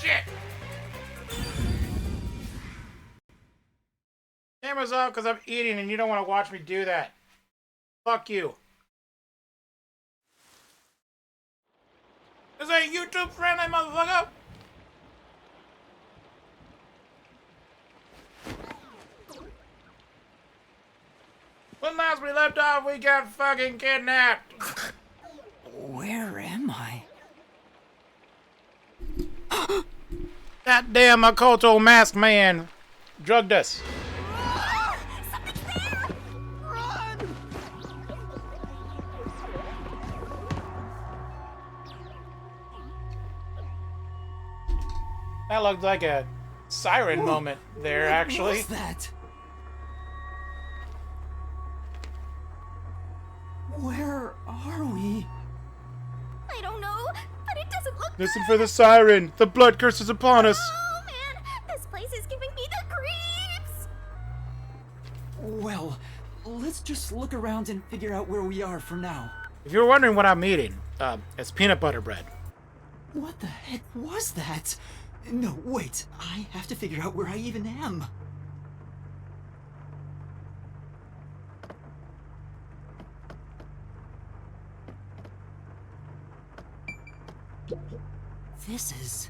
shit! Camera's off because I'm eating and you don't want to watch me do that. Fuck you. This ain't YouTube friendly, motherfucker! When last we left off, we got fucking kidnapped! Where am I? That damn Makoto masked man drugged us. Something's there! Run! That looked like a siren moment there, actually. What was that? Where are we? I don't know, but it doesn't look Listen good. for the siren. The blood curse is upon us. Oh man, this place is giving me the creeps. Well, let's just look around and figure out where we are for now. If you're wondering what I'm eating, it's peanut butter bread. What the heck was that? No, wait. I have to figure out where I even am. This is...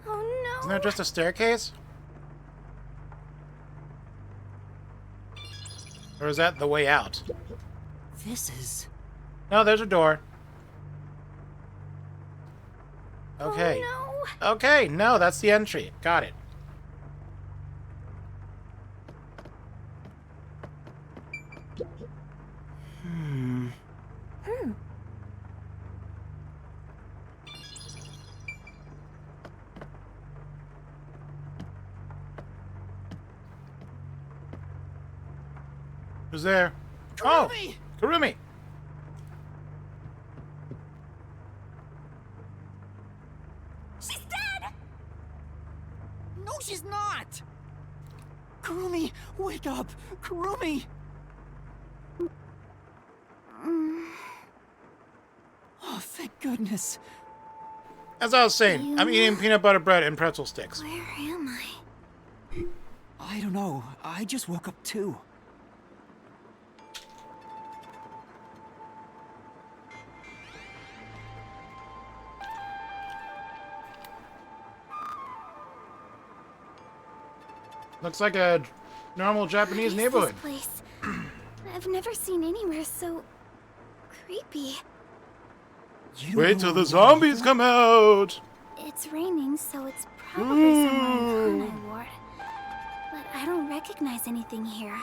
Oh no. Isn't that just a staircase? Or is that the way out? This is... No, there's a door. Okay. Oh Okay, no, that's the entry. Got it. Hmm... no. Who's there? Kurumi! Oh, Kurumi. She's dead. No, she's not! Kurumi, wake up! Kurumi! Oh, thank goodness. As I was saying, I'm eating peanut butter bread and pretzel sticks. Where am I? I don't know. I just woke up too. Looks like a normal Japanese What is neighborhood. This place? I've never seen anywhere so creepy. You don't Wait know till where the we are zombies either? come out. It's raining, so it's probably somewhere in Kanai Ward. But I don't recognize anything here.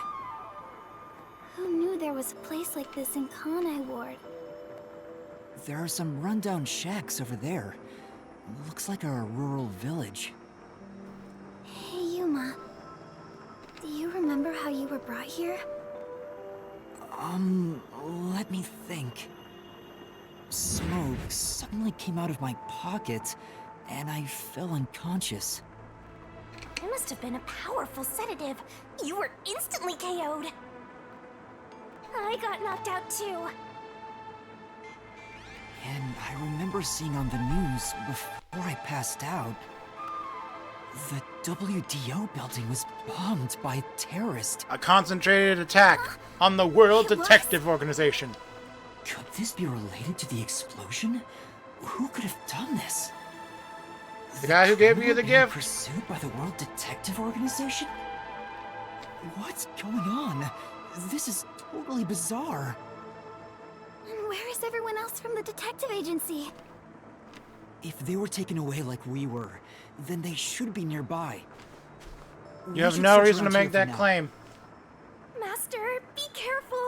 Who knew there was a place like this in Kanai Ward? There are some rundown shacks over there. Looks like a rural village. Hey, Yuma. Do you remember how you were brought here? Let me think. Smoke suddenly came out of my pocket, and I fell unconscious. It must have been a powerful sedative. You were instantly KO'd. I got knocked out too. And I remember seeing on the news before I passed out, the WDO building was bombed by a terrorist. A concentrated attack on the World It was? Detective Organization. Could this be related to the explosion? Who could have done this? The guy who gave you criminal the being gift. Pursued by the World Detective Organization? What's going on? This is totally bizarre. And where is everyone else from the detective agency? If they were taken away like we were, then they should be nearby. You have no reason to make that claim. Master, be careful.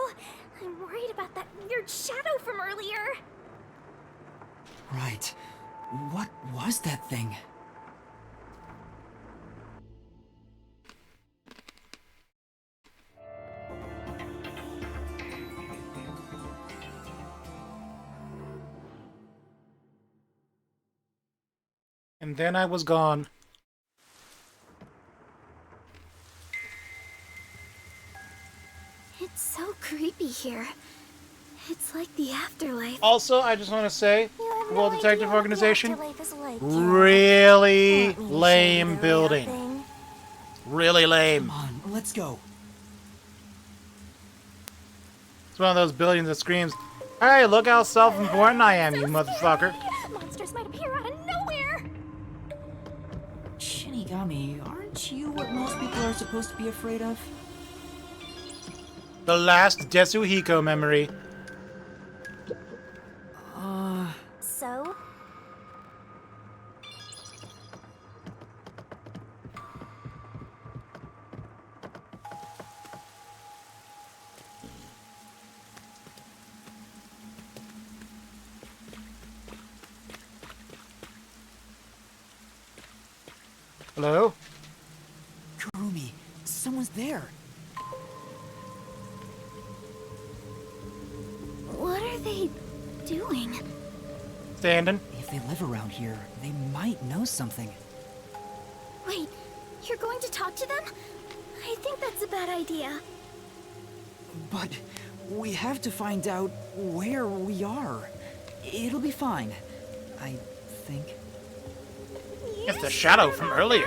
I'm worried about that weird shadow from earlier. Right. What was that thing? And then I was gone. It's so creepy here. It's like the afterlife. Also, I just want to say, You have World no Detective idea what the Organization, afterlife is like, really Want me to show you lame the real building. thing? Really lame. Come on, let's go. It's one of those buildings that screams, "Hey, look how self-important I am, you motherfucker." Monsters might appear out of nowhere. Shinigami, aren't you what most people are supposed to be afraid of? The last Desuhiko memory. So? Hello? Kurumi, someone's there. What are they doing? Standing. If they live around here, they might know something. Wait, you're going to talk to them? I think that's a bad idea. But we have to find out where we are. It'll be fine, I think. It's the shadow from earlier.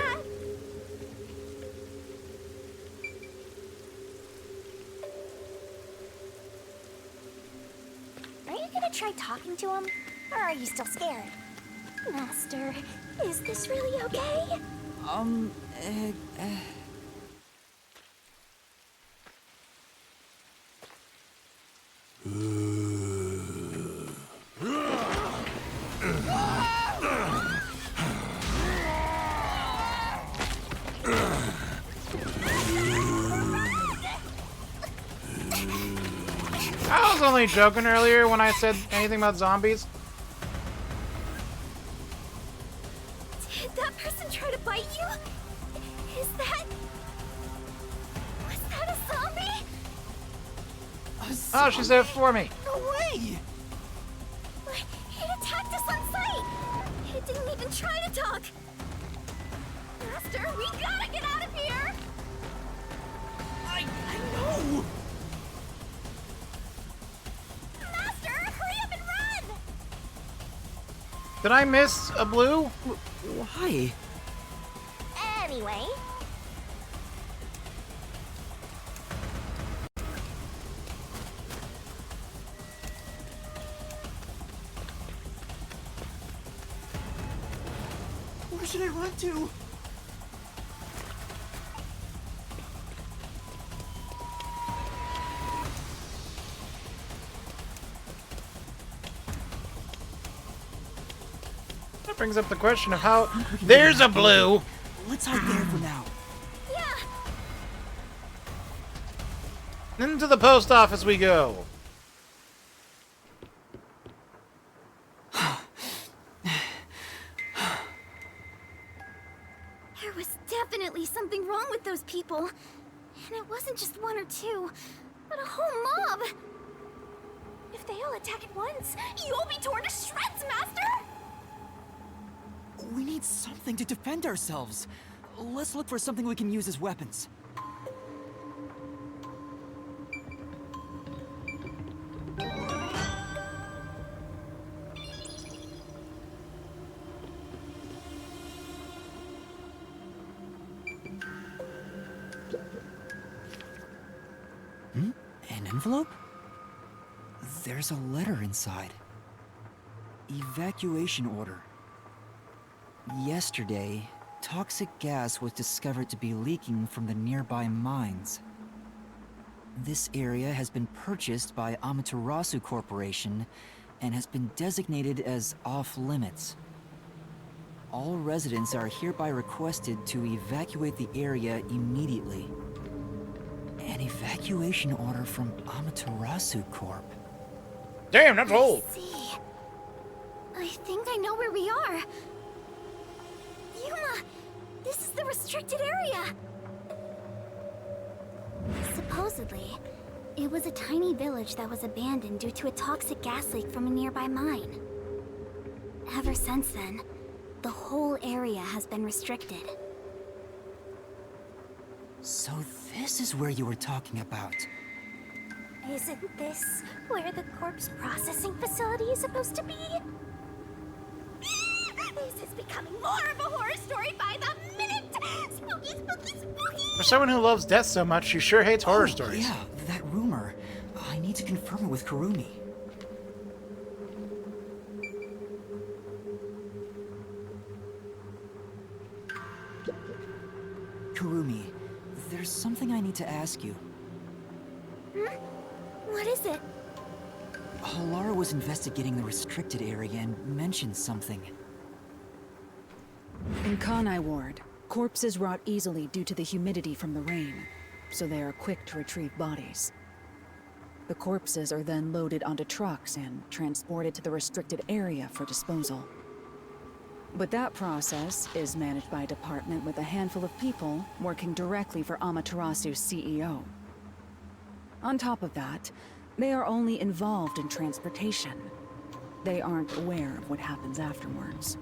Are you gonna try talking to him? Or are you still scared? Master, is this really okay? I was only joking earlier when I said anything about zombies. Did that person try to bite you? Is that... Was that a zombie? Oh, she said it for me. No way! It attacked us on sight! It didn't even try to talk! Master, we gotta get out of here! I know! Master, hurry up and run! Did I miss a blue? Why? Anyway... Where should I run to? That brings up the question of how... There's a blue! Let's hide there for now. Yeah! Into the post office we go. There was definitely something wrong with those people. And it wasn't just one or two, but a whole mob. If they all attack at once, you'll be torn to shreds, Master! We need something to defend ourselves. Let's look for something we can use as weapons. An envelope? There's a letter inside. Evacuation order. Yesterday, toxic gas was discovered to be leaking from the nearby mines. This area has been purchased by Amaterasu Corporation and has been designated as off-limits. All residents are hereby requested to evacuate the area immediately. An evacuation order from Amaterasu Corp. Damn, that's old. See. I think I know where we are. Yuma, this is the restricted area. Supposedly, it was a tiny village that was abandoned due to a toxic gas leak from a nearby mine. Ever since then, the whole area has been restricted. So this is where you were talking about. Isn't this where the corpse processing facility is supposed to be? This is becoming more of a horror story by the minute! Spooky, spooky, spooky! For someone who loves death so much, she sure hates horror stories. Yeah, that rumor. I need to confirm it with Kurumi. Kurumi, there's something I need to ask you. What is it? Lara was investigating the restricted area and mentioned something. In Kanai Ward, corpses rot easily due to the humidity from the rain, so they are quick to retrieve bodies. The corpses are then loaded onto trucks and transported to the restricted area for disposal. But that process is managed by a department with a handful of people working directly for Amaterasu's CEO. On top of that, they are only involved in transportation. They aren't aware of what happens afterwards.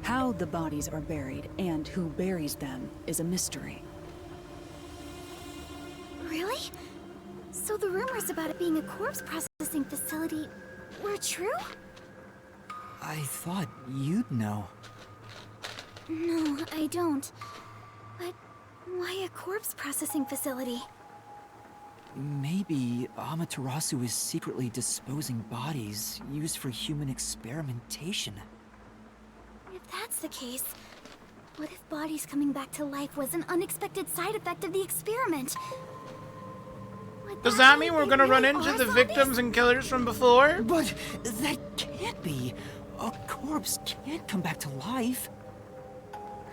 How the bodies are buried and who buries them is a mystery. Really? So the rumors about it being a corpse processing facility were true? I thought you'd know. No, I don't. But why a corpse processing facility? Maybe Amaterasu is secretly disposing bodies used for human experimentation. If that's the case, what if bodies coming back to life was an unexpected side effect of the experiment? Does that mean we're gonna run into the victims and killers from before? But that can't be. A corpse can't come back to life.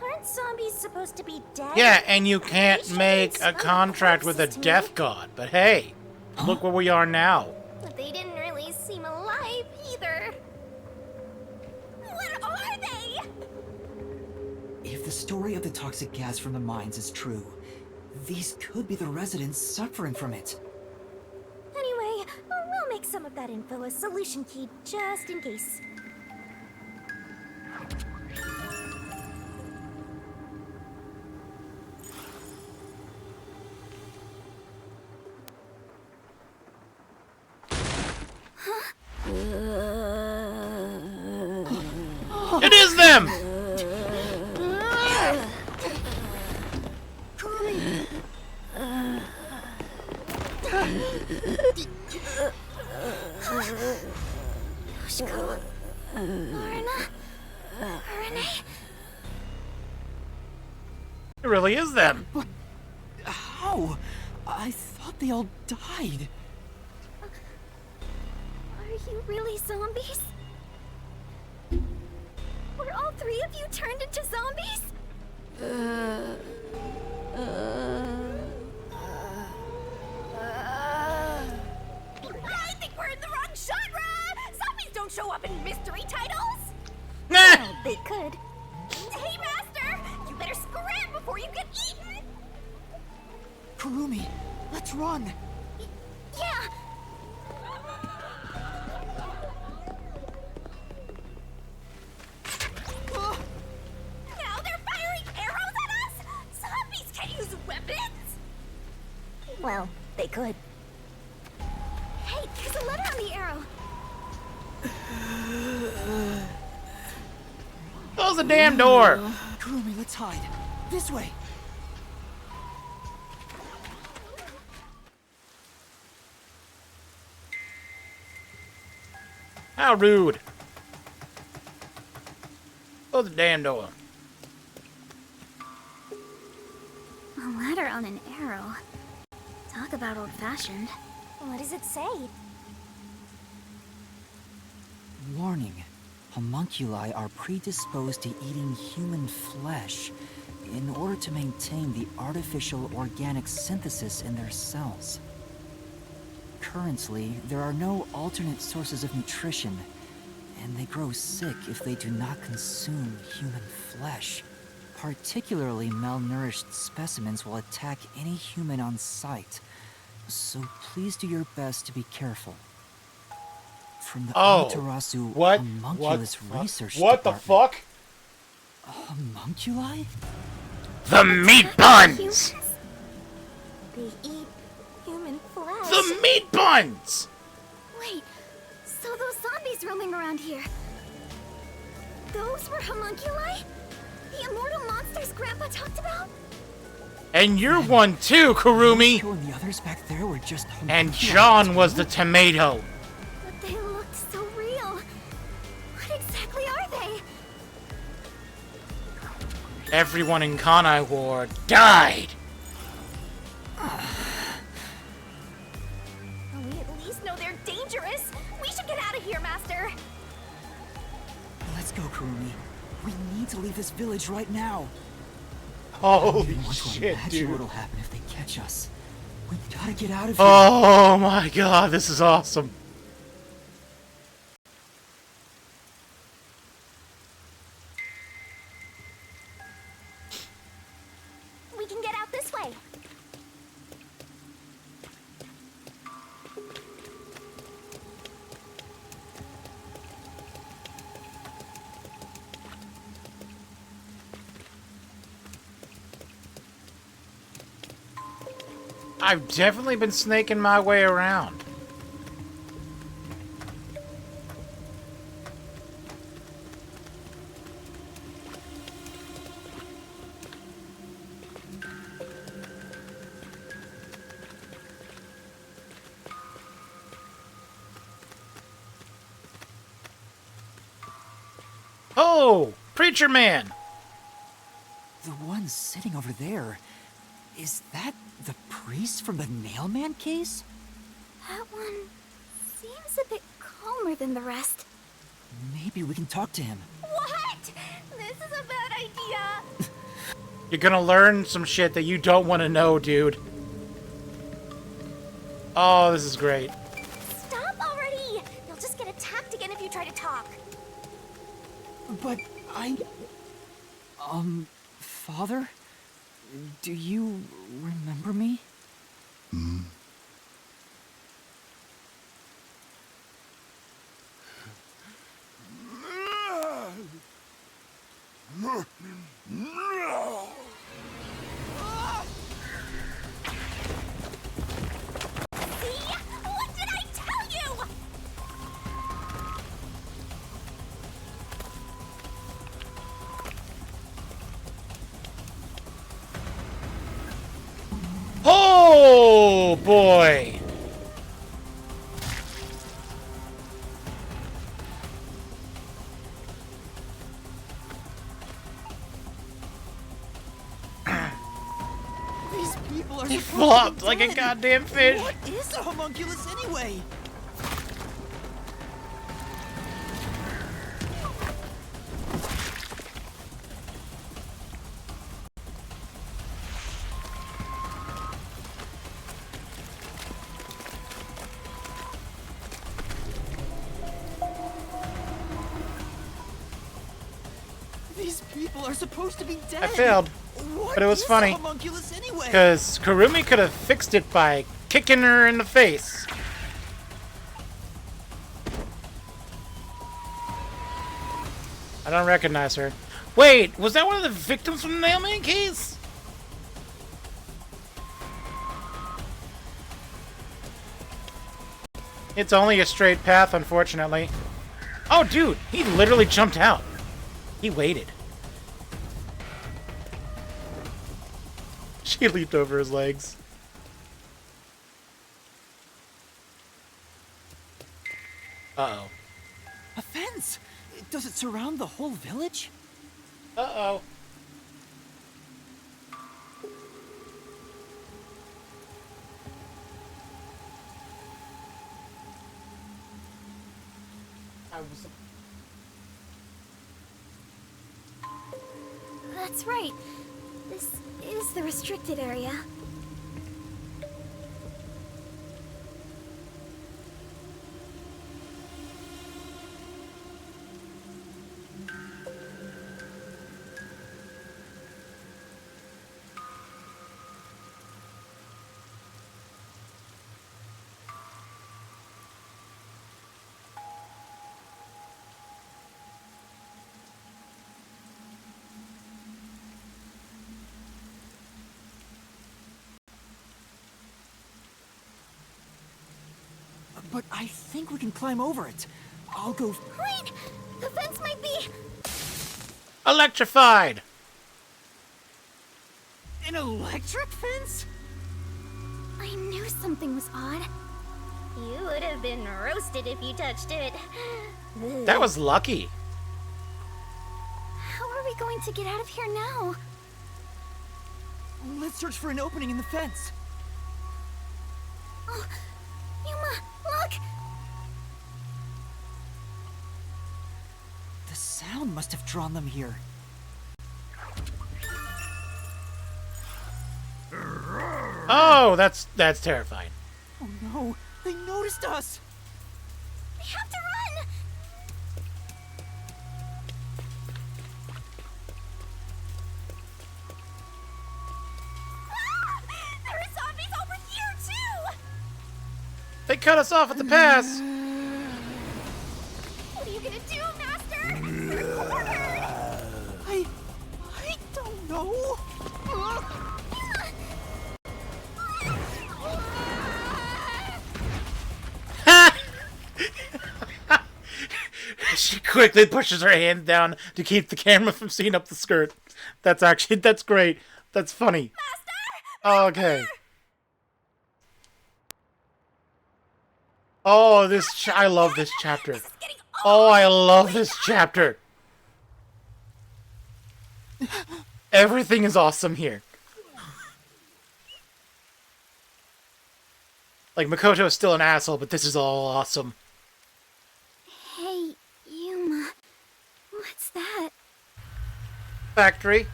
Aren't zombies supposed to be dead? Yeah, and you can't make a contract with a death god. But hey, look where we are now. But they didn't really seem alive either. What are they? If the story of the toxic gas from the mines is true, these could be the residents suffering from it. Anyway, we'll make some of that info a solution key just in case. It is them! Yoshiko, Lorna, Renee. It really is them. But how? I thought they all died. Are you really zombies? Were all three of you turned into zombies? I think we're in the wrong genre! Zombies don't show up in mystery titles! Well, they could. Hey, Master! You better scram before you get eaten! Kurumi, let's run. Yeah! Now they're firing arrows at us? Zombies can't use weapons! Well, they could. Hey, there's a letter on the arrow. Close the damn door. Kurumi, let's hide. This way. How rude. Close the damn door. A letter on an arrow. Talk about old-fashioned. What does it say? Warning. Homunculi are predisposed to eating human flesh in order to maintain the artificial organic synthesis in their cells. Currently, there are no alternate sources of nutrition, and they grow sick if they do not consume human flesh. Particularly malnourished specimens will attack any human on sight, so please do your best to be careful. From the Amaterasu Homunculus Research What the Department. fuck? Homunculi? The meat buns! They eat human flesh. The meat buns! Wait, so those zombies roaming around here, those were homunculi? The immortal monsters Grandpa talked about? And you're one too, Kurumi! You and the others back there were just And John was the tomato. But they looked so real. What exactly are they? Everyone in Kanai War died. We at least know they're dangerous. We should get out of here, Master. Let's go, Kurumi. We need to leave this village right now. Holy I want to shit, imagine dude. what'll happen if they catch us. We gotta get out of here. Oh my god, this is awesome. We can get out this way. I've definitely been snaking my way around. Oh, Preacher Man! The one sitting over there, is that the priest from the Nailman case? That one seems a bit calmer than the rest. Maybe we can talk to him. What? This is a bad idea. You're gonna learn some shit that you don't want to know, dude. Oh, this is great. Stop already! You'll just get attacked again if you try to talk. But Father? Do you remember me? See? What did I tell you? Oh boy! These people are He flopped like a goddamn fish. What is a homunculus anyway? These people are supposed to be dead. I failed, What but it was is funny. a homunculus anyway? Because Kurumi could have fixed it by kicking her in the face. I don't recognize her. Wait, was that one of the victims from the Nailman case? It's only a straight path, unfortunately. Oh, dude, he literally jumped out. He waited. She leaped over his legs. Uh-oh. A fence? Does it surround the whole village? Uh-oh. That's right. This is the restricted area. but I think we can climb over it. I'll go... Wait! The fence might be... Electrified! An electric fence? I knew something was odd. You would have been roasted if you touched it. That was lucky. How are we going to get out of here now? Let's search for an opening in the fence. Oh, Yuma, look! The sound must have drawn them here. Oh, that's terrifying. Oh no, they noticed us! We have to run! Ah! There are zombies over here too! They cut us off at the pass. What are you gonna do, Master? We're cornered! I don't know. She quickly pushes her hand down to keep the camera from seeing up the skirt. That's great. That's funny. Master! Okay. Oh, I love this chapter. This is getting Oh, I love this chapter. Everything is awesome here. Like, Makoto is still an asshole, but this is all awesome. Hey, Yuma. What's that? Factory.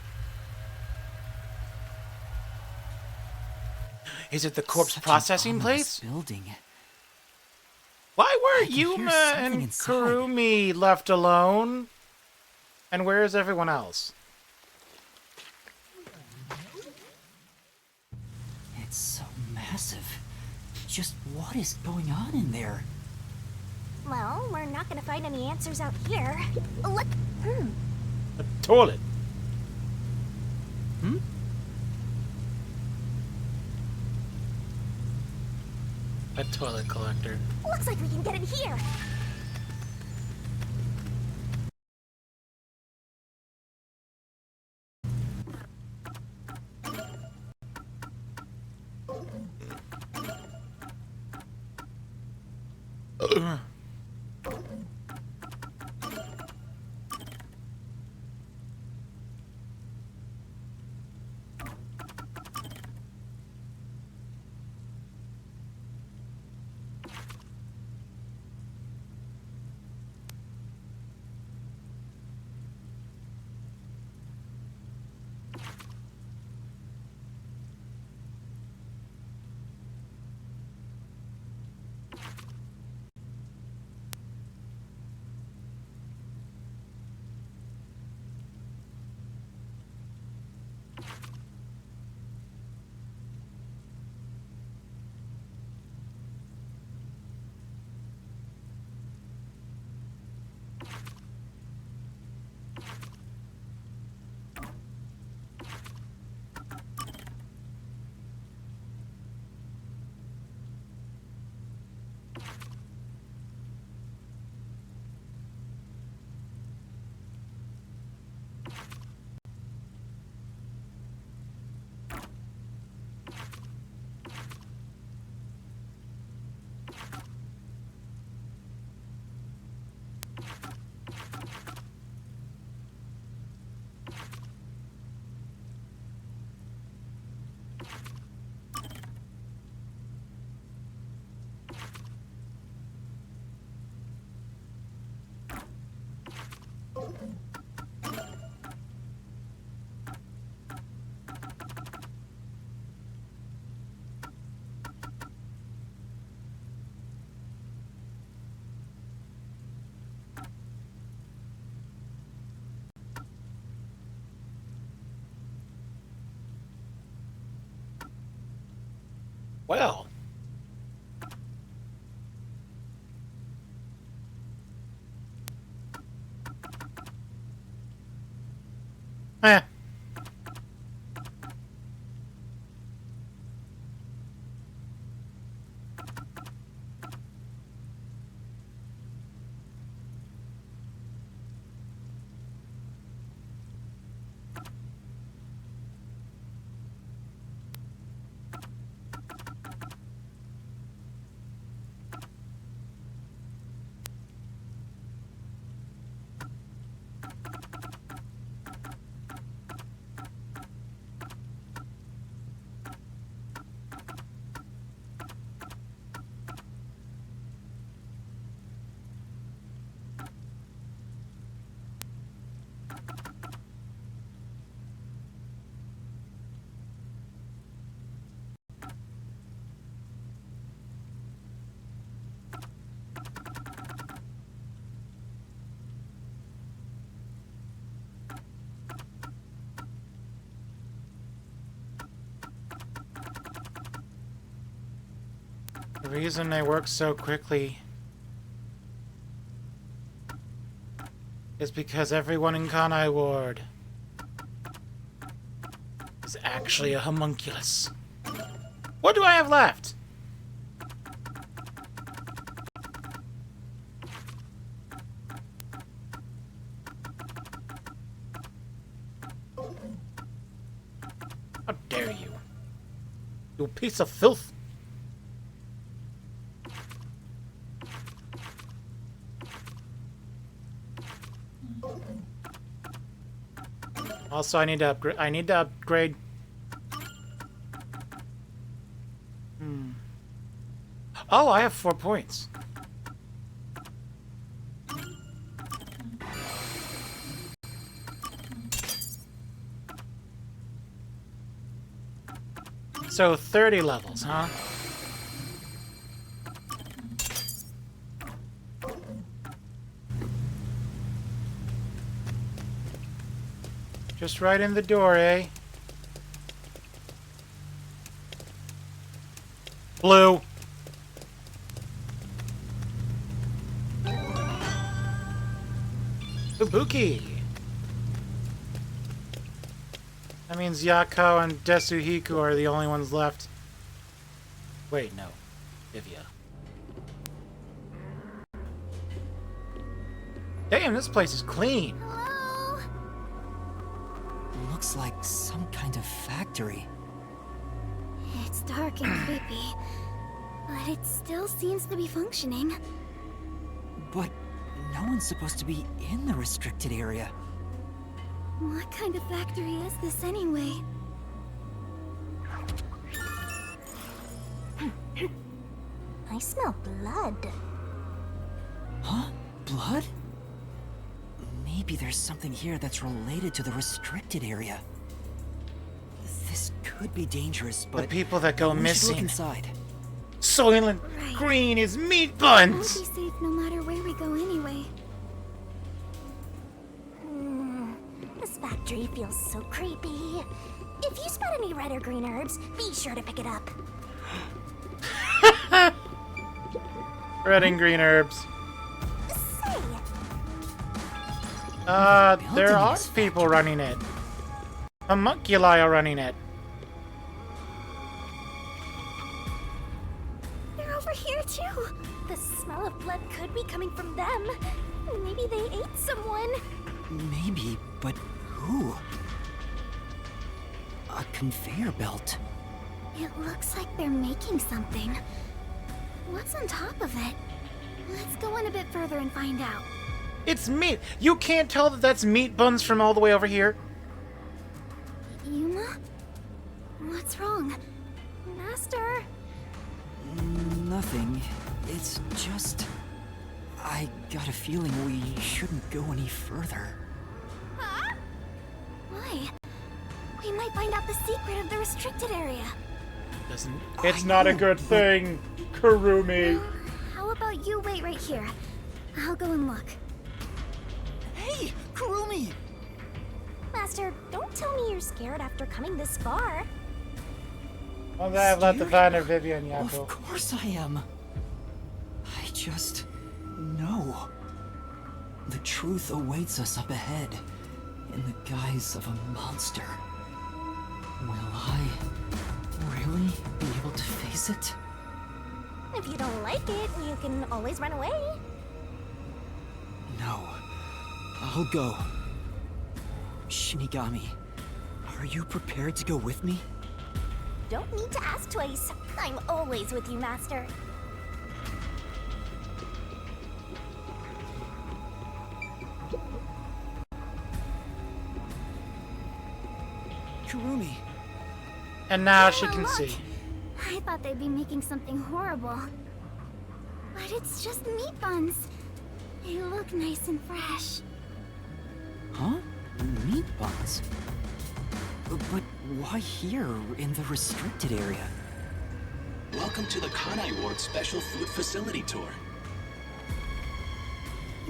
Is it the corpse Such an processing ominous place? Building. Why were can hear Yuma something and inside. Kurumi left alone? And where is everyone else? It's so massive. Just what is going on in there? Well, we're not gonna find any answers out here. Look! A toilet. Hmm? A toilet collector. Looks like we can get in here! Well. Eh. The reason they work so quickly is because everyone in Kanai Ward is actually a homunculus. What do I have left? How dare you? You piece of filth! Also, I need to upgrade. Oh, I have 4 points. So 30 levels, huh? Just right in the door, eh? Blue. Fubuki. That means Yako and Desuhiku are the only ones left. Wait, no. Vivia. Damn, this place is clean. Hello? Looks like some kind of factory. It's dark and creepy, but it still seems to be functioning. But no one's supposed to be in the restricted area. What kind of factory is this anyway? I smell blood. Huh? Blood? Maybe there's something here that's related to the restricted area. This could be dangerous, but The people that go we should look missing. inside. Soylent Right. Green is meat We'll buns! be safe no matter where we go anyway. This factory feels so creepy. If you spot any red or green herbs, be sure to pick it up. Red and green herbs. Say, There are this people running it. Homunculi are running it. They're over here too. the smell of blood could be coming from them. Maybe they ate someone. Maybe, but who? A conveyor belt. It looks like they're making something. What's on top of it? Let's go in a bit further and find out. It's meat. You can't tell that that's meat buns from all the way over here. Yuma? What's wrong? Master, Nothing. It's just... I got a feeling we shouldn't go any further. Why? We might find out the secret of the restricted area. It's not a good thing, Kurumi. How about you wait right here? I'll go and look. Hey, Kurumi! Master, don't tell me you're scared after coming this far. Well, I've left the find of Vivian Of Yako. course I am. I just know. The truth awaits us up ahead, in the guise of a monster. Will I really be able to face it? If you don't like it, you can always run away. No. I'll go. Shinigami, are you prepared to go with me? Don't need to ask twice. I'm always with you, Master. Kurumi, And now she Oh, can look. see. I thought they'd be making something horrible. But it's just meat buns. They look nice and fresh. huh? Meat buns? But why here, in the restricted area? Welcome to the Kanai Ward Special Food Facility Tour.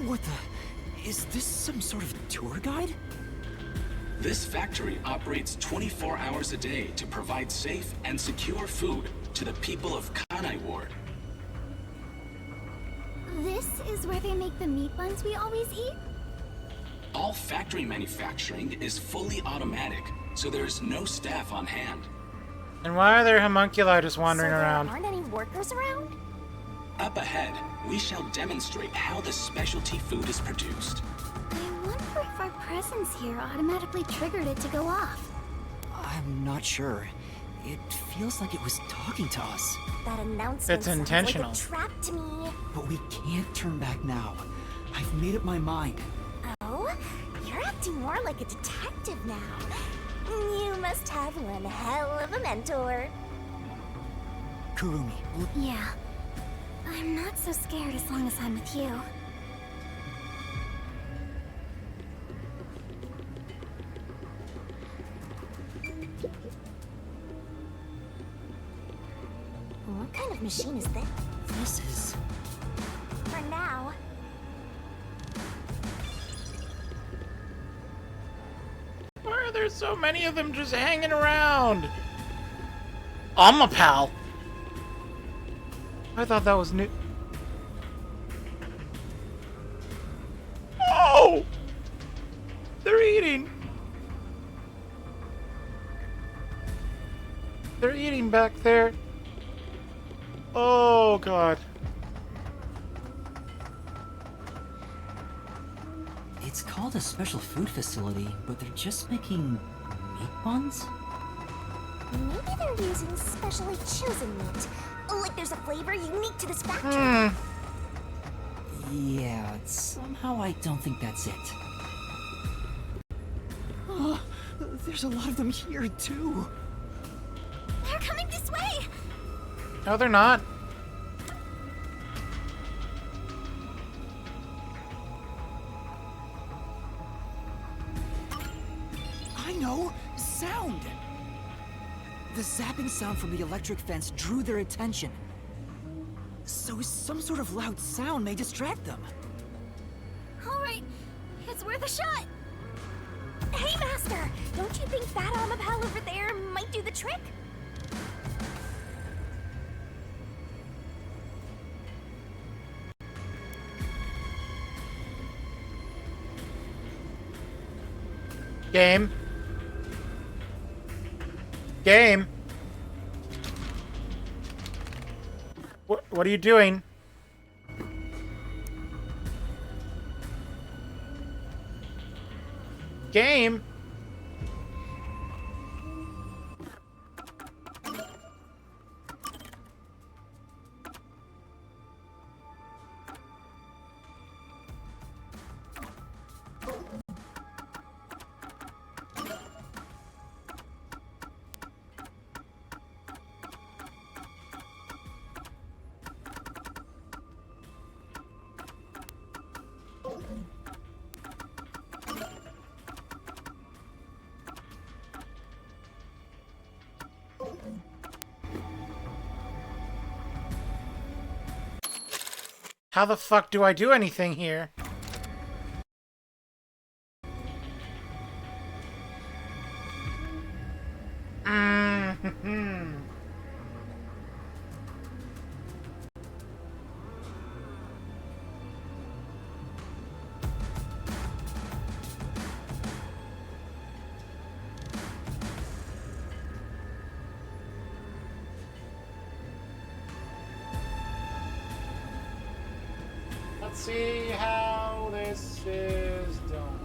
What the... Is this some sort of tour guide? This factory operates 24 hours a day to provide safe and secure food to the people of Kanai Ward. This is where they make the meat buns we always eat? All factory manufacturing is fully automatic, so there's no staff on hand. And why are there homunculi just wandering so there around? aren't any workers around? Up ahead, we shall demonstrate how the specialty food is produced. I wonder if our presence here automatically triggered it to go off. I'm not sure. It feels like it was talking to us. That announcement It's sounds intentional. like a trap to me. But we can't turn back now. I've made up my mind. Oh? You're acting more like a detective now. You must have one hell of a mentor. Kurumi, Yeah. I'm not so scared as long as I'm with you. What kind of machine is this? this is... For now, Why are there so many of them just hanging around? I'm a pal. I thought that was new. Oh! They're eating. They're eating back there. Oh, God. It's called a special food facility, but they're just making meat buns? maybe they're using specially chosen meat. Like there's a flavor unique to this factory. Yeah, somehow I don't think that's it. Oh, there's a lot of them here, too. They're coming this way! No, they're not. I know! Sound! The zapping sound from the electric fence drew their attention. So some sort of loud sound may distract them. Alright, it's worth a shot! Hey, Master! Don't you think that Amapal over there might do the trick? Game. Game. What are you doing? Game. How the fuck do I do anything here? Let's see how this is done.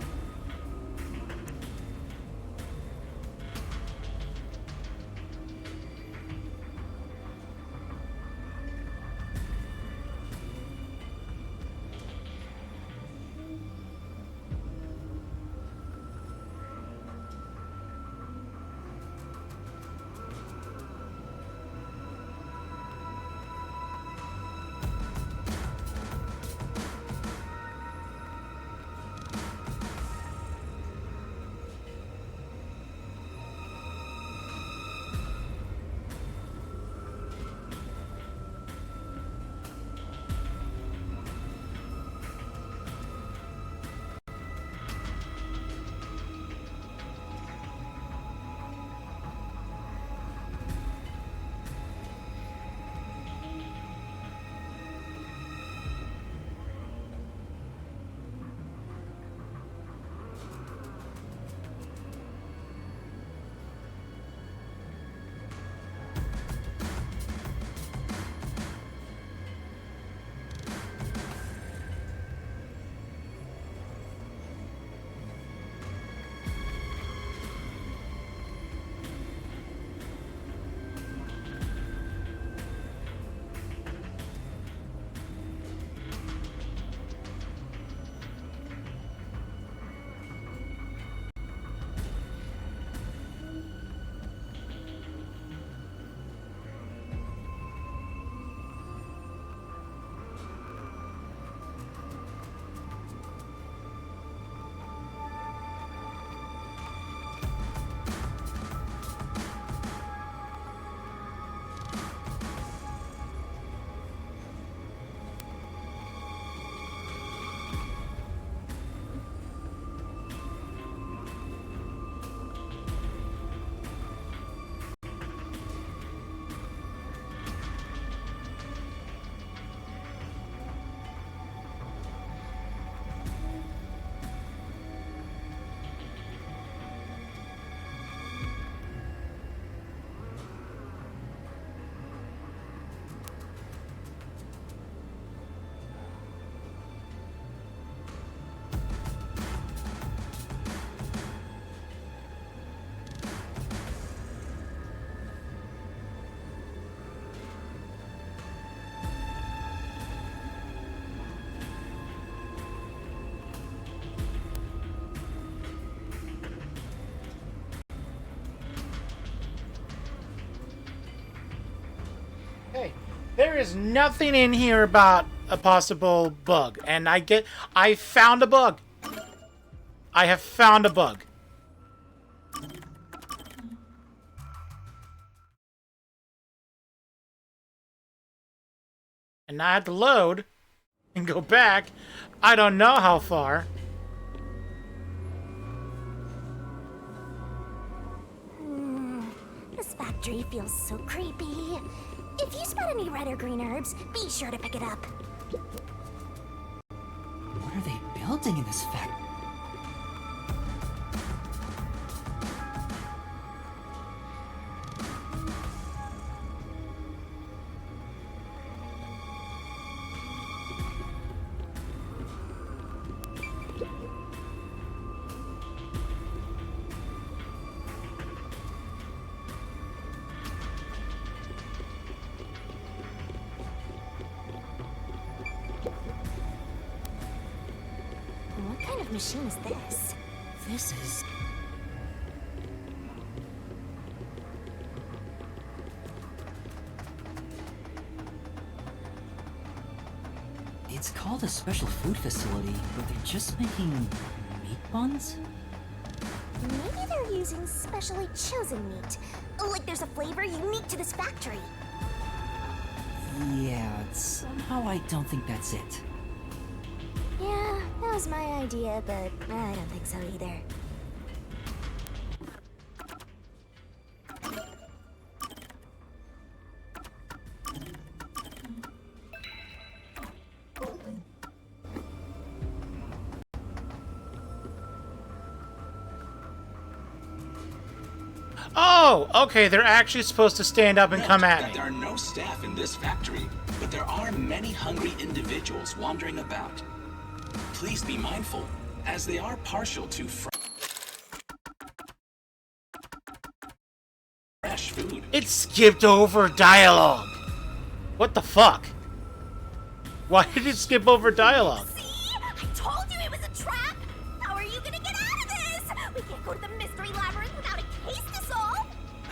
There is nothing in here about a possible bug, and I found a bug. I have found a bug. And now I have to load and go back. I don't know how far. This factory feels so creepy. If you spot any red or green herbs, be sure to pick it up. What are they building in this factory? What kind of machine is this? This is... It's called a special food facility, but they're just making meat buns? Maybe they're using specially chosen meat. Like there's a flavor unique to this factory. Yeah, somehow I don't think that's it. Yeah, that was my idea, but I don't think so either. Oh, okay, they're actually supposed to stand up and Note come at that me. there are no staff in this factory, but there are many hungry individuals wandering about. Please be mindful, as they are partial to fresh food. It skipped over dialogue. What the fuck? Why did it skip over dialogue? See? I told you it was a trap! How are you gonna get out of this? We can't go to the mystery labyrinth without a case to solve!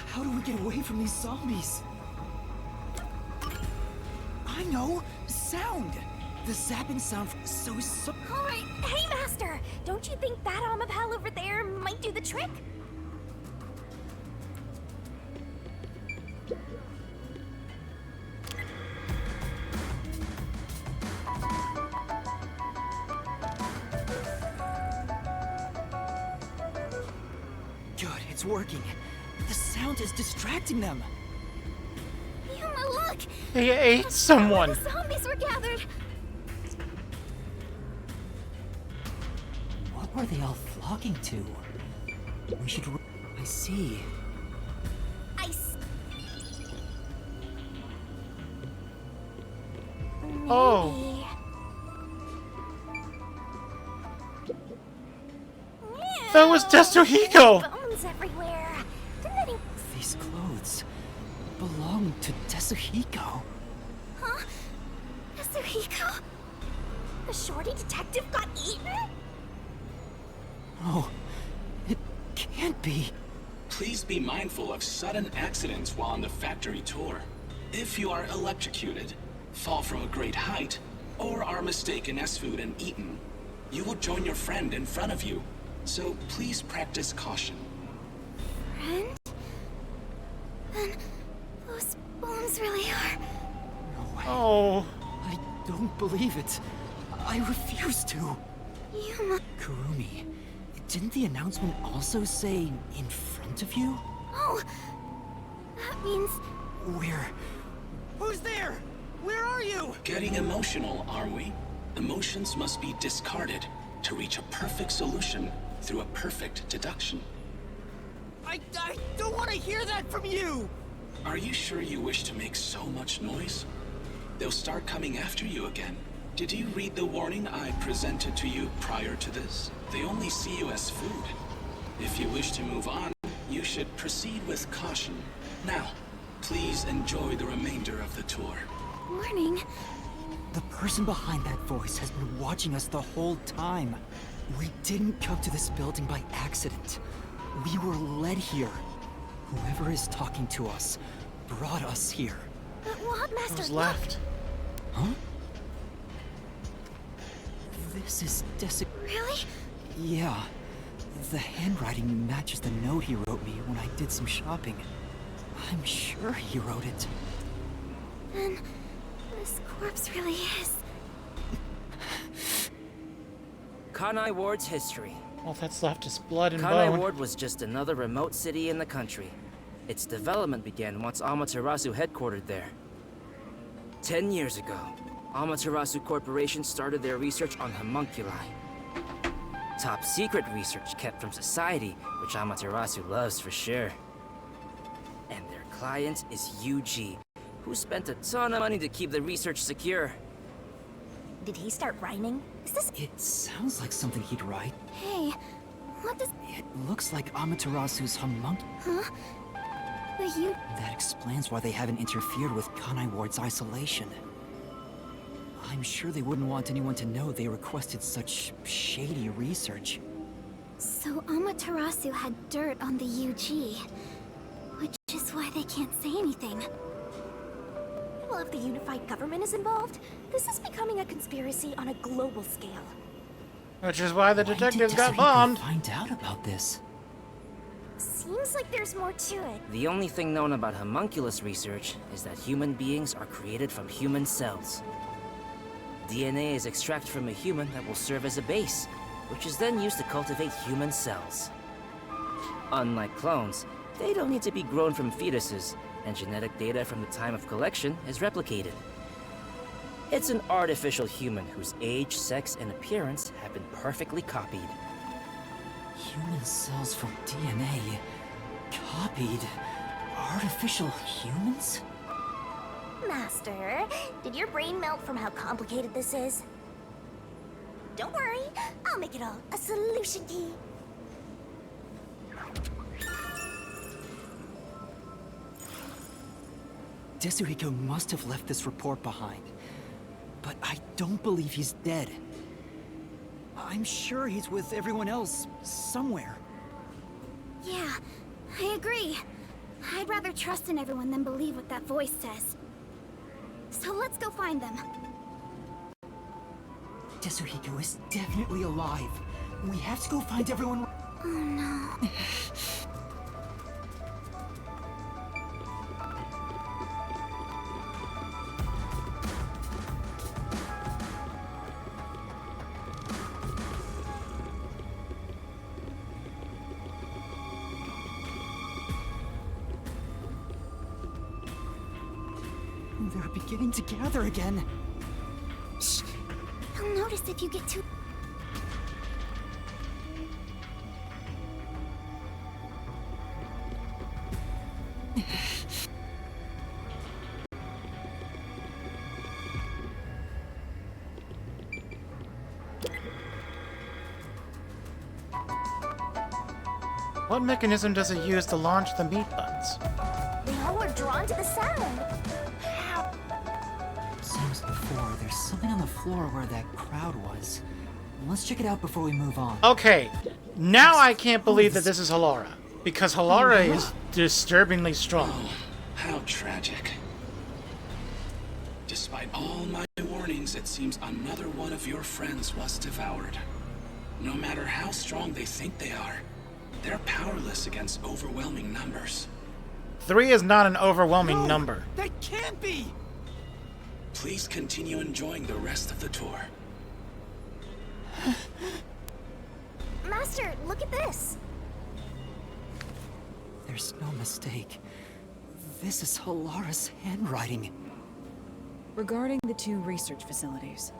How do we get away from these zombies? I know! Sound! The zapping sound so... Alright, hey Master! Don't you think that Amapal over there might do the trick? Good, it's working. The sound is distracting them. Yuma, look! They ate someone. The zombies were gathered! What were they all flocking to? We should... I see. Ice. Oh. That was Tetsuhiko! Bones everywhere. Didn't any... These clothes belong to Tetsuhiko. Huh? Yasuhiko? The shorty detective got eaten? Oh, it can't be. Please be mindful of sudden accidents while on the factory tour. If you are electrocuted, fall from a great height, or are mistaken as food and eaten, you will join your friend in front of you. So please practice caution. Friend? Then those bones really are... No way. Oh. I don't believe it. I refuse to. Yuma... Kurumi, didn't the announcement also say in front of you? Oh! That means... Who's there? Where are you? Getting emotional, are we? Emotions must be discarded to reach a perfect solution through a perfect deduction. I don't want to hear that from you! Are you sure you wish to make so much noise? They'll start coming after you again. Did you read the warning I presented to you prior to this? They only see you as food. If you wish to move on, you should proceed with caution. Now, please enjoy the remainder of the tour. Warning. The person behind that voice has been watching us the whole time. We didn't come to this building by accident. We were led here. Whoever is talking to us brought us here. But what, Master? Who's left? Huh? This is Really? Yeah. The handwriting matches the note he wrote me when I did some shopping. I'm sure he wrote it. Then this corpse really is. Kanai Ward's history. All that's left is blood and Kanai bone. Ward was just another remote city in the country. Its development began once Amaterasu headquartered there. 10 years ago, Amaterasu Corporation started their research on homunculi. Top secret research kept from society, which Amaterasu loves for sure. And their client is UG, who spent a ton of money to keep the research secure. Did he start rhyming? Is this... It sounds like something he'd write. Hey, what does... It looks like Amaterasu's homunculus. Huh? But you... That explains why they haven't interfered with Kanai Ward's isolation. I'm sure they wouldn't want anyone to know they requested such shady research. So Amaterasu had dirt on the UG, which is why they can't say anything. Well, if the unified government is involved, this is becoming a conspiracy on a global scale. Which is why the When did detectives got Tetsuhiko bombed. find out about this? Seems like there's more to it. The only thing known about homunculus research is that human beings are created from human cells. DNA is extracted from a human that will serve as a base, which is then used to cultivate human cells. Unlike clones, they don't need to be grown from fetuses, and genetic data from the time of collection is replicated. It's an artificial human whose age, sex, and appearance have been perfectly copied. Human cells from DNA. Copied. Artificial humans? Master, did your brain melt from how complicated this is? Don't worry, I'll make it all a solution key. Tetsuhiko must have left this report behind. But I don't believe he's dead. I'm sure he's with everyone else, somewhere. Yeah, I agree. I'd rather trust in everyone than believe what that voice says. So let's go find them. Tetsuhiko is definitely alive. We have to go find everyone. Oh no. They're beginning to gather again. Shh. They'll notice if you get too... What mechanism does it use to launch the meat buns? They all are drawn to the sound. Same as before, there's something on the floor where that crowd was. Let's check it out before we move on. Okay, now I can't believe that this is Halara. Because Halara is disturbingly strong. Oh, how tragic. Despite all my warnings, it seems another one of your friends was devoured. No matter how strong they think they are, they're powerless against overwhelming numbers. 3 is not an overwhelming number. That can't be! Please continue enjoying the rest of the tour. Master, look at this. There's no mistake. This is Halara's handwriting. Regarding the 2 research facilities,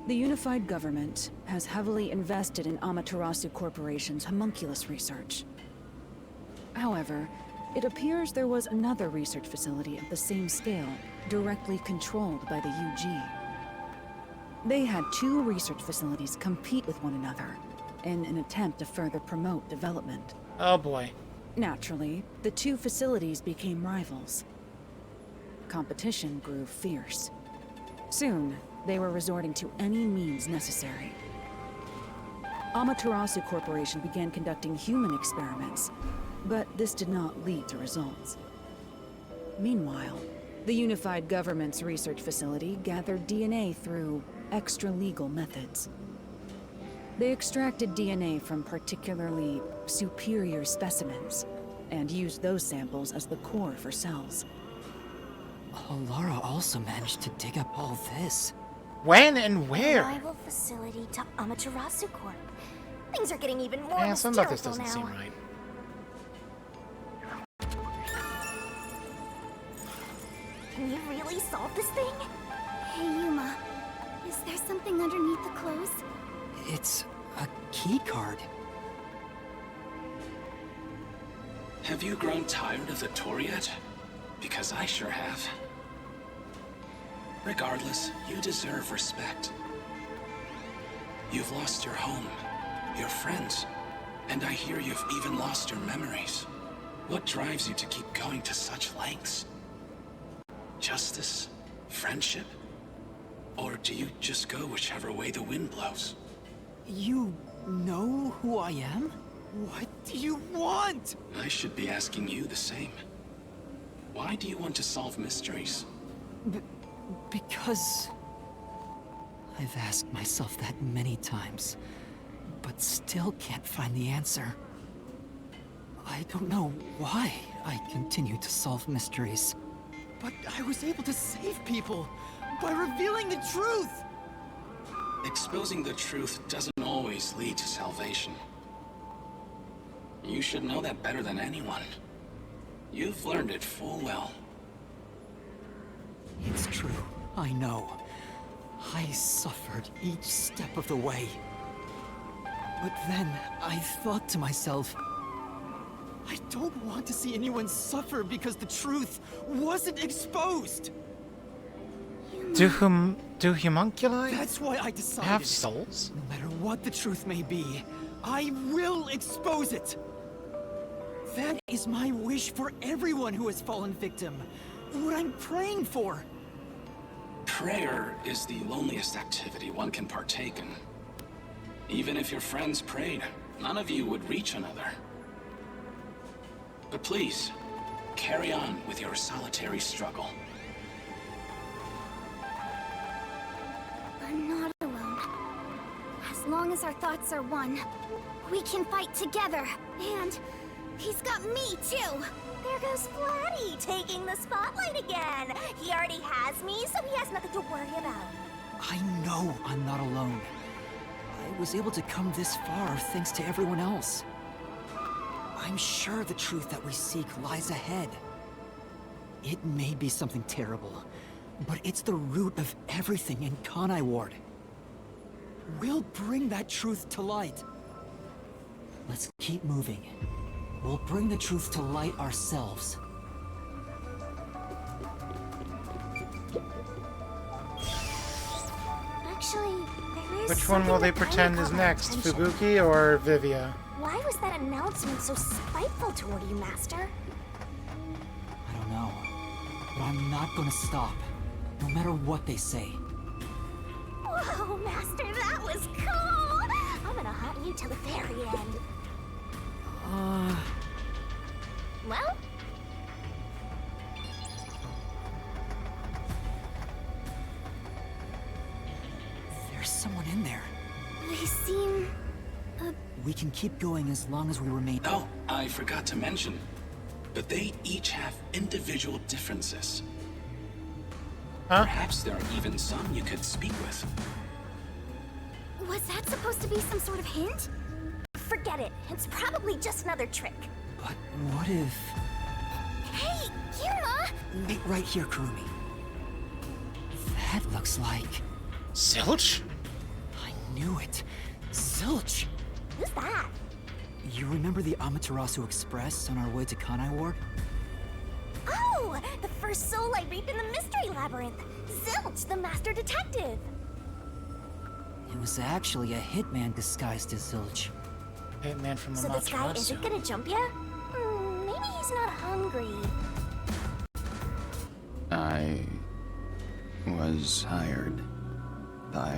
the unified government has heavily invested in Amaterasu Corporation's homunculus research. However, it appears there was another research facility of the same scale, directly controlled by the UG. They had 2 research facilities compete with one another in an attempt to further promote development. Oh boy. Naturally, the 2 facilities became rivals. Competition grew fierce. Soon, they were resorting to any means necessary. Amaterasu Corporation began conducting human experiments, but this did not lead to results. Meanwhile, The Unified Government's research facility gathered DNA through extra-legal methods. They extracted DNA from particularly superior specimens, and used those samples as the core for cells. Alara also managed to dig up all this. When and where? Rival facility to Amaterasu Corp. Things are getting even more Yeah, some of this hysterical doesn't now. seem right. Can you really solve this thing? Hey, Yuma. Is there something underneath the clothes? It's a key card. Have you grown tired of the tour yet? Because I sure have. Regardless, you deserve respect. You've lost your home, your friends, and I hear you've even lost your memories. What drives you to keep going to such lengths? Justice? Friendship? Or do you just go whichever way the wind blows? You know who I am? What do you want? I should be asking you the same. Why do you want to solve mysteries? Because... I've asked myself that many times, but still can't find the answer. I don't know why I continue to solve mysteries. But I was able to save people by revealing the truth! Exposing the truth doesn't always lead to salvation. You should know that better than anyone. You've learned it full well. It's true, I know. I suffered each step of the way. But then I thought to myself, I don't want to see anyone suffer because the truth wasn't exposed. Do homunculi That's why I decided, have souls? no matter what the truth may be, I will expose it. That is my wish for everyone who has fallen victim. What I'm praying for. Prayer is the loneliest activity one can partake in. Even if your friends prayed, none of you would reach another. But please, carry on with your solitary struggle. I'm not alone. As long as our thoughts are one, we can fight together. And he's got me, too. There goes Flatty, taking the spotlight again. He already has me, so he has nothing to worry about. I know I'm not alone. I was able to come this far thanks to everyone else. I'm sure the truth that we seek lies ahead. It may be something terrible, but it's the root of everything in Kanai Ward. We'll bring that truth to light. Let's keep moving. We'll bring the truth to light ourselves. Actually, there is Which one will something they that pretend kinda is caught my next, attention. Fubuki or Vivia? Why was that announcement so spiteful toward you, Master? I don't know, but I'm not gonna stop, no matter what they say. Whoa, Master, that was cool! I'm gonna hunt you till the very end. Well? There's someone in there. They seem... We can keep going as long as we remain. Oh, I forgot to mention, but they each have individual differences. Huh? Perhaps there are even some you could speak with. Was that supposed to be some sort of hint? Forget it. It's probably just another trick. But what if... Hey, Yuma! Wait right here, Kurumi. That looks like... Zilch? I knew it. Zilch! Who's that? You remember the Amaterasu Express on our way to Kanai Ward? Oh, the first soul I reaped in the Mystery Labyrinth. Zilch, the Master Detective. It was actually a hitman disguised as Zilch. Hitman from So this guy Amaterasu. isn't gonna jump ya? Maybe he's not hungry. I was hired by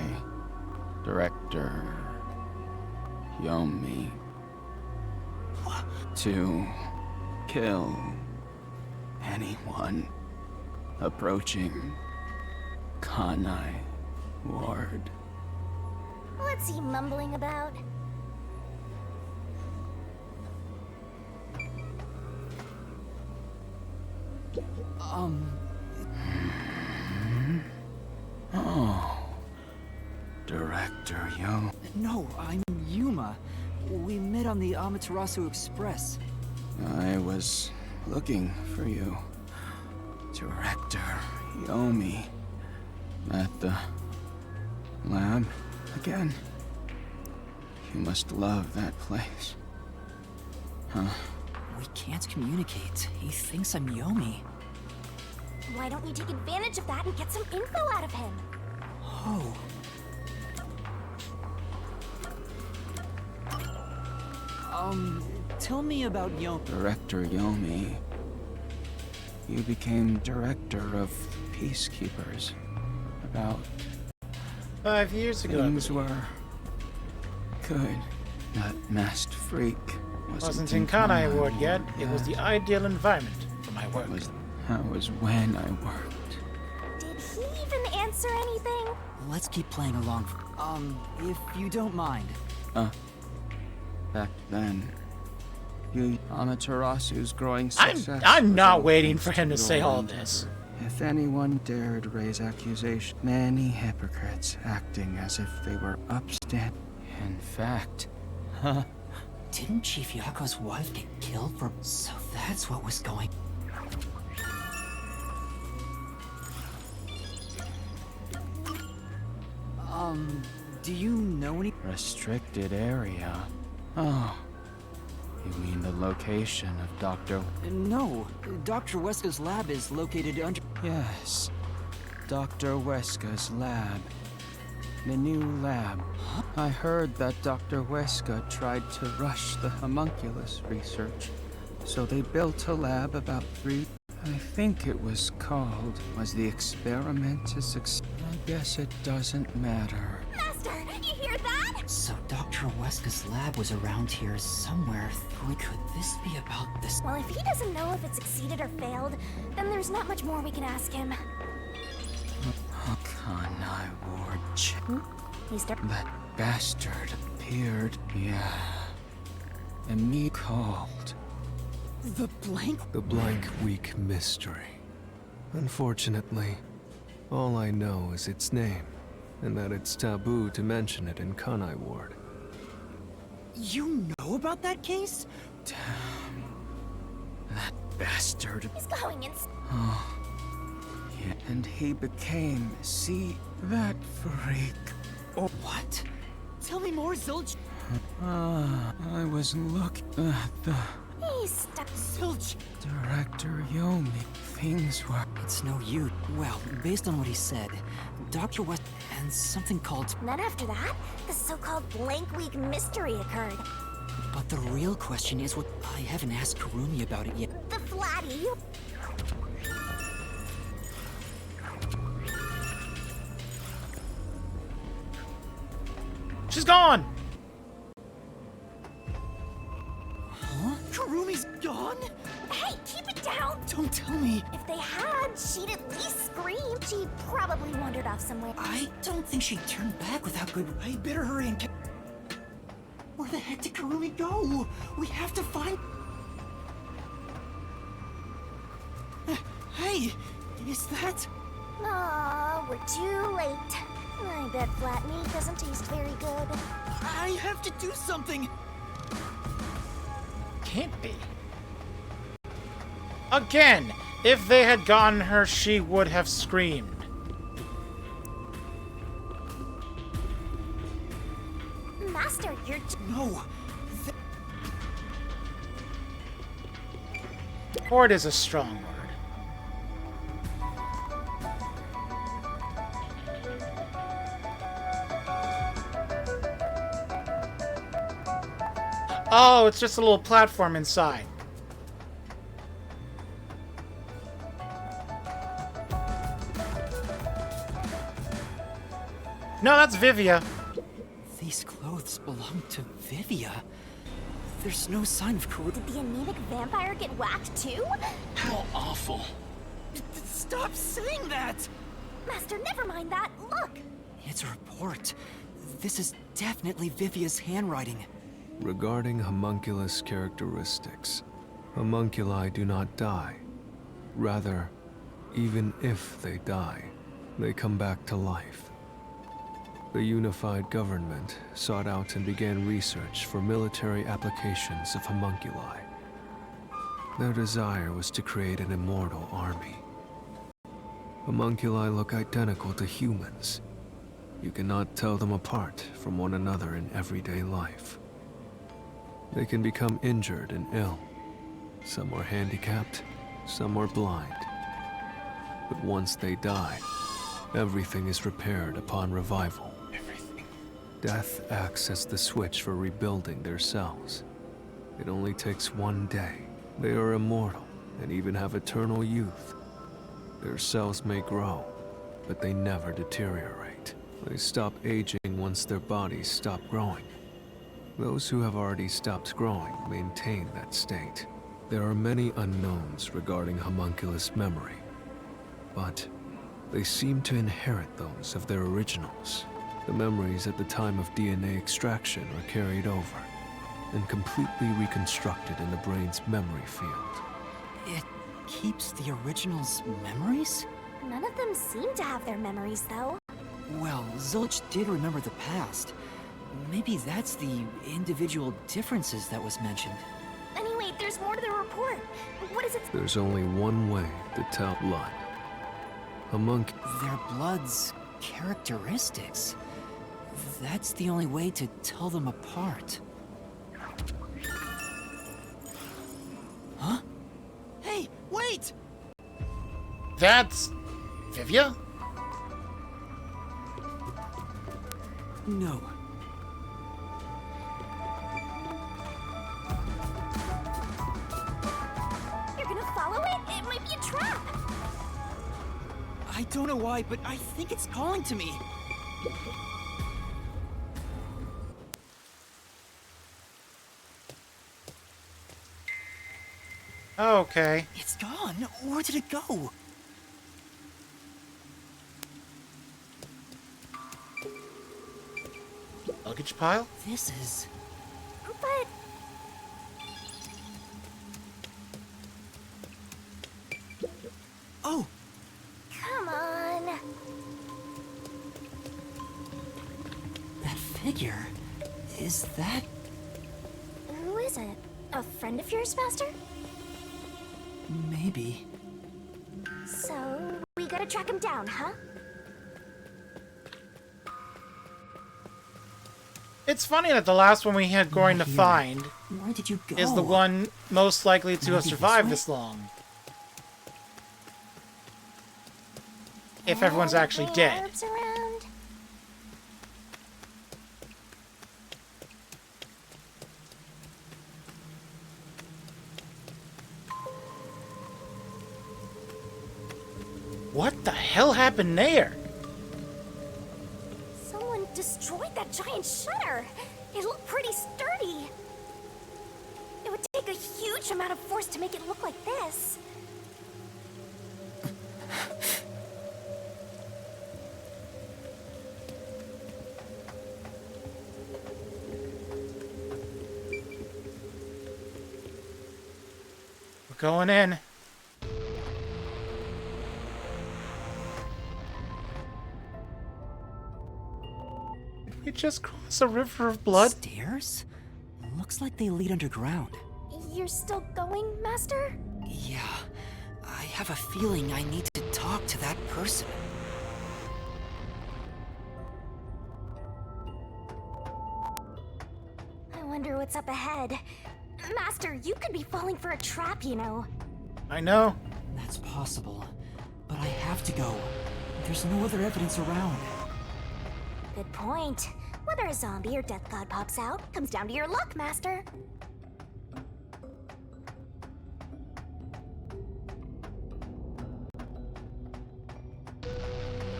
Director Yomi to kill anyone approaching Kanai Ward. What's he mumbling about? Oh, Director Young. No, I'm Yuma. We met on the Amaterasu Express. I was looking for you. Director Yomi. At the lab again. You must love that place. Huh? We can't communicate. He thinks I'm Yomi. Why don't you take advantage of that and get some info out of him? Oh. Tell me about Yomi. Director Yomi. You became director of Peacekeepers. About 5 years ago. things were good. That masked freak Wasn't in Kanai Ward yet. It was the ideal environment for my work. That was when I worked. Did he even answer anything? Let's keep playing along. If you don't mind. Back then, Amaterasu's growing success. I'm not was waiting for him to thanks say your all input. this. If anyone dared raise accusation, many hypocrites acting as if they were upstand. In fact, Didn't Chief Yako's wife get killed for... So that's what was going... do you know any... restricted area. Oh, you mean the location of Dr. No, Dr. Weska's lab is located under... Yes, Dr. Weska's lab. The new lab. I heard that Dr. Weska tried to rush the homunculus research, so they built a lab about 3... I think it was the experiment a success? I guess it doesn't matter. Master, you hear that? So Dr. Weska's lab was around here somewhere. Could this be about this? Well, if he doesn't know if it succeeded or failed, then there's not much more we can ask him. Kanai Ward. He's That bastard appeared. Yeah. And me called. The blank... The blank weak mystery. Unfortunately, all I know is its name, and that it's taboo to mention it in Kanai Ward. You know about that case? Damn. That bastard. He's going in. Oh. Yeah. And he became, see, that freak. Oh, what? Tell me more, Zilch. I was looking at the He's stuck. Zilch! Director Yomi. Things were... It's no use. Well, based on what he said, Dr. West and something called... And then after that, the so-called blank week mystery occurred. But the real question is what... I haven't asked Karumi about it yet. The Flatty. She's gone! Huh? Karumi's gone? Hey, keep it down! Don't tell me. If they had, she'd at least scream. She probably wandered off somewhere. I don't think she'd turn back without good... I better hurry and... Where the heck did Karumi go? We have to find... Hey! Is that... Aw, we're too late. I bet flat meat doesn't taste very good. I have to do something! Can't be. Again, if they had gotten her, she would have screamed. Master, you're... No! Horde is a strong word. Oh, it's just a little platform inside. No, that's Vivia. These clothes belong to Vivia. There's no sign of Karumi. Did the anemic vampire get whacked too? How awful. Stop saying that! Master, never mind that. Look! It's a report. This is definitely Vivia's handwriting. Regarding homunculus characteristics, homunculi do not die. Rather, even if they die, they come back to life. The unified government sought out and began research for military applications of homunculi. Their desire was to create an immortal army. Homunculi look identical to humans. You cannot tell them apart from one another in everyday life. They can become injured and ill. Some are handicapped, some are blind. But once they die, everything is repaired upon revival. Everything. Death acts as the switch for rebuilding their cells. It only takes one day. They are immortal and even have eternal youth. Their cells may grow, but they never deteriorate. They stop aging once their bodies stop growing. Those who have already stopped growing maintain that state. There are many unknowns regarding homunculus memory, but they seem to inherit those of their originals. The memories at the time of DNA extraction are carried over and completely reconstructed in the brain's memory field. It keeps the original's memories? None of them seem to have their memories, though. Well, Zilch did remember the past. Maybe that's the individual differences that was mentioned. Anyway, there's more to the report. What is it? There's only one way to tell blood. Their blood's characteristics. That's the only way to tell them apart. Huh? Hey, wait! That's Vivia? No. You're gonna follow it? It might be a trap. I don't know why, but I think it's calling to me. Okay. It's gone. Where did it go? Luggage pile? This is... But Oh! come on. That figure... Is that... Who is it? A friend of yours, Master? Maybe. So, we gotta track him down, huh? It's funny that the last one we had going to Here. find Where did you go? is the one most likely to have Maybe this survived way? this long. If everyone's actually Anything dead. else around? What the hell happened there? Someone destroyed that giant shutter. It looked pretty sturdy. It would take a huge amount of force to make it look like this. We're going in. Did we just cross a river of blood? Stairs? Looks like they lead underground. You're still going, Master? Yeah. I have a feeling I need to talk to that person. I wonder what's up ahead. Master, you could be falling for a trap, you know. I know. That's possible. But I have to go. There's no other evidence around. Good point. Whether a zombie or death god pops out comes down to your luck, Master.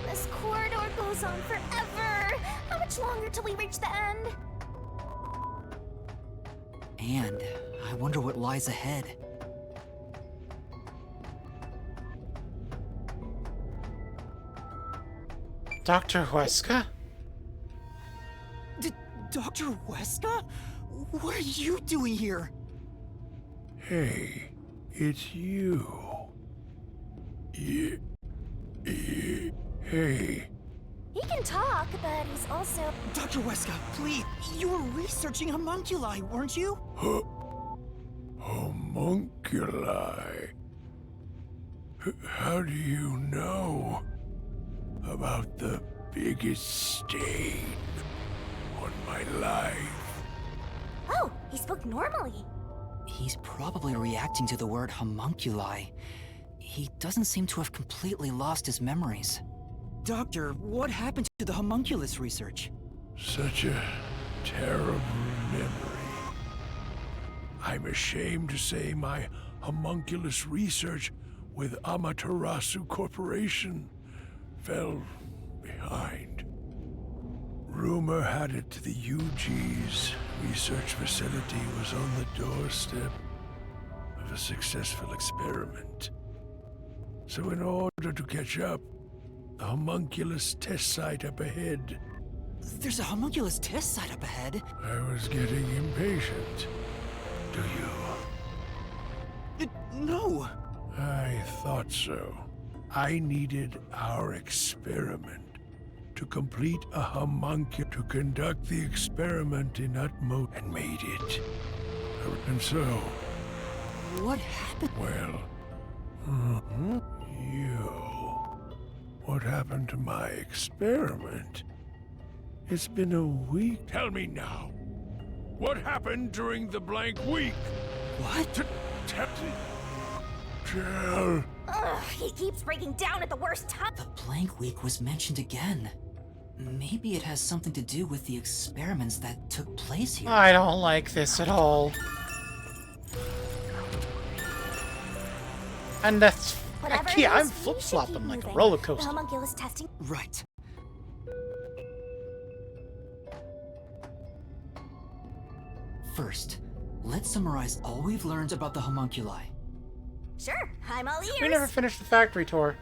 This corridor goes on forever. How much longer till we reach the end? And I wonder what lies ahead. Dr. Huesca? Dr. Weska? What are you doing here? Hey, it's you. Hey. He can talk, but he's also... Dr. Weska, please. You were researching homunculi, weren't you? Homunculi. How do you know about the biggest stain on my life? Oh, he spoke normally. He's probably reacting to the word homunculi. He doesn't seem to have completely lost his memories. Doctor, what happened to the homunculus research? Such a terrible memory. I'm ashamed to say my homunculus research with Amaterasu Corporation fell behind. Rumor had it the UG's research facility was on the doorstep of a successful experiment. So in order to catch up, the homunculus test site up ahead. There's a homunculus test site up ahead. I was getting impatient. Do you? No! I thought so. I needed our experiment to complete a homunculus to conduct the experiment in utmost and made it. And so, What happened? well, what happened to my experiment? It's been a week. Tell me now. What happened during the blank week? What? Tell. Ugh, he keeps breaking down at the worst time. The blank week was mentioned again. Maybe it has something to do with the experiments that took place here. I don't like this at all. And that's... Whatever Key, it I'm is, we should flip-flopping keep like a moving. roller The coaster. homunculus testing. Right. First, let's summarize all we've learned about the homunculi. Sure, I'm all ears. We never finished the factory tour.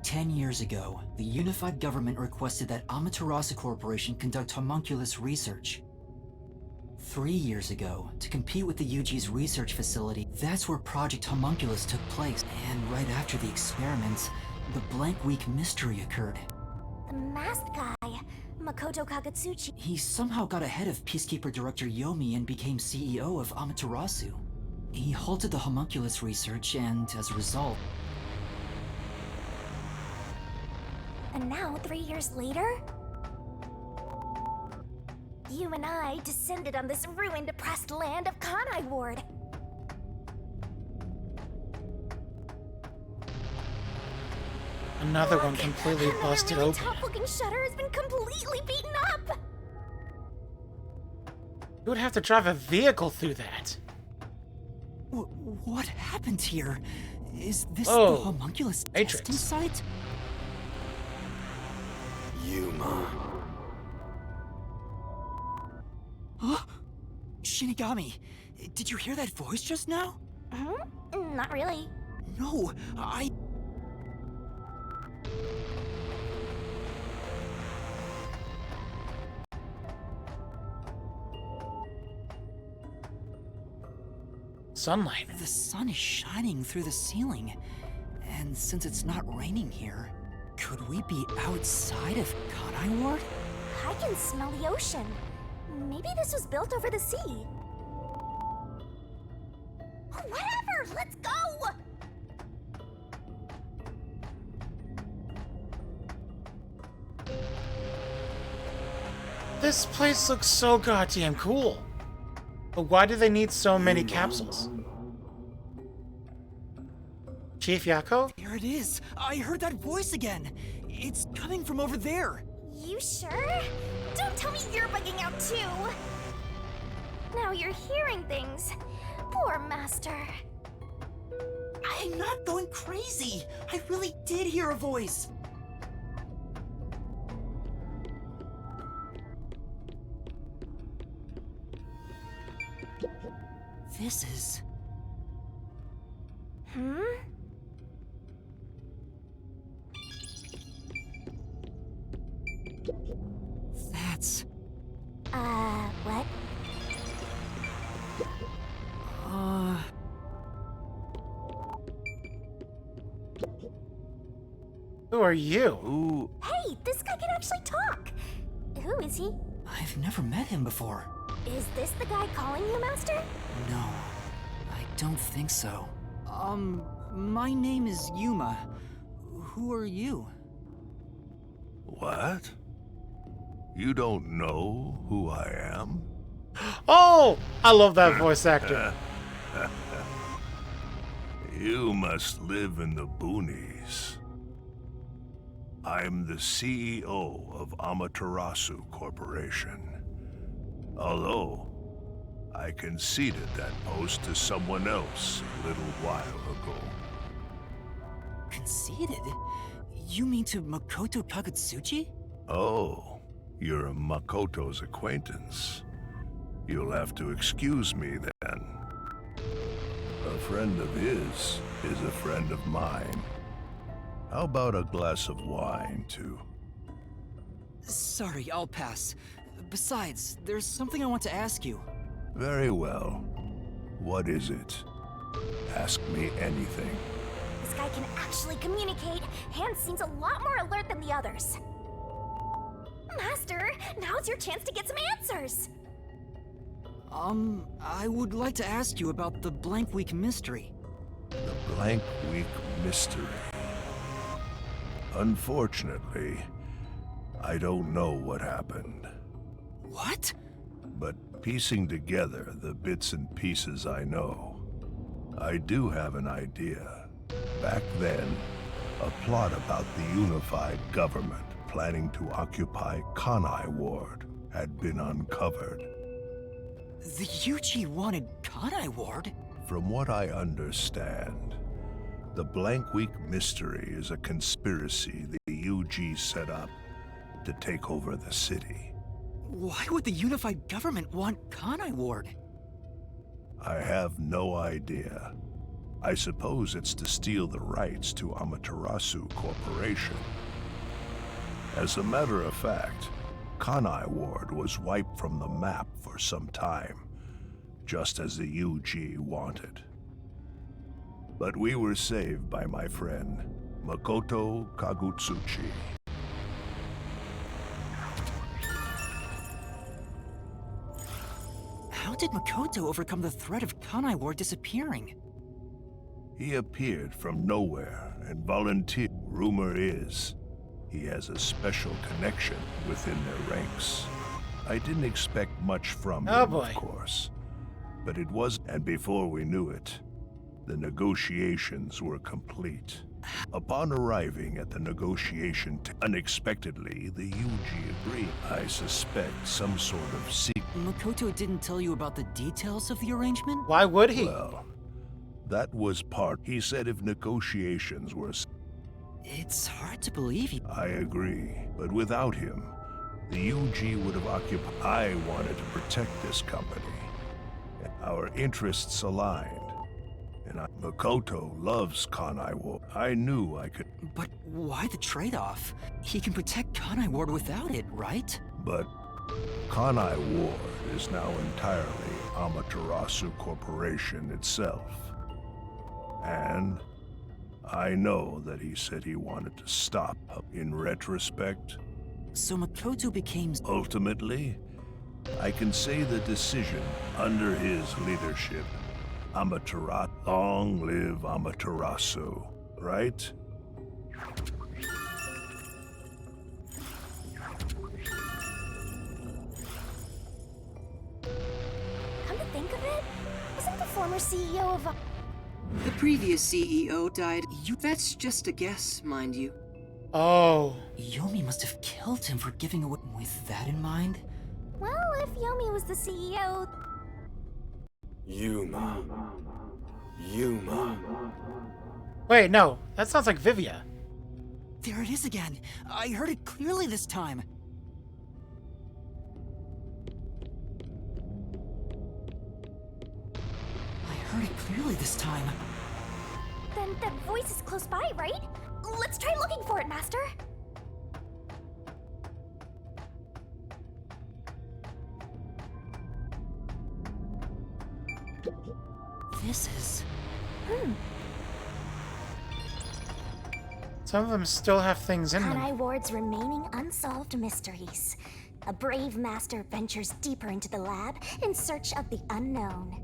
10 years ago, the unified government requested that Amaterasu Corporation conduct homunculus research. 3 years ago, to compete with the UG's research facility, that's where Project Homunculus took place. And right after the experiments, the blank week mystery occurred. The masked guy, Makoto Kagetsuchi. He somehow got ahead of Peacekeeper Director Yomi and became CEO of Amaterasu. He halted the homunculus research and, as a result... And now, 3 years later? You and I descended on this ruined, oppressed land of Kanai Ward. Another one completely busted really open. tough-looking shutter has been completely beaten up. You would have to drive a vehicle through that. What happened here? Is this Oh, the homunculus Matrix. testing site? Yuma. Huh? Shinigami, did you hear that voice just now? Not really. No, Sunlight. The sun is shining through the ceiling. And since it's not raining here, could we be outside of Kanai Ward? I can smell the ocean. Maybe this was built over the sea. Whatever, let's go! This place looks so goddamn cool. But why do they need so many capsules? Chief Yako? There it is! I heard that voice again! It's coming from over there! You sure? Don't tell me you're bugging out too! Now you're hearing things. Poor Master. I'm not going crazy! I really did hear a voice! This is... Who are you? Who? Hey, this guy can actually talk. Who is he? I've never met him before. Is this the guy calling you, Master? No, I don't think so. My name is Yuma. Who are you? What? You don't know who I am? Oh! I love that voice actor. You must live in the boonies. I'm the CEO of Amaterasu Corporation. Although, I conceded that post to someone else a little while ago. Conceited? You mean to Makoto Kagutsuchi? Oh, you're a Makoto's acquaintance. You'll have to excuse me then. A friend of his is a friend of mine. How about a glass of wine, too? Sorry, I'll pass. Besides, there's something I want to ask you. Very well. What is it? Ask me anything. This guy can actually communicate and seems a lot more alert than the others. Master, now's your chance to get some answers. I would like to ask you about the Blank Week mystery. The Blank Week mystery. Unfortunately, I don't know what happened. What? But piecing together the bits and pieces I know, I do have an idea. Back then, a plot about the unified government planning to occupy Kanai Ward had been uncovered. The UG wanted Kanai Ward? From what I understand, the Blank Week mystery is a conspiracy the UG set up to take over the city. Why would the unified government want Kanai Ward? I have no idea. I suppose it's to steal the rights to Amaterasu Corporation. As a matter of fact, Kanai Ward was wiped from the map for some time, just as the UG wanted. But we were saved by my friend, Makoto Kagutsuchi. How did Makoto overcome the threat of Kanai Ward disappearing? He appeared from nowhere and volunteered. Rumor is, he has a special connection within their ranks. I didn't expect much from him, of course. But it was, and before we knew it, the negotiations were complete. Upon arriving at the negotiation, unexpectedly, the UG agreed. I suspect some sort of secret. Makoto didn't tell you about the details of the arrangement? Why would he? Well, that was part. He said if negotiations were... It's hard to believe he... I agree, but without him, the UG would have occupied... I wanted to protect this company. Our interests aligned. And Makoto loves Kanai Ward. I knew I could... But why the trade-off? He can protect Kanai Ward without it, right? But Kanai Ward is now entirely Amaterasu Corporation itself. And I know that he said he wanted to stop. In retrospect, So Makoto became... ultimately, I can say the decision under his leadership. Amaterasu, long live Amaterasu, right? Come to think of it, wasn't the former CEO of The previous CEO died. That's just a guess, mind you. Oh. Yomi must have killed him for giving away... With that in mind? Well, if Yomi was the CEO... Yuma. Wait, no. That sounds like Vivia. There it is again. I heard it clearly this time. I heard it clearly this time. Then that voice is close by, right? Let's try looking for it, Master. This is... Some of them still have things in them. Kanai Ward's remaining unsolved mysteries. A brave master ventures deeper into the lab in search of the unknown.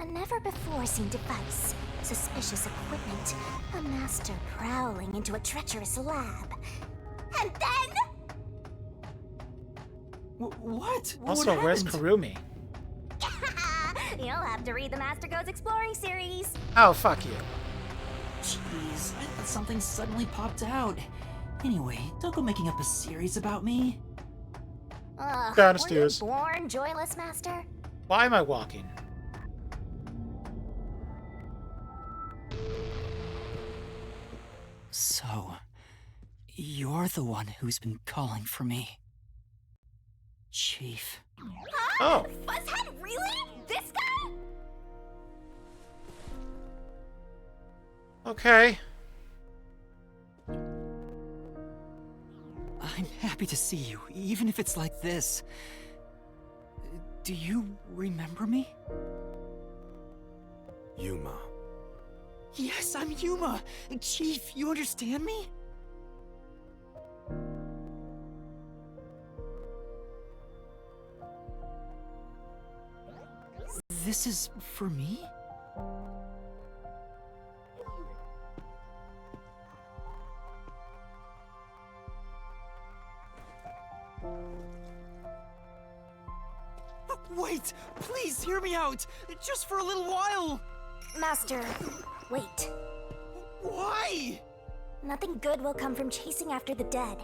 A never-before-seen device, suspicious equipment, a master prowling into a treacherous lab. And then... What? Also, What where's happened? Kurumi? You'll have to read the Master Goes Exploring series. Oh, fuck you. Jeez, I thought something suddenly popped out. Anyway, don't go making up a series about me. Ugh, Downstairs. were you born joyless, Master? Why am I walking? So, you're the one who's been calling for me. Chief. Oh. Fuzzhead, really? This guy? Okay. I'm happy to see you, even if it's like this. Do you remember me? Yuma. Yes, I'm Yuma! Chief, you understand me? This is for me? Wait! Please hear me out! Just for a little while! Master, wait. Why? Nothing good will come from chasing after the dead.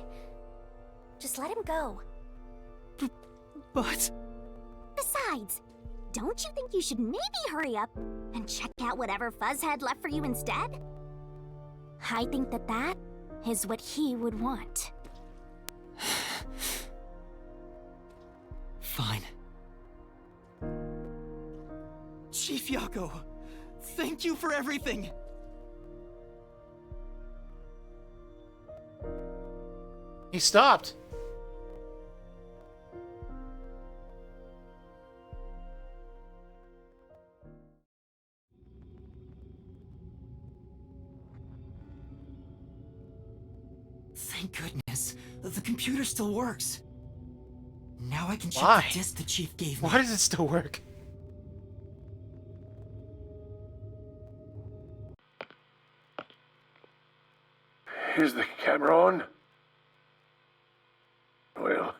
Just let him go. But... Besides, don't you think you should maybe hurry up and check out whatever Fuzzhead left for you instead? I think that is what he would want. Fine. Chief Yako, thank you for everything! He stopped. Thank goodness. The computer still works. Now I can check Why? the disc the Chief gave me. Why does it still work? Is the camera on? Well,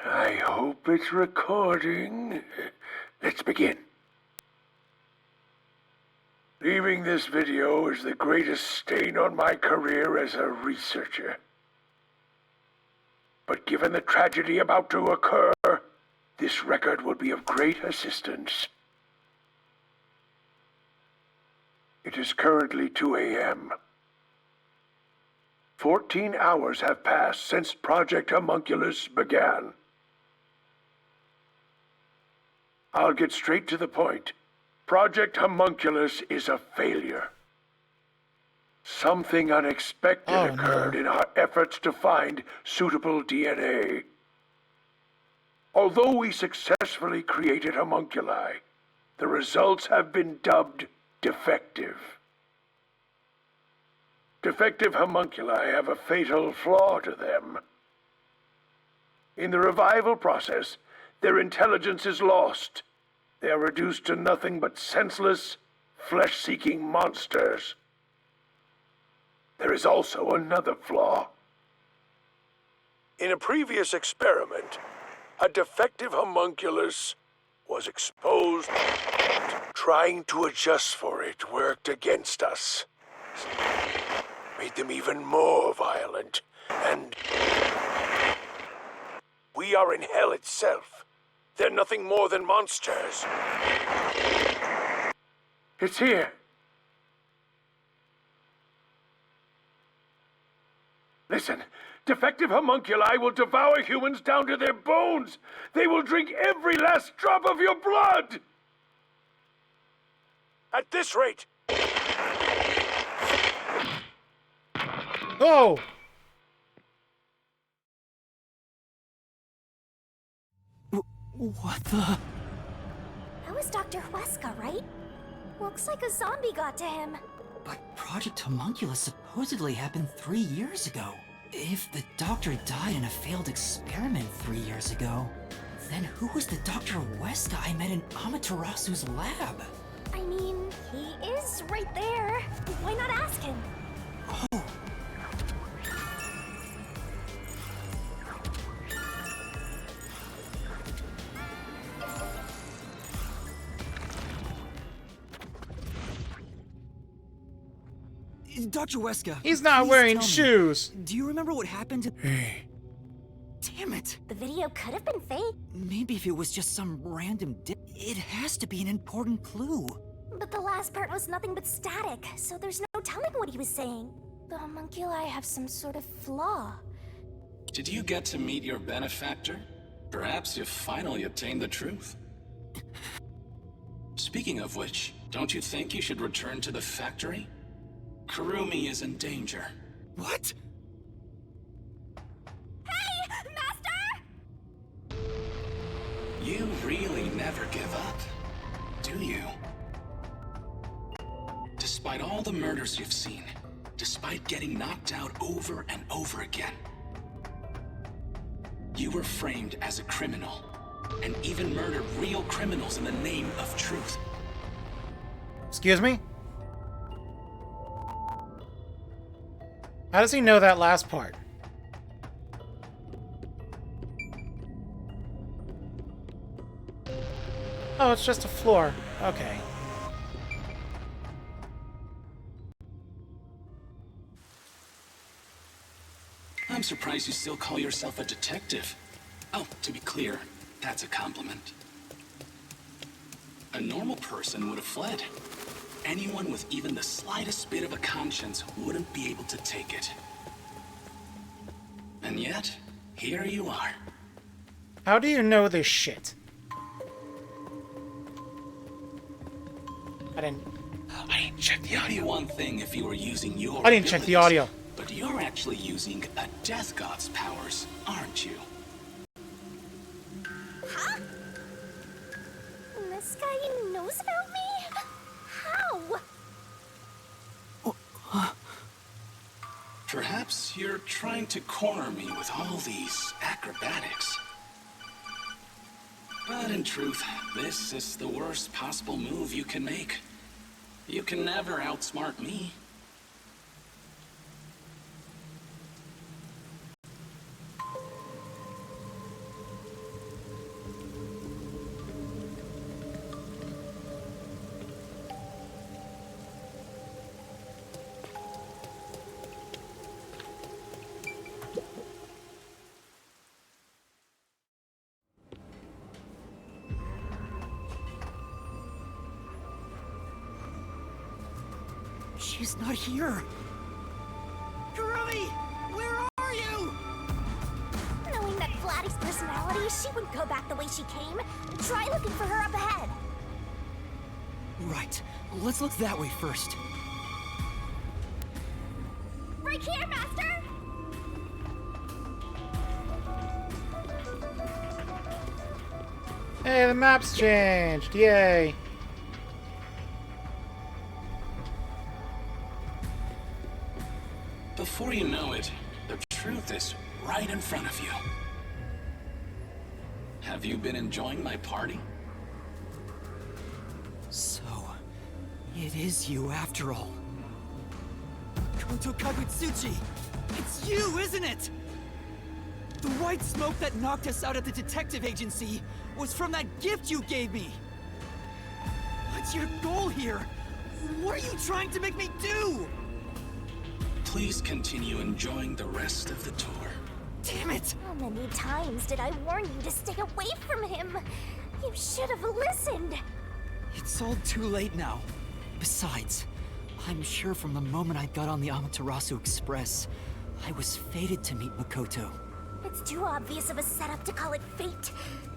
I hope it's recording. Let's begin. Leaving this video is the greatest stain on my career as a researcher. But given the tragedy about to occur, this record will be of great assistance. It is currently 2 a.m. 14 hours have passed since Project Homunculus began. I'll get straight to the point. Project Homunculus is a failure. Something unexpected occurred in our efforts to find suitable DNA. Although we successfully created homunculi, the results have been dubbed defective. Defective homunculi have a fatal flaw to them. In the revival process, their intelligence is lost. They are reduced to nothing but senseless, flesh-seeking monsters. There is also another flaw. In a previous experiment, a defective homunculus was exposed. Trying to adjust for it worked against us. Made them even more violent, and we are in hell itself. They're nothing more than monsters. It's here. Listen, defective homunculi will devour humans down to their bones. They will drink every last drop of your blood. At this rate... Oh! What the? That was Dr. Huesca, right? Looks like a zombie got to him. But Project Homunculus supposedly happened 3 years ago. If the doctor died in a failed experiment 3 years ago, then who was the Dr. Weska I met in Amaterasu's lab? I mean, he is right there. Why not ask him? Oh. Dr. Weska. He's not please wearing tell me, shoes. do you remember what happened to... Hey, Damn it! The video could have been fake, Maybe if it was just some random it has to be an important clue. but the last part was nothing but static, so there's no telling what he was saying. The homunculi have some sort of flaw. Did you get to meet your benefactor? Perhaps you've finally attained the truth. Speaking of which, don't you think you should return to the factory? Kurumi is in danger. What? Hey, Master! You really never give up, do you? Despite all the murders you've seen, despite getting knocked out over and over again, you were framed as a criminal, and even murdered real criminals in the name of truth. Excuse me? How does he know that last part? Oh, it's just a floor. Okay. I'm surprised you still call yourself a detective. Oh, to be clear, that's a compliment. A normal person would have fled. Anyone with even the slightest bit of a conscience wouldn't be able to take it. And yet, here you are. How do you know this shit? I didn't check the It'd be audio. one thing if you were using your I didn't check the abilities, audio. but you're actually using a Death God's powers, aren't you? Huh? This guy knows about me? How? Perhaps you're trying to corner me with all these acrobatics. But in truth, this is the worst possible move you can make. You can never outsmart me. She's not here. Kurumi! Where are you? Knowing that Vladdy's personality, she wouldn't go back the way she came. Try looking for her up ahead. Right. Let's look that way first. Right here, Master! Hey, the map's changed. Yay. Before you know it, the truth is right in front of you. Have you been enjoying my party? So, it is you after all. Koto Kagutsuchi! It's you, isn't it? The white smoke that knocked us out at the detective agency was from that gift you gave me! What's your goal here? What are you trying to make me do? Please continue enjoying the rest of the tour. Damn it! How many times did I warn you to stay away from him? You should have listened. It's all too late now. Besides, I'm sure from the moment I got on the Amaterasu Express, I was fated to meet Makoto. It's too obvious of a setup to call it fate.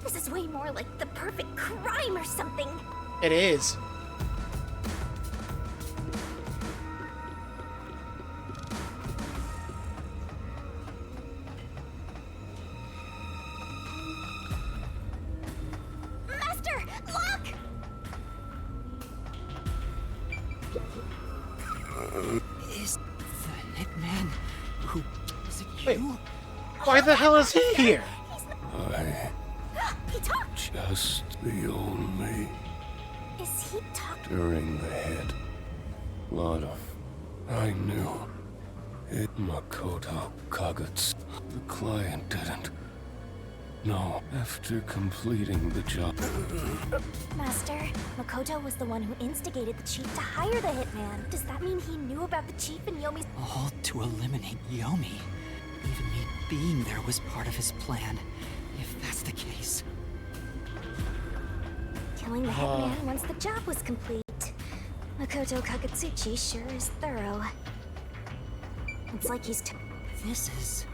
This is way more like the perfect crime or something. It is. Master, look! Is Who is it? Wait. You? Why the hell is he here? I He talked. just the only Is he talking? during the hit. Lot of I knew it Makoto Kagutsu. The client didn't. No, after completing the job. Master, Makoto was the one who instigated the chief to hire the hitman. Does that mean he knew about the chief and Yomi's... All to eliminate Yomi. Even me being there was part of his plan. If that's the case. Killing the hitman once the job was complete. Makoto Kagutsuchi sure is thorough. It's like he's This is...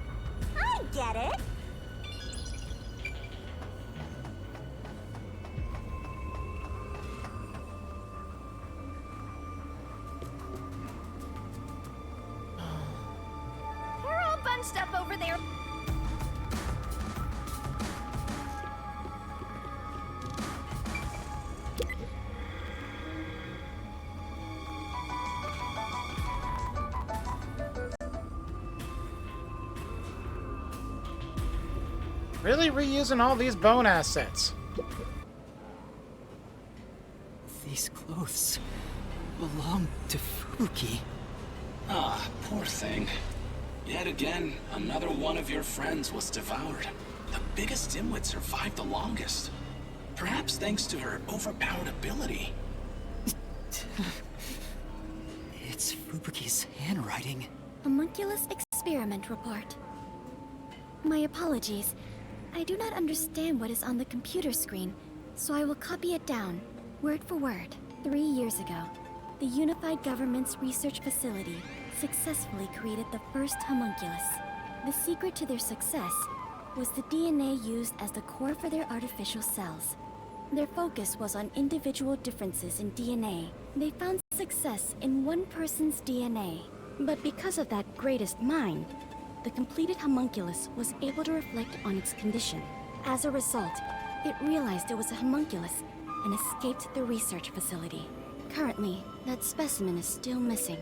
I get it! They're all bunched up over there. Really reusing all these bone assets. These clothes belong to Fubuki. Ah, poor thing. Yet again, another one of your friends was devoured. The biggest dimwit survived the longest. Perhaps thanks to her overpowered ability. It's Fubuki's handwriting. Homunculus experiment report. My apologies. I do not understand what is on the computer screen, so I will copy it down, word for word. 3 years ago, the Unified Government's research facility successfully created the first homunculus. The secret to their success was the DNA used as the core for their artificial cells. Their focus was on individual differences in DNA. They found success in one person's DNA. But because of that greatest mind, the completed homunculus was able to reflect on its condition. As a result, it realized it was a homunculus and escaped the research facility. Currently, that specimen is still missing.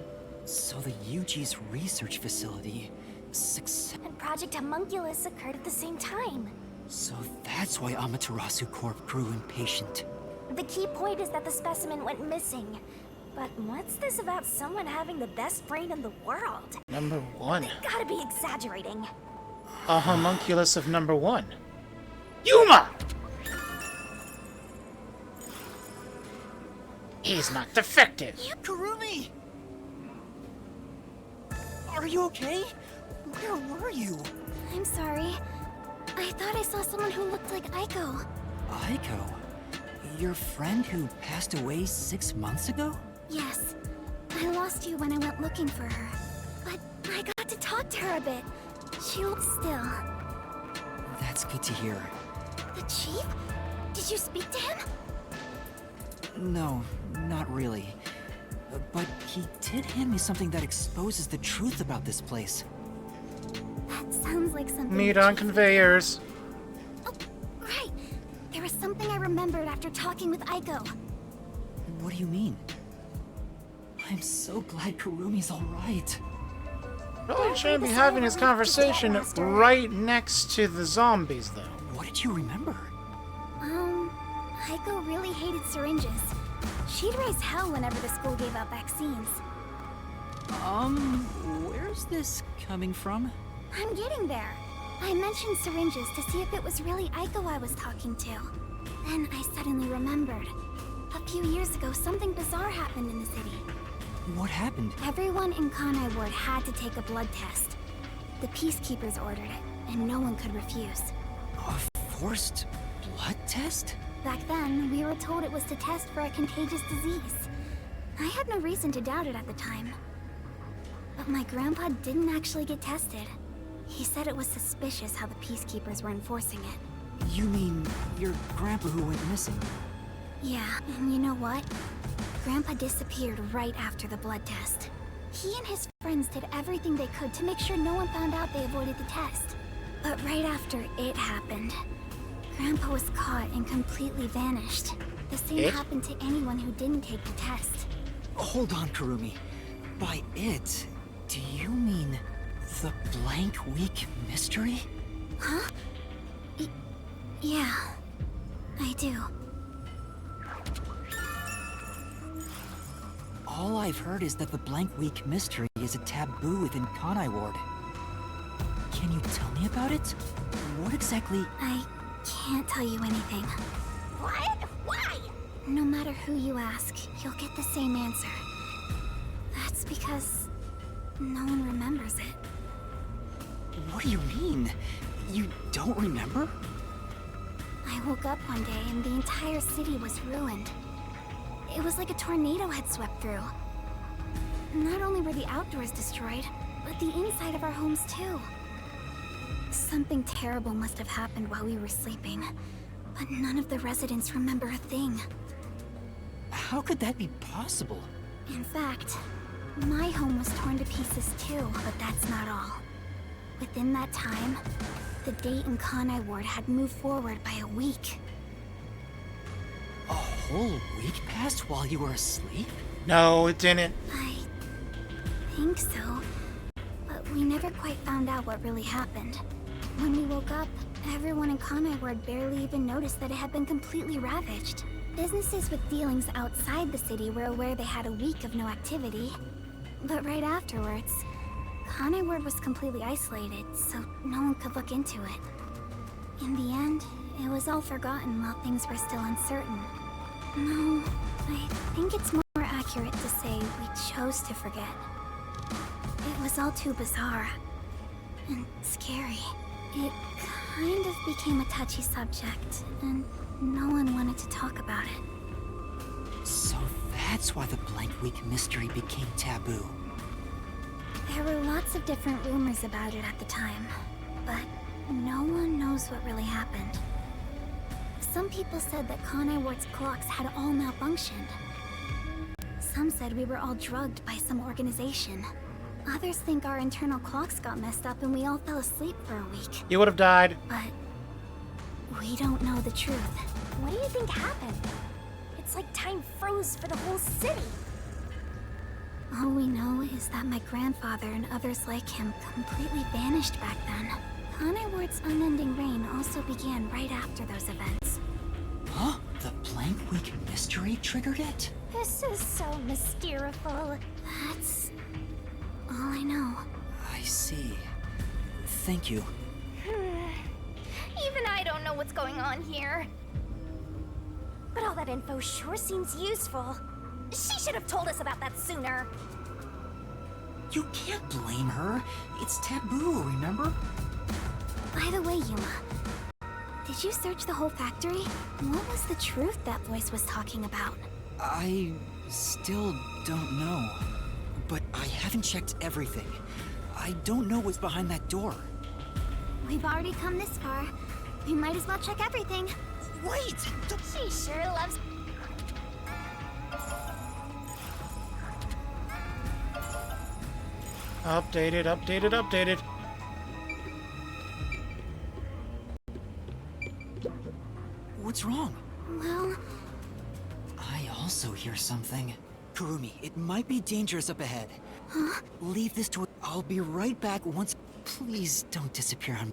So the UG's research facility... And Project Homunculus occurred at the same time. So that's why Amaterasu Corp grew impatient. The key point is that the specimen went missing. But what's this about someone having the best brain in the world? Number 1. Gotta be exaggerating. A homunculus of number 1. Yuma! He's not defective. Kurumi! Are you okay? Where were you? I'm sorry. I thought I saw someone who looked like Aiko. Aiko? Your friend who passed away 6 months ago? Yes. I lost you when I went looking for her. But I got to talk to her a bit. She looked still. That's good to hear. The chief? Did you speak to him? No, not really. But he did hand me something that exposes the truth about this place. That sounds like something. Meat the on chief would conveyors. do. Oh, right. There was something I remembered after talking with Aiko. What do you mean? I'm so glad Kurumi's alright. Probably shouldn't be having his conversation right next to the zombies, though. What did you remember? Aiko really hated syringes. She'd raise hell whenever the school gave out vaccines. Where's this coming from? I'm getting there. I mentioned syringes to see if it was really Aiko I was talking to. Then I suddenly remembered. A few years ago, something bizarre happened in the city. What happened? Everyone in Kanai Ward had to take a blood test. The peacekeepers ordered it, and no one could refuse. A forced blood test? Back then, we were told it was to test for a contagious disease. I had no reason to doubt it at the time. But my grandpa didn't actually get tested. He said it was suspicious how the peacekeepers were enforcing it. You mean your grandpa who went missing? Yeah, and you know what? Grandpa disappeared right after the blood test. He and his friends did everything they could to make sure no one found out they avoided the test. But right after it happened, Grandpa was caught and completely vanished. The same happened to anyone who didn't take the test. Hold on, Kurumi. By it, do you mean The Blank Week mystery? Huh? Yeah, I do. All I've heard is that the Blank Week mystery is a taboo within Kanai Ward. Can you tell me about it? What exactly... I can't tell you anything. What? Why? No matter who you ask, you'll get the same answer. That's because no one remembers it. What do you mean? You don't remember? I woke up one day and the entire city was ruined. It was like a tornado had swept through. Not only were the outdoors destroyed, but the inside of our homes too. Something terrible must have happened while we were sleeping, but none of the residents remember a thing. How could that be possible? In fact, my home was torn to pieces too, but that's not all. Within that time, the date in Kanai Ward had moved forward by a week. A whole week passed while you were asleep? No, it didn't. I think so, but we never quite found out what really happened. When we woke up, everyone in Kanai Ward barely even noticed that it had been completely ravaged. Businesses with dealings outside the city were aware they had a week of no activity. But right afterwards, Kanai Ward was completely isolated, so no one could look into it. In the end, it was all forgotten while things were still uncertain. No, I think it's more accurate to say we chose to forget. It was all too bizarre and scary. It kind of became a touchy subject, and no one wanted to talk about it. So that's why the Blank Week mystery became taboo. There were lots of different rumors about it at the time, but no one knows what really happened. Some people said that Kanai Ward's clocks had all malfunctioned. Some said we were all drugged by some organization. Others think our internal clocks got messed up and we all fell asleep for a week. You would have died. But we don't know the truth. What do you think happened? It's like time froze for the whole city. All we know is that my grandfather and others like him completely vanished back then. Kanai Ward's unending reign also began right after those events. Huh? The Blank Week mystery triggered it? This is so mysteriful. That's all I know. I see. Thank you. Even I don't know what's going on here. But all that info sure seems useful. She should have told us about that sooner. You can't blame her. It's taboo, remember? By the way, Yuma, did you search the whole factory? What was the truth that voice was talking about? I still don't know. But I haven't checked everything. I don't know what's behind that door. We've already come this far. We might as well check everything. Wait! She sure loves... Updated, updated, updated. What's wrong? Well, I also hear something. Kurumi, it might be dangerous up ahead. huh? Leave this to... I'll be right back once... Please don't disappear on...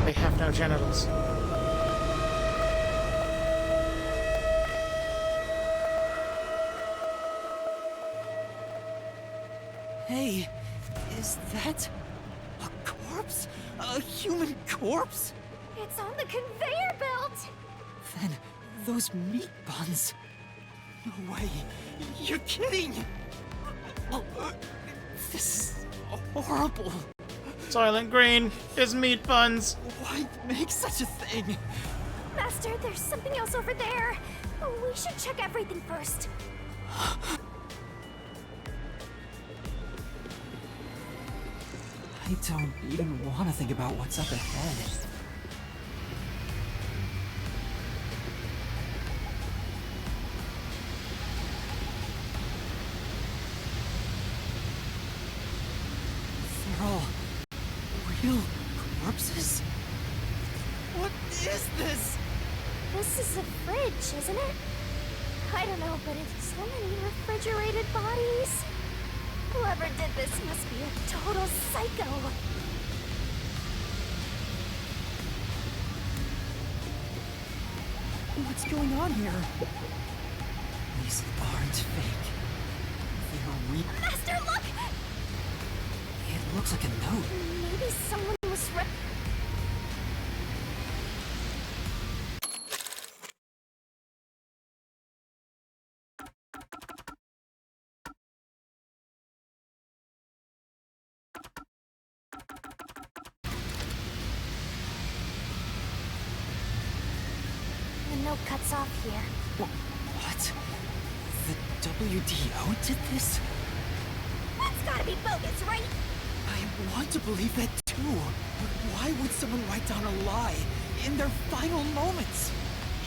They have no genitals. Hey, is that... a corpse? A human corpse? It's on the conveyor belt! Then, those meat buns... No way. You're kidding! This is horrible. Silent Green is meat buns. Why make such a thing? Master, there's something else over there. We should check everything first. I don't even want to think about what's up ahead. They're all real corpses? What is this? This is a fridge, isn't it? I don't know, but it's so many refrigerated bodies. Whoever did this must be a total psycho. What's going on here? These aren't fake. They are real. Master, look! It looks like a note. Maybe someone was The note cuts off here. What? The WDO did this? That's gotta be bogus, right? I want to believe that too. But why would someone write down a lie in their final moments?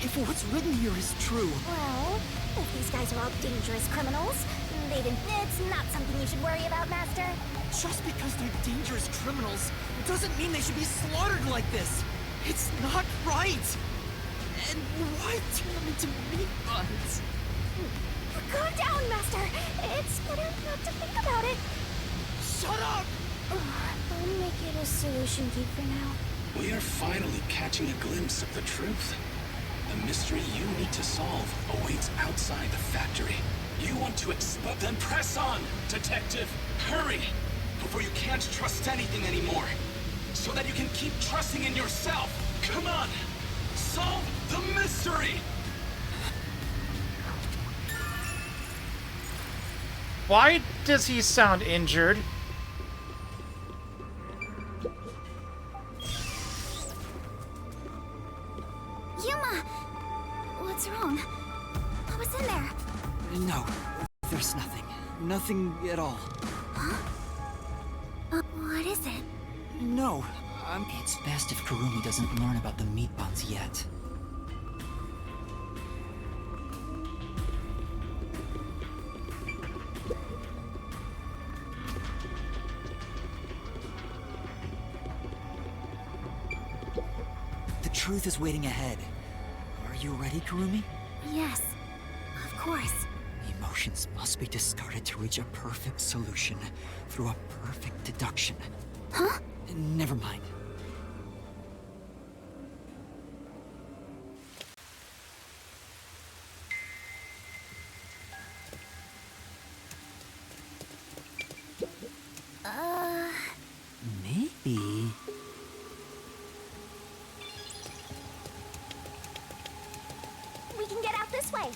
If what's written here is true. Well, if these guys are all dangerous criminals, it's not something you should worry about, Master. Just because they're dangerous criminals doesn't mean they should be slaughtered like this. It's not right. And why turn them into meat buns? Calm down, Master. It's better not to think about it. Shut up! I'll make it a solution key for now. We are finally catching a glimpse of the truth. The mystery you need to solve awaits outside the factory. You want to expose? Then press on, detective! Hurry! Before you can't trust anything anymore. So that you can keep trusting in yourself! Come on! Solve the mystery! Why does he sound injured? Yuma! What's wrong? What was in there? No, there's nothing. Nothing at all. What is it? No, it's best if Kurumi doesn't learn about the meat buns yet. The truth is waiting ahead. Are you ready, Kurumi? Yes, of course. Emotions must be discarded to reach a perfect solution through a perfect deduction. Huh? Never mind. Maybe. We can get out this way.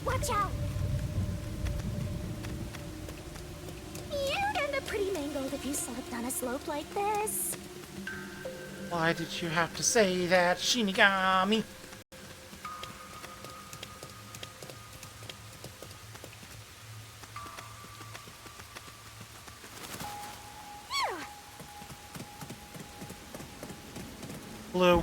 Watch out! You'd end up pretty mangled if you slipped on a slope like this. Why did you have to say that, Shinigami? Blue.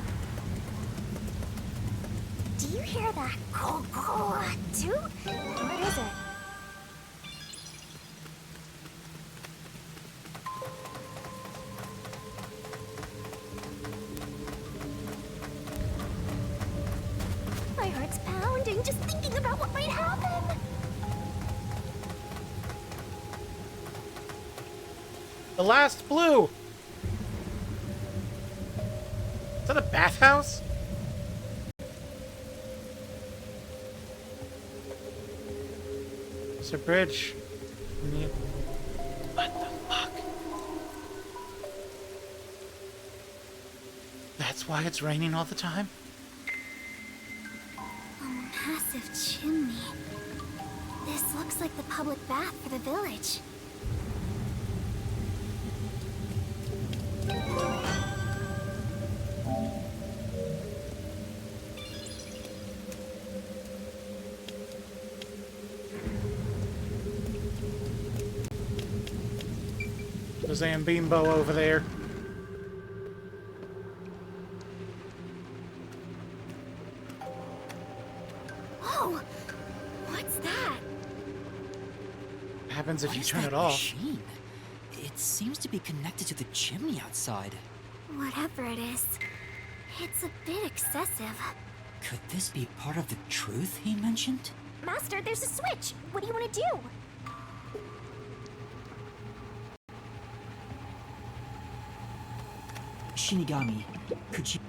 Do you hear that caw too? What is it? My heart's pounding just thinking about what might happen. The last blue. Is that a bathhouse? It's a bridge. What the fuck? That's why it's raining all the time? A massive chimney. This looks like the public bath for the village. The Zambimbo over there. Oh, what's that? What happens if What you is turn that it off? machine? It seems to be connected to the chimney outside. Whatever it is, it's a bit excessive. Could this be part of the truth he mentioned? Master, there's a switch. What do you want to do? Shinigami, could you...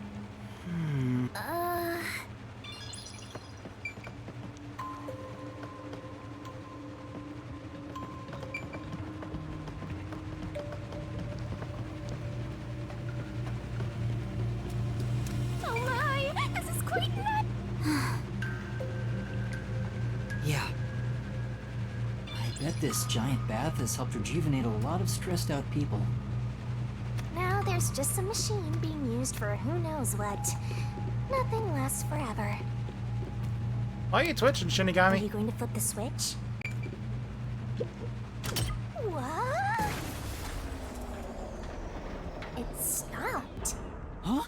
Oh my, this is quite nuts. Yeah. I bet this giant bath has helped rejuvenate a lot of stressed out people. Now there's just a machine being used for who knows what. Nothing lasts forever. Why are you twitching, Are Shinigami? you going to flip the switch? What? It stopped. Huh?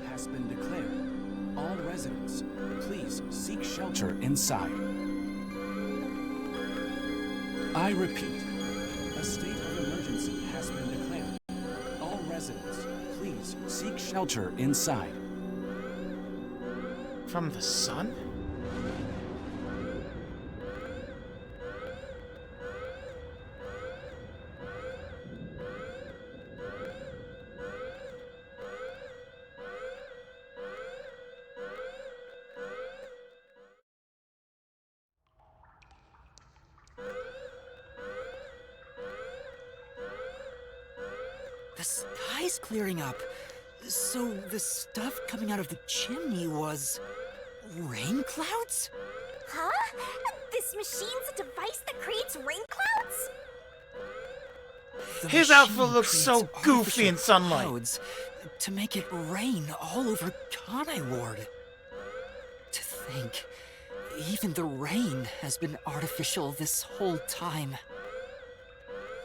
Has been declared. All residents, please seek shelter inside. I repeat, a state of emergency has been declared. All residents, please seek shelter inside. From the sun? The sky's clearing up. So the stuff coming out of the chimney was... rain clouds? Huh? This machine's a device that creates rain clouds? The His machine outfit looks so creates goofy in artificial sunlight. clouds to make it rain all over Kanai Ward. To think, even the rain has been artificial this whole time.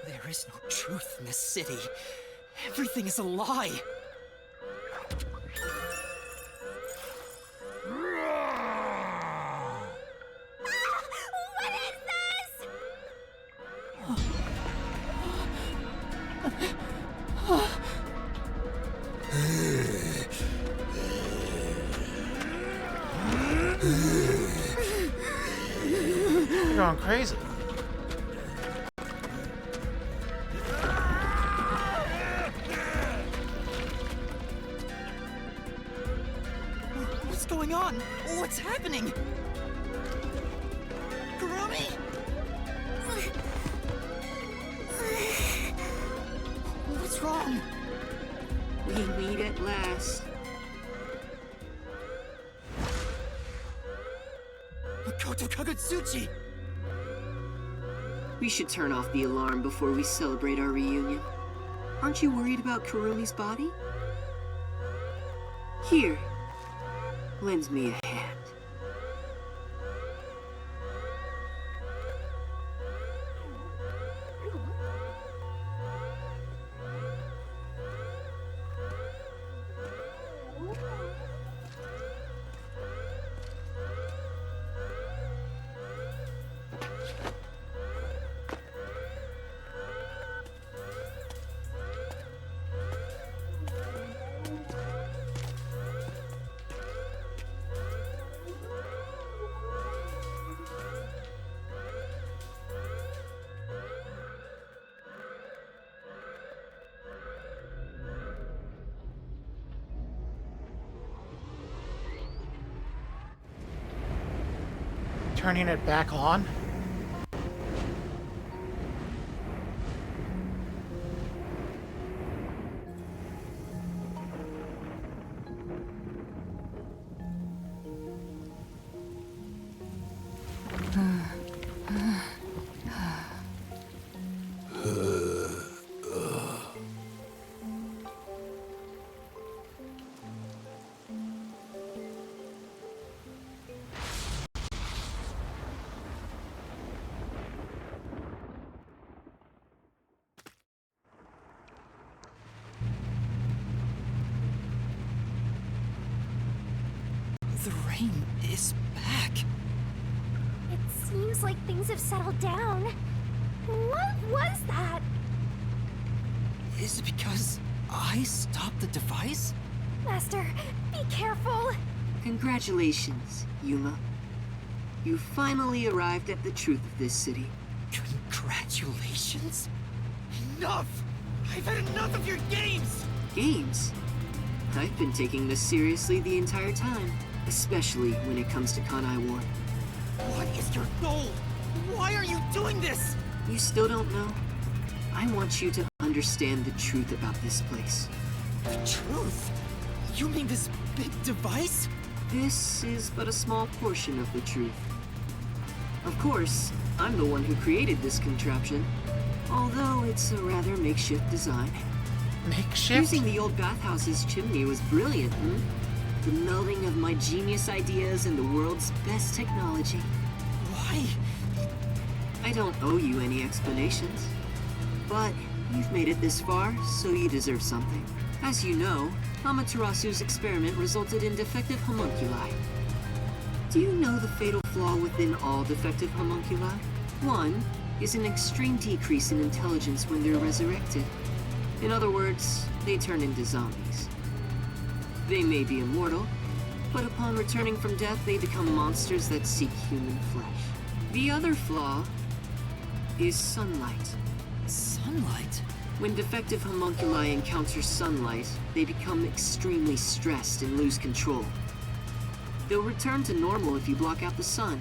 There is no truth in this city. Everything is a lie. What is this? You're going crazy. What's going on? What's happening? Kurumi? What's wrong? We meet at last. Makoto Kagutsuchi! We should turn off the alarm before we celebrate our reunion. Aren't you worried about Kurumi's body? Here, lend me a hand. turning it back on? The rain is back. It seems like things have settled down. What was that? Is it because I stopped the device? Master, be careful. Congratulations, Yuma. You finally arrived at the truth of this city. Congratulations? Enough! I've had enough of your games! Games? I've been taking this seriously the entire time, especially when it comes to Kanai Ward. What is your goal? Why are you doing this? You still don't know? I want you to understand the truth about this place. The truth? You mean this big device? This is but a small portion of the truth. Of course, I'm the one who created this contraption, although it's a rather makeshift design. Makeshift? Using the old bathhouse's chimney was brilliant, The melding of my genius ideas and the world's best technology. Why? I don't owe you any explanations. But you've made it this far, so you deserve something. As you know, Amaterasu's experiment resulted in defective homunculi. Do you know the fatal flaw within all defective homunculi? One is an extreme decrease in intelligence when they're resurrected. In other words, they turn into zombies. They may be immortal, but upon returning from death, they become monsters that seek human flesh. The other flaw is sunlight. Sunlight? When defective homunculi encounter sunlight, they become extremely stressed and lose control. They'll return to normal if you block out the sun,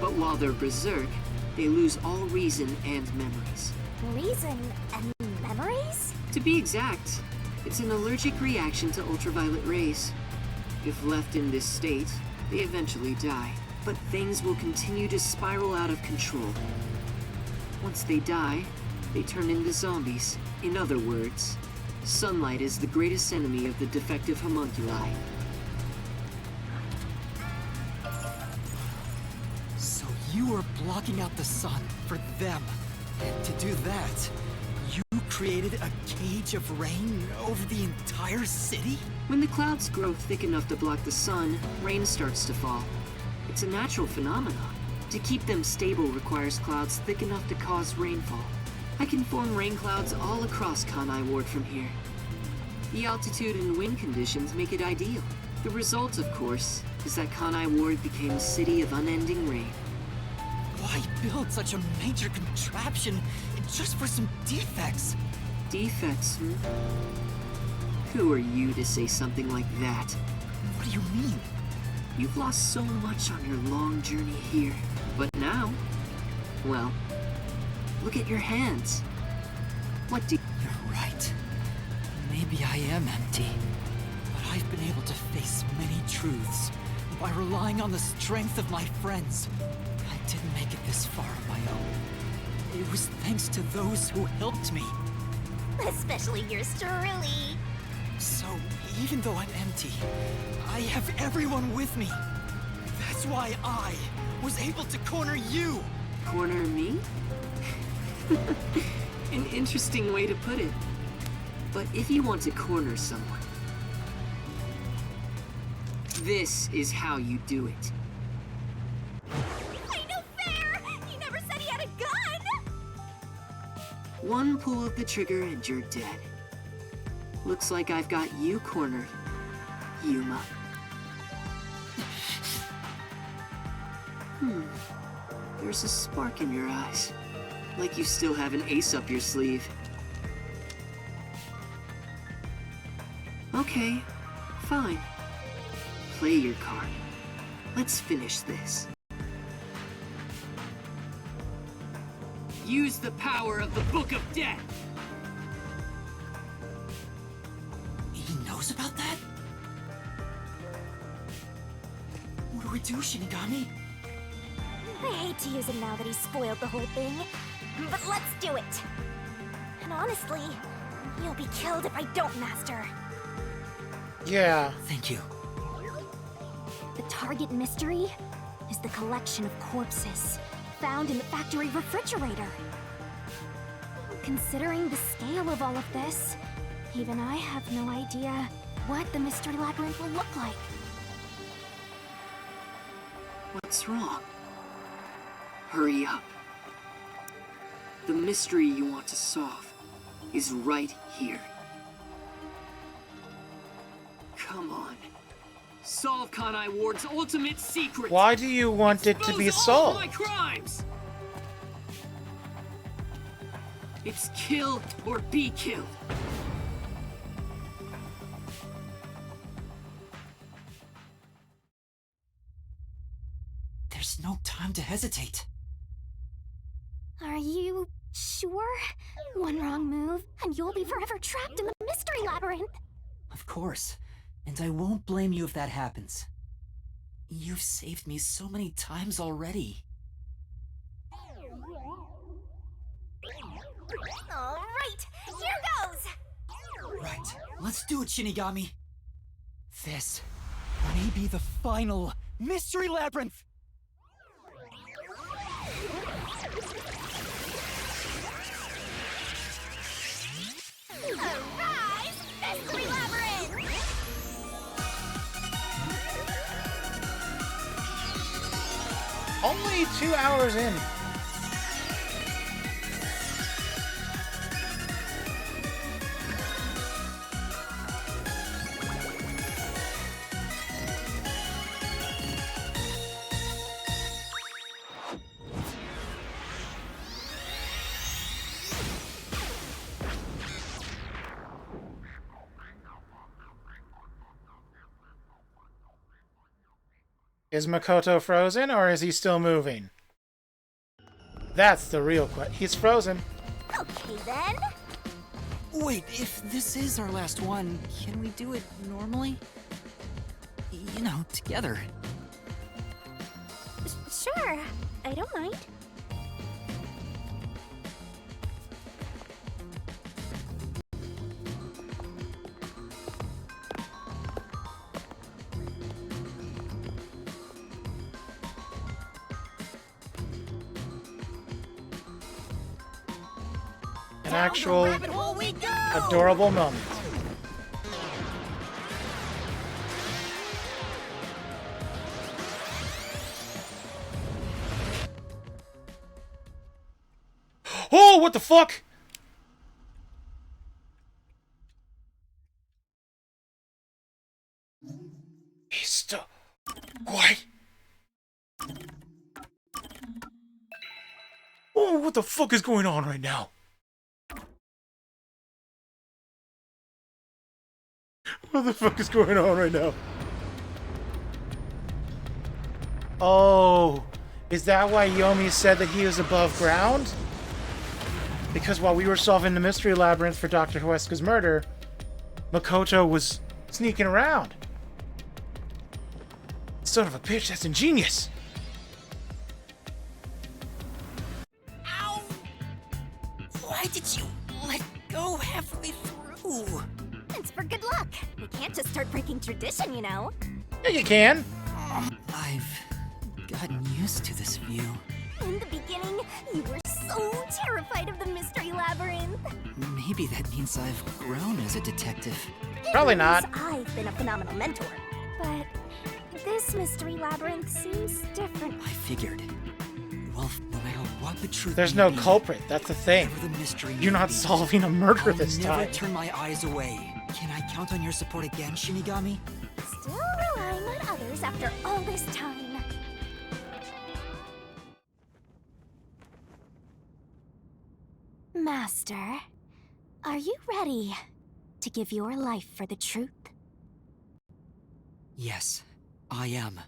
but while they're berserk, they lose all reason and memories. Reason and memories? To be exact, it's an allergic reaction to ultraviolet rays. If left in this state, they eventually die, but things will continue to spiral out of control. Once they die, they turn into zombies. In other words, sunlight is the greatest enemy of the defective homunculi. So you are blocking out the sun for them. And to do that, you created a cage of rain over the entire city? When the clouds grow thick enough to block the sun, rain starts to fall. It's a natural phenomenon. To keep them stable requires clouds thick enough to cause rainfall. I can form rain clouds all across Kanai Ward from here. The altitude and wind conditions make it ideal. The result, of course, is that Kanai Ward became a city of unending rain. Why build such a major contraption just for some defects? Defects, Who are you to say something like that? What do you mean? You've lost so much on your long journey here. But now, well, look at your hands. What do You're right. Maybe I am empty. But I've been able to face many truths by relying on the strength of my friends. I didn't make it this far on my own. It was thanks to those who helped me. Especially yours truly. So, even though I'm empty, I have everyone with me. That's why I was able to corner you. corner me? An interesting way to put it. But if you want to corner someone, this is how you do it. Ain't no fair! He never said he had a gun! One pull of the trigger and you're dead. Looks like I've got you cornered, Yuma. There's a spark in your eyes. Like you still have an ace up your sleeve. Okay, fine. Play your card. Let's finish this. Use the power of the Book of Death! He knows about that? What do we do, Shinigami? I hate to use him now that he's spoiled the whole thing, but let's do it! And honestly, you'll be killed if I don't, Master. Yeah. Thank you. The target mystery is the collection of corpses found in the factory refrigerator. Considering the scale of all of this, even I have no idea what the mystery labyrinth will look like. What's wrong? Hurry up. The mystery you want to solve is right here. Come on. Solve Kanai Ward's ultimate secret! Why do you want it to be Expose all solved? my crimes! It's kill or be killed. There's no time to hesitate. Are you sure? One wrong move, and you'll be forever trapped in the mystery labyrinth. Of course. And I won't blame you if that happens. You've saved me so many times already. All right, here goes! Right. Let's do it, Shinigami. This may be the final mystery labyrinth. Arise, mystery labyrinth! Only 2 hours in. Is Makoto frozen, or is he still moving? That's the real question. He's frozen. Okay then. Wait, if this is our last one, can we do it normally? You know, together. Sure, I don't mind. An actual adorable moment. Oh, what the fuck? He's still... What? Oh, what the fuck is going on right now? What the fuck is going on right now? Oh, is that why Yomi said that he was above ground? Because while we were solving the mystery labyrinth for Dr. Huesca's murder, Makoto was sneaking around. Son of a bitch, that's ingenious. Ow! Why did you let go halfway through? It's for good luck. We can't just start breaking tradition, you know. Yeah, you can. I've gotten used to this view. In the beginning, you were so terrified of the mystery labyrinth. Maybe that means I've grown as a detective. Probably It not. means I've been a phenomenal mentor. But this mystery labyrinth seems different. I figured. Well, no matter what the truth There's may no be, culprit, that's the thing. whatever the mystery You're may not be, solving a murder I'll this never time. turn my eyes away. Can I count on your support again, Shinigami? Still relying on others after all this time. Master, are you ready to give your life for the truth? Yes, I am.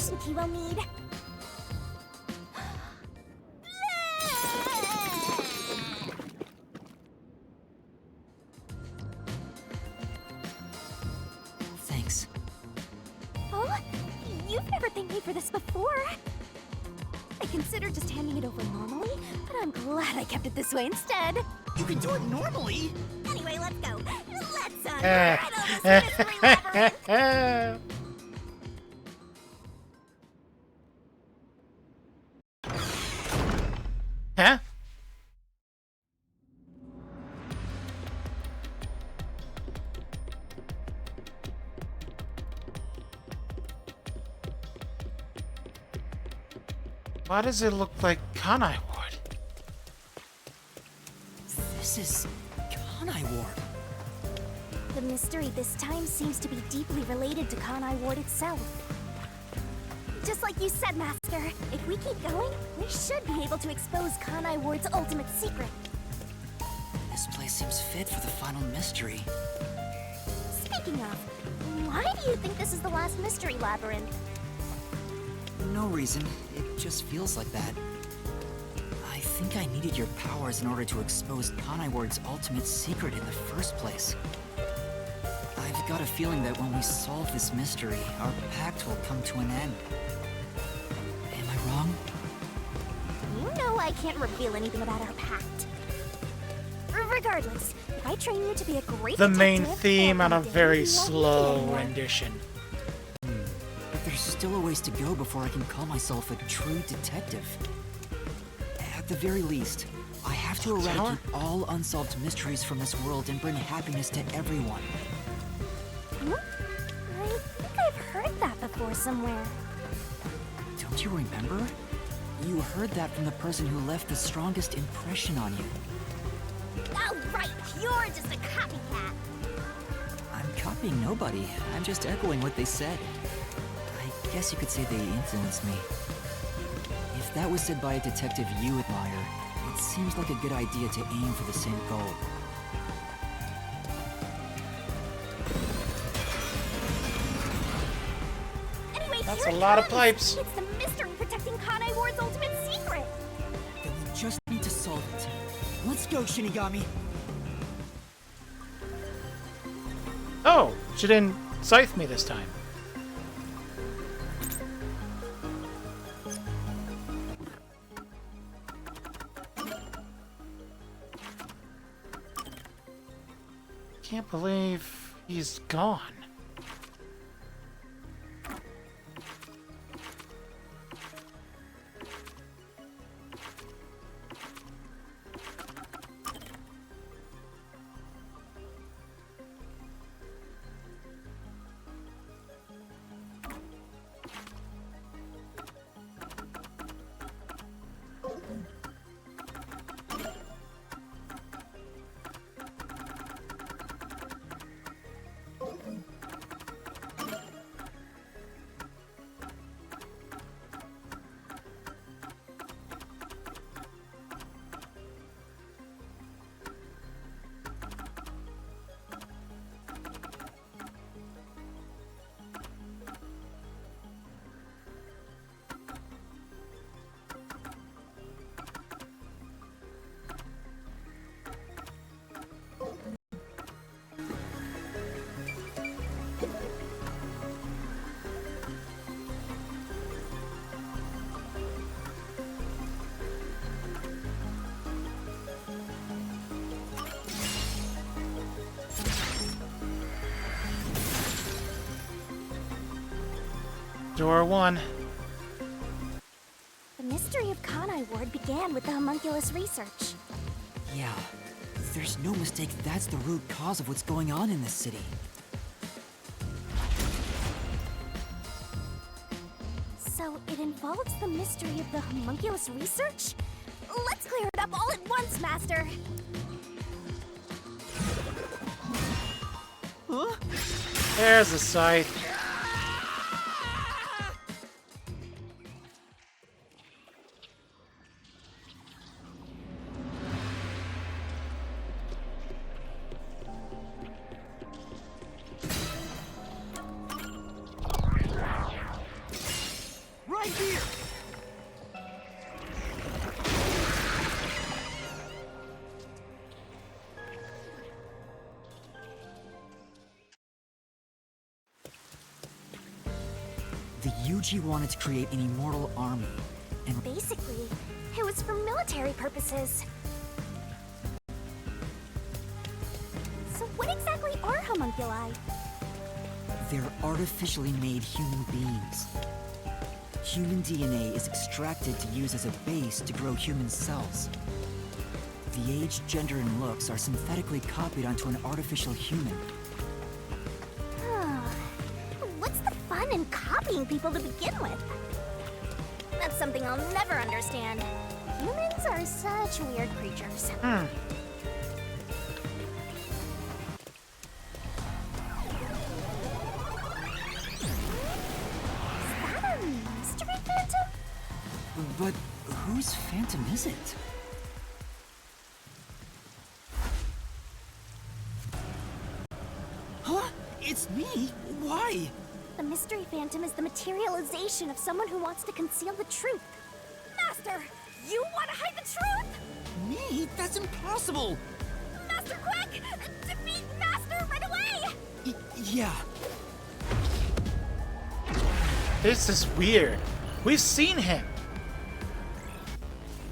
patient he will need. Thanks. Oh, you've never thanked me for this before. I considered just handing it over normally, but I'm glad I kept it this way instead. You can do it normally? Anyway, let's go. Let's unravel this mystery labyrinth. Huh? Why does it look like Kanai wood? This is Kanai Ward. The mystery this time seems to be deeply related to Kanai Ward itself. Just like you said, Master, if we keep going, we should be able to expose Kanai Ward's ultimate secret. This place seems fit for the final mystery. Speaking of, why do you think this is the last mystery labyrinth? No reason. It just feels like that. I think I needed your powers in order to expose Kanai Ward's ultimate secret in the first place. I've got a feeling that when we solve this mystery, our pact will come to an end. Am I wrong? You know I can't reveal anything about our pact. Regardless, if I train you to be a great The main detective, theme on a every day very you won't need slow anymore. rendition. But there's still a ways to go before I can call myself a true detective. At the very least, I have to eradicate all unsolved mysteries from this world and bring happiness to everyone. I think I've heard that before somewhere. Don't you remember? You heard that from the person who left the strongest impression on you. Oh, right, you're just a copycat. I'm copying nobody. I'm just echoing what they said. I guess you could say they influenced me. If that was said by a detective you admire, it seems like a good idea to aim for the same goal. Anyway, That's here a it lot of comes. pipes. It's the mystery protecting Kanai Ward's ultimate secret. Then we just need to solve it. Let's go, Shinigami! Oh, she didn't scythe me this time. Can't believe he's gone. Door 1. The mystery of Kanai Ward began with the homunculus research. Yeah, there's no mistake that's the root cause of what's going on in this city. So it involves the mystery of the homunculus research? Let's clear it up all at once, Master! There's a scythe. The UG wanted to create an immortal army, and Basically, it was for military purposes. So what exactly are homunculi? they're artificially made human beings. Human DNA is extracted to use as a base to grow human cells. The age, gender, and looks are synthetically copied onto an artificial human. What's the fun in copying people to begin with? That's something I'll never understand. Humans are such weird creatures. Is that a mystery phantom? But whose phantom is it? Huh? It's me? Why? The mystery phantom is the materialization of someone who wants to conceal the truth. Master, you want to hide the truth? Me? That's impossible! Master, quick! Defeat Master right away! Yeah. This is weird. We've seen him.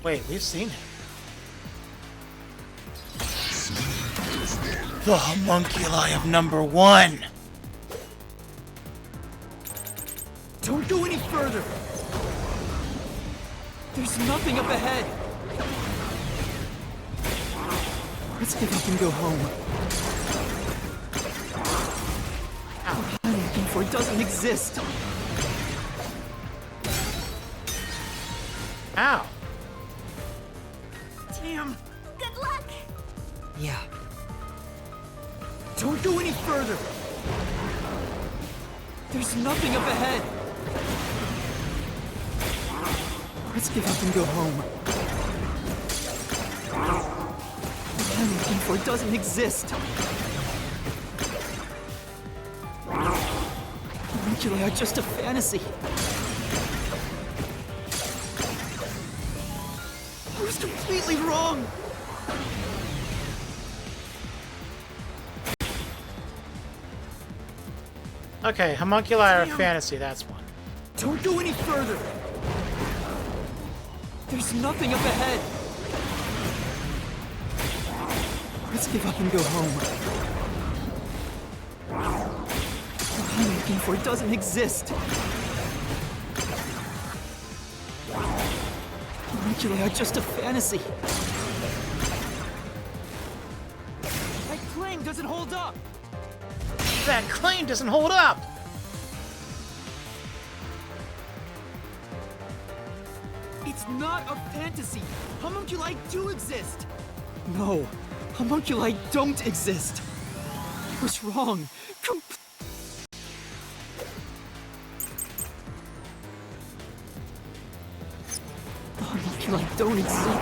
Wait, we've seen him. The homunculi of number 1. Don't go any further! There's nothing up ahead! Let's give up and go home. What I'm looking for doesn't exist. Ow. Damn! Good luck! Yeah. Don't go any further! There's nothing up ahead! Let's give up and go home. What I'm looking for doesn't exist. Homunculi are just a fantasy. I was completely wrong! Okay, homunculi are fantasy, that's one. Don't go any further! There's nothing up ahead! Let's give up and go home. What I'm looking for doesn't exist. Homunculi are just a fantasy. That claim doesn't hold up! That claim doesn't hold up! It's not a fantasy! Homunculi do exist! No, homunculi don't exist! I was wrong. Homunculi don't exist.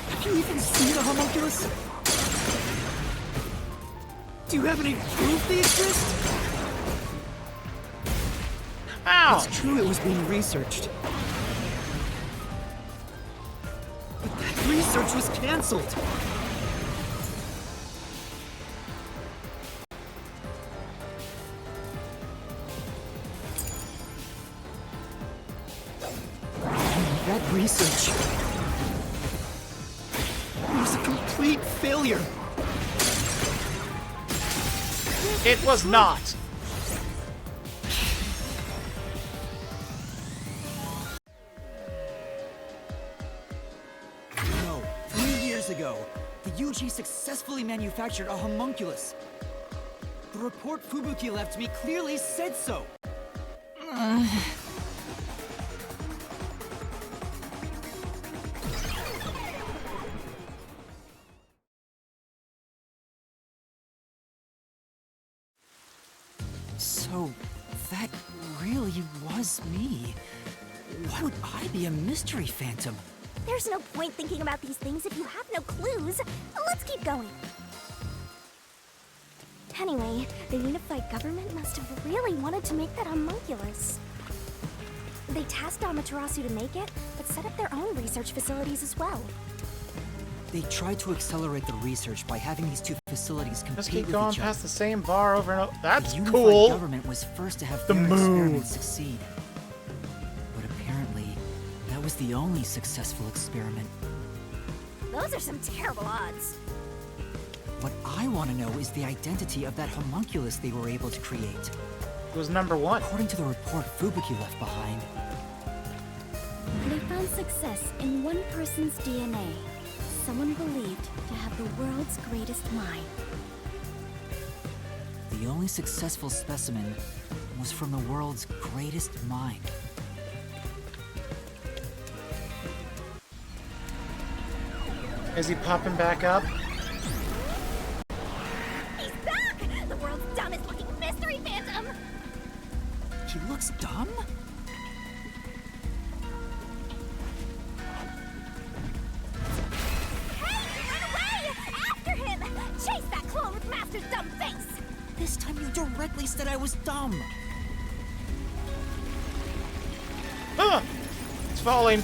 Have you even seen a homunculus? Do you have any proof they exist? Ow! It's true it was being researched. But that research was cancelled. That research was a complete failure. It was not! No, 3 years ago, the UG successfully manufactured a homunculus. The report Fubuki left me clearly said so. So, that really was me. Why would I be a mystery phantom? There's no point thinking about these things if you have no clues. Let's keep going. Anyway, the unified government must have really wanted to make that homunculus. They tasked Amaterasu to make it, but set up their own research facilities as well. They tried to accelerate the research by having these two facilities compete Just keep with going each past other. the same bar over and over. That's The unified cool. government was first to have The their moon. experiment succeed. But apparently, that was the only successful experiment. Those are some terrible odds. What I want to know is the identity of that homunculus they were able to create. It was number 1. According to the report Fubuki left behind, They found success in one person's DNA. Someone believed to have the world's greatest mind. the only successful specimen was from the world's greatest mind. Is he popping back up? He's back! The world's dumbest looking mystery phantom! He looks dumb? Hey! Run away! After him! Chase that clone with Master's dumb face! This time you directly said I was dumb. Huh! It's falling.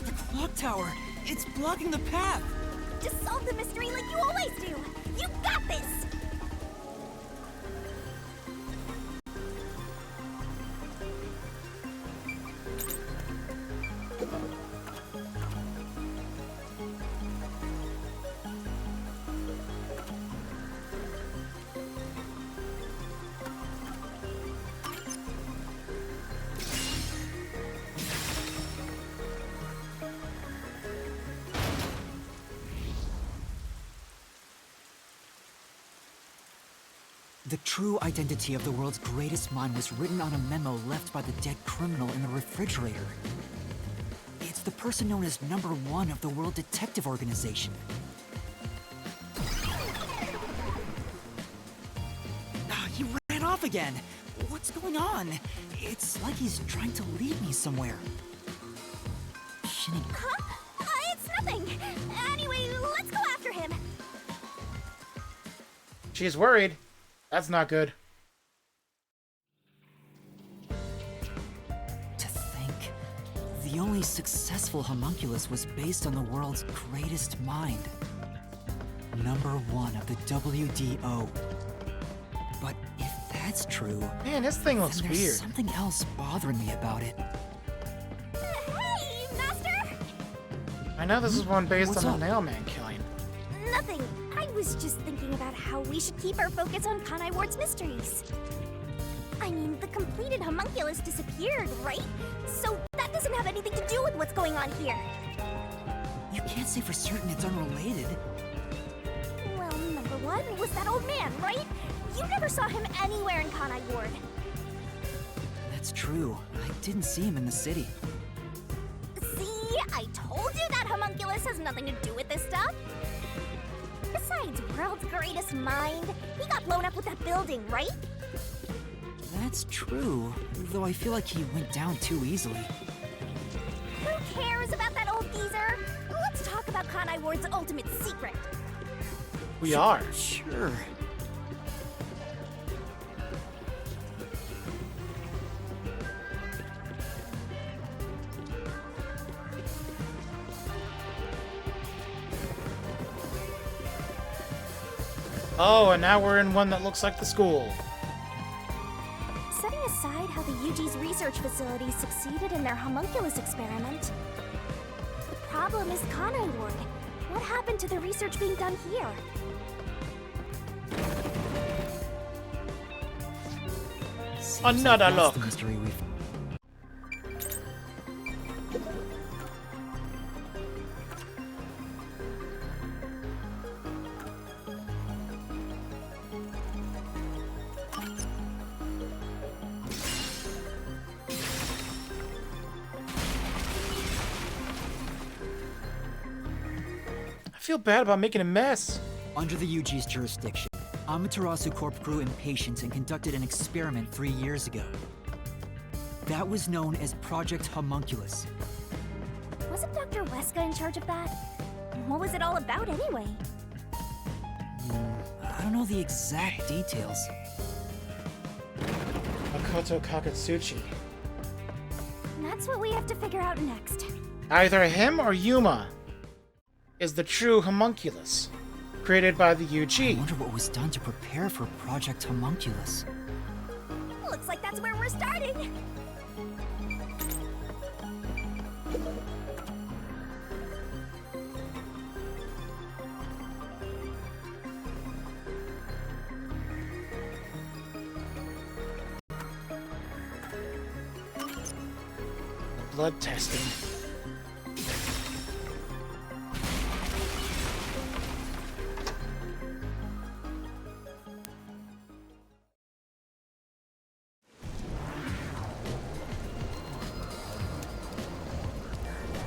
The clock tower, it's blocking the path. Just solve the mystery like you always do! You got this! The true identity of the world's greatest mind was written on a memo left by the dead criminal in the refrigerator. It's the person known as Number 1 of the World Detective Organization. He ran off again! What's going on? It's like he's trying to lead me somewhere. Shinny, Huh? It's nothing! Anyway, let's go after him! She's worried. That's not good. to think, the only successful homunculus was based on the world's greatest mind. Number 1 of the WDO. But if that's true, Man, this thing looks then there's weird. something else bothering me about it. Hey, Master! I know this is one based What's on up? the Nailman killing. Nothing. I was just thinking about how we should keep our focus on Kanai Ward's mysteries. I mean, the completed homunculus disappeared, right? So that doesn't have anything to do with what's going on here. You can't say for certain it's unrelated. Well, number 1 was that old man, right? You never saw him anywhere in Kanai Ward. That's true. I didn't see him in the city. See? I told you that homunculus has nothing to do with this stuff. Besides, world's greatest mind. He got blown up with that building, right? That's true, though I feel like he went down too easily. Who cares about that old geezer? Let's talk about Kanai Ward's ultimate secret. We are. Sure. Oh, and now we're in one that looks like the school. Setting aside how the UG's research facilities succeeded in their homunculus experiment, the problem is Kanai Ward. What happened to the research being done here? Seems Another like that's look. the mystery we've... I feel bad about making a mess. Under the UG's jurisdiction, Amaterasu Corp grew impatient and conducted an experiment 3 years ago. That was known as Project Homunculus. Wasn't Dr. Weska in charge of that? What was it all about anyway? I don't know the exact details. Makoto Kakatsuchi. That's what we have to figure out next. Either him or Yuma is the true homunculus, created by the I UG. wonder what was done to prepare for Project Homunculus. Looks like that's where we're starting. Blood testing.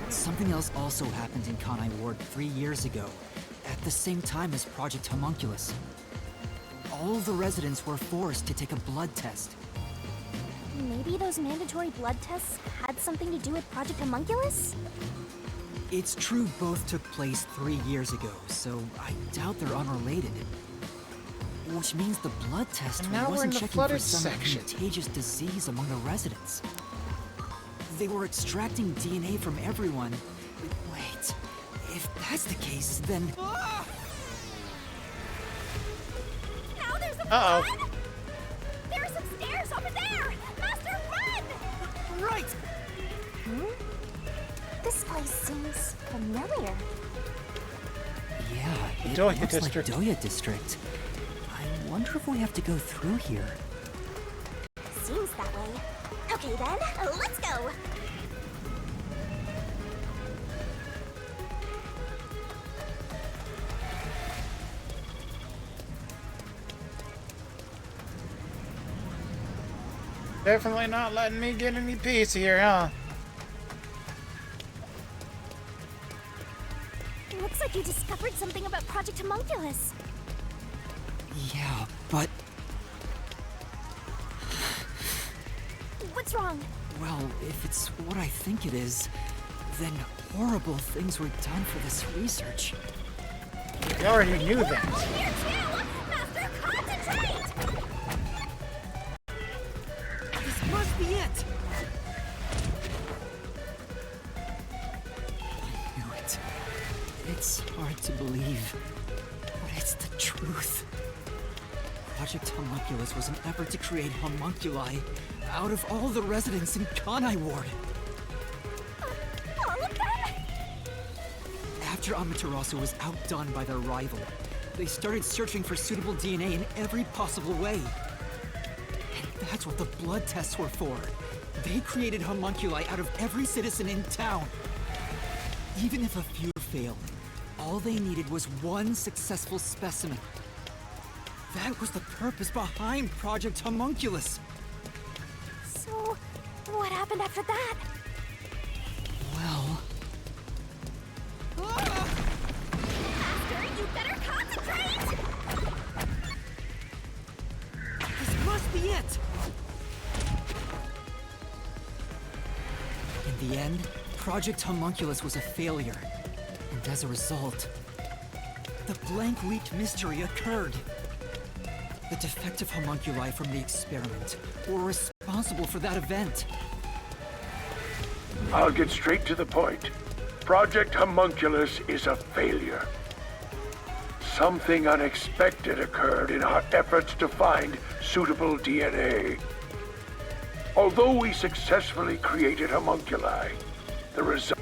Something else also happened in Kanai Ward 3 years ago, at the same time as Project Homunculus. All the residents were forced to take a blood test. Maybe those mandatory blood tests had something to do with Project Homunculus? It's true both took place 3 years ago, so I doubt they're unrelated. Which means the blood test And now we're in wasn't the checking for flooded some section. contagious disease among the residents. They were extracting DNA from everyone. Wait, if that's the case, then... Now there's a Uh-oh. flood? There are some stairs over there! Master, run! Right! This place seems familiar. Yeah, it Doya looks District. like Doya District. I wonder if we have to go through here. Seems that way. Okay then, let's go! Definitely not letting me get any peace here, huh? Looks like you discovered something about Project Homunculus. Yeah, but... What's wrong? Well, if it's what I think it is, then horrible things were done for this research. We already knew that. Here too! Master, concentrate! This must be it! I knew it. It's hard to believe, but it's the truth. Project Homunculus was an effort to create homunculi out of all the residents in Kanai Ward. All of them? After Amaterasu was outdone by their rival, they started searching for suitable DNA in every possible way. And that's what the blood tests were for. They created homunculi out of every citizen in town. Even if a few failed, all they needed was one successful specimen. That was the purpose behind Project Homunculus. So, what happened after that? Well... Master, you better concentrate! This must be it! In the end, Project Homunculus was a failure. And as a result, the blank week mystery occurred. The defective homunculi from the experiment were responsible for that event. I'll get straight to the point. Project Homunculus is a failure. Something unexpected occurred in our efforts to find suitable DNA. Although we successfully created homunculi, the result...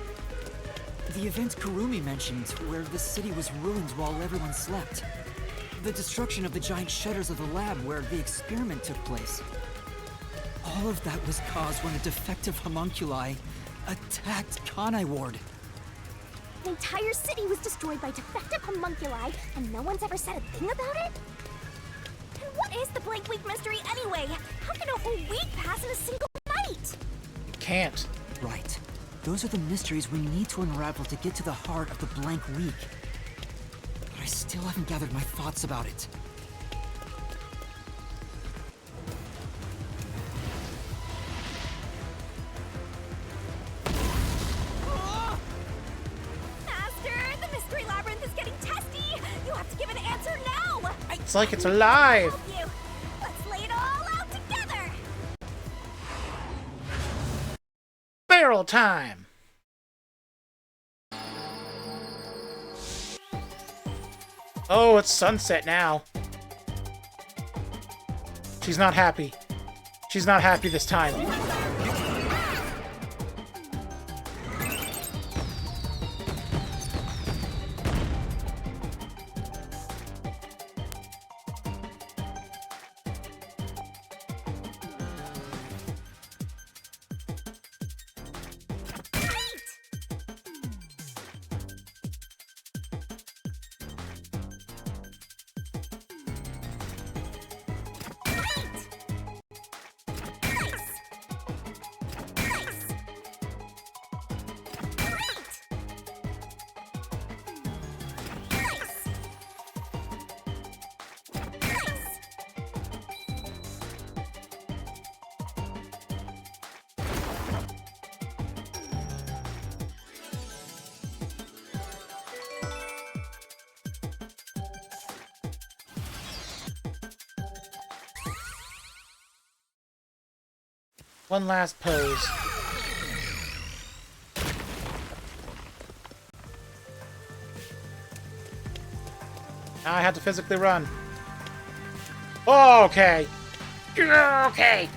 The event Kurumi mentioned, where the city was ruined while everyone slept. The destruction of the giant shutters of the lab where the experiment took place. All of that was caused when the defective homunculi attacked Kanai Ward. An entire city was destroyed by defective homunculi, and no one's ever said a thing about it? And what is the blank week mystery anyway? How can a whole week pass in a single night? Can't. Right. Those are the mysteries we need to unravel to get to the heart of the blank week. But I still haven't gathered my thoughts about it. Master, the mystery labyrinth is getting testy! You have to give an answer now! It's like it's alive. You. Let's lay it all out together. Barrel time. Oh, it's sunset now. She's not happy. She's not happy this time. One last pose. Now I have to physically run. Okay. Okay.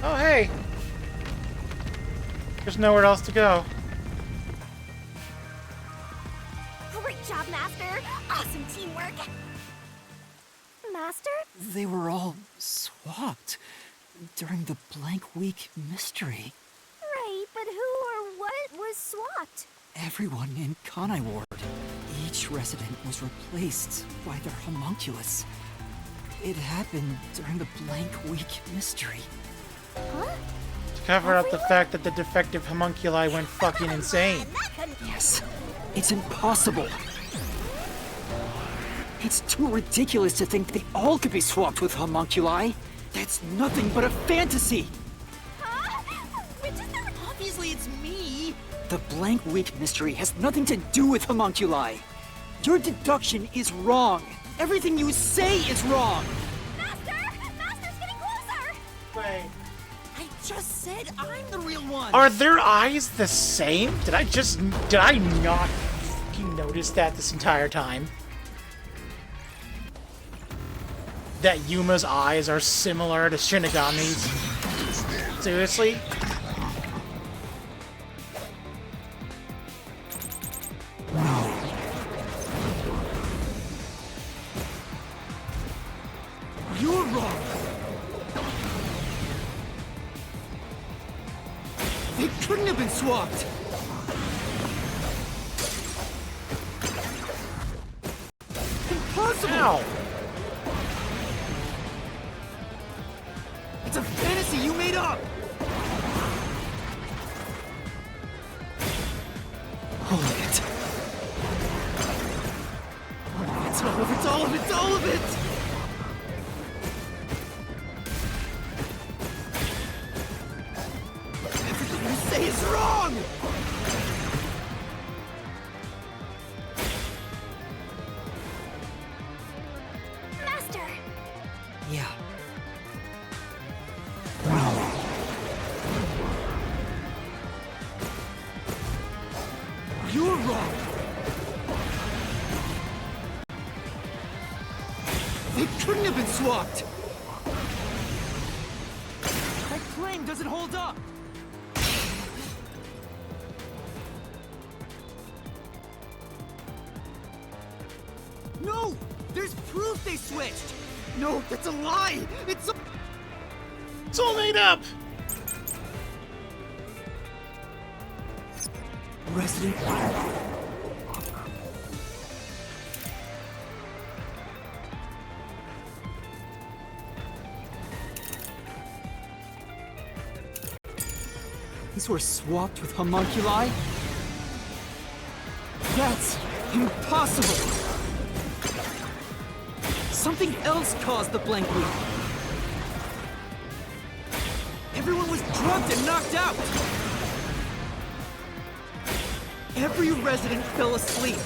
Oh, hey. There's nowhere else to go. Great job, Master. Awesome teamwork. Master? They were all swapped during the blank week mystery. Right, but who or what was swapped? Everyone in Kanai Ward. Each resident was replaced by their homunculus. It happened during the blank week mystery. Huh? To cover up the fact that the defective homunculi went fucking insane. Yes, it's impossible. It's too ridiculous to think they all could be swapped with homunculi. That's nothing but a fantasy. Huh? Which is the... Obviously it's me. The blank week mystery has nothing to do with homunculi. Your deduction is wrong. Everything you say is wrong. Master! Master's getting closer! Wait. I just said I'm the real one. Are their eyes the same? Did I not fucking notice that this entire time? That Yuma's eyes are similar to Shinigami's? Seriously? No. You're wrong. They couldn't have been swapped. Impossible. Ow. It's a fantasy you made up! All of it. All of it, all of it, all of it! Everything you say is wrong! Master! Yeah. You're wrong! They couldn't have been swapped! That claim doesn't hold up! No! There's proof they switched! No, that's a lie! It's all made up! Resident. These were swapped with homunculi? That's impossible! Something else caused the blank week. Everyone was drugged and knocked out! Every resident fell asleep.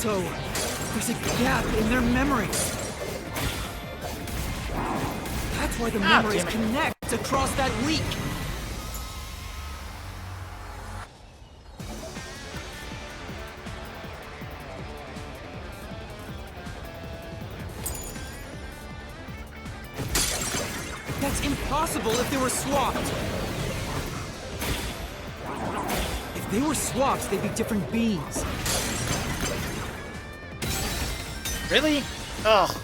So, there's a gap in their memories. That's why the memories connect across that leak. That's impossible if they were swapped. If they were swapped, they'd be different beings. Really? Ugh.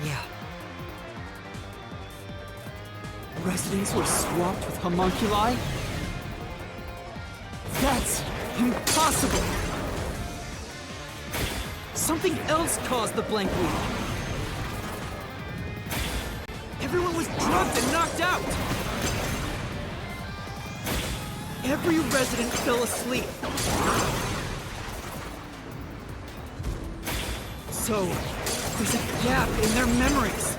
Yeah. Residents were swapped with homunculi? That's impossible! Something else caused the blank leak. Everyone was drugged and knocked out! Every resident fell asleep. So, there's a gap in their memories.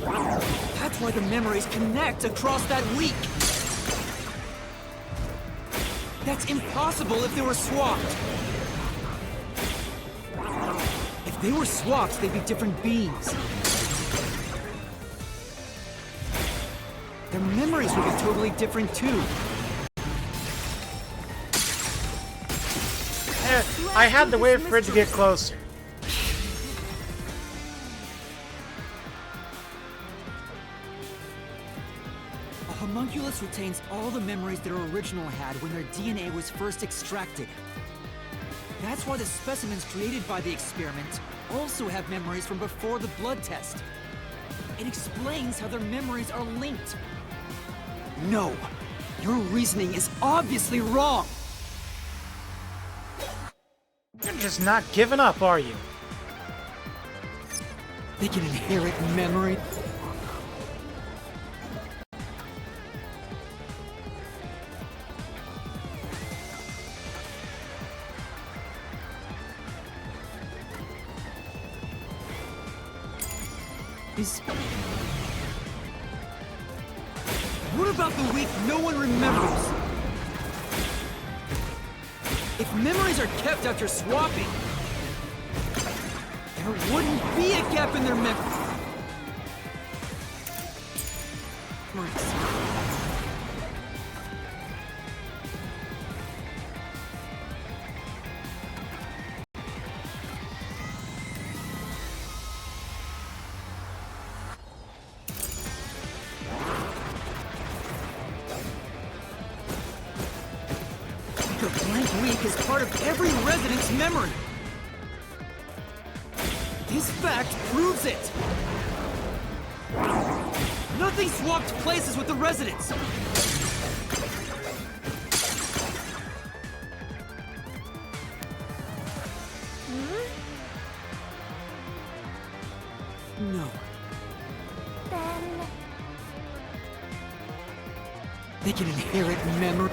That's why the memories connect across that leak. That's impossible if they were swapped. If they were swapped, they'd be different beings. Their memories would be totally different too. I had to wait for it to get closer. A homunculus retains all the memories their original had when their DNA was first extracted. That's why the specimens created by the experiment also have memories from before the blood test. It explains how their memories are linked. No, your reasoning is obviously wrong. You're just not giving up, are you? They can inherit memory. What about the week no one remembers? If memories are kept after swapping, there wouldn't be a gap in their memories. The blank week is part of every resident's memory. This fact proves it. Nothing swapped places with the residents. No. Then... They can inherit memory.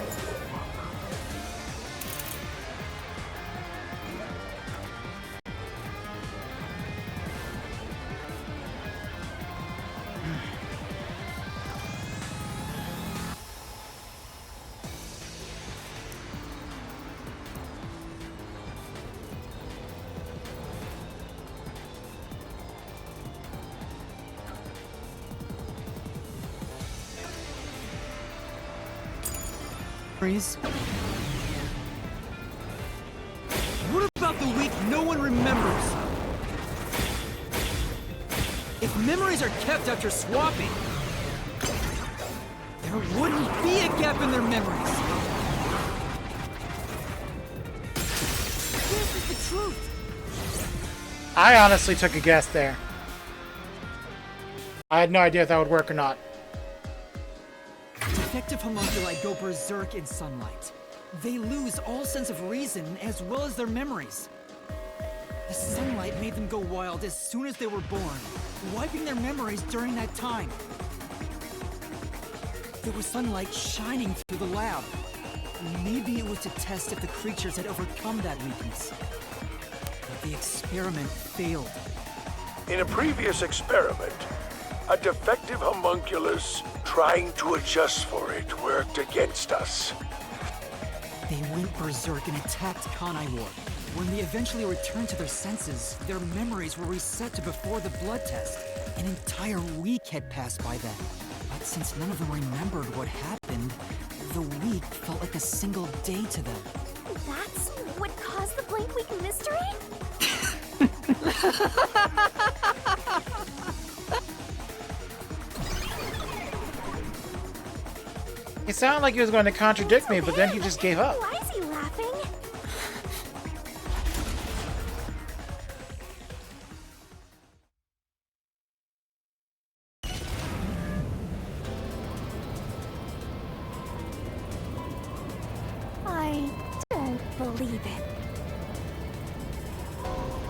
What about the week no one remembers? If If memories are kept after swapping, there wouldn't be a gap in their memories. This is the truth. I honestly took a guess there. I had no idea if that would work or not. Defective homunculi go berserk in sunlight. They lose all sense of reason as well as their memories. The sunlight made them go wild as soon as they were born, wiping their memories during that time. There was sunlight shining through the lab. Maybe it was to test if the creatures had overcome that weakness. But the experiment failed. In a previous experiment, a defective homunculus trying to adjust for it worked against us. They went berserk and attacked Kanai Ward. When they eventually returned to their senses, their memories were reset to before the blood test. An entire week had passed by then. But since none of them remembered what happened, the week felt like a single day to them. That's what caused the blank week mystery? It sounded like he was going to contradict me, but then he just gave up. Why is he laughing? I don't believe it.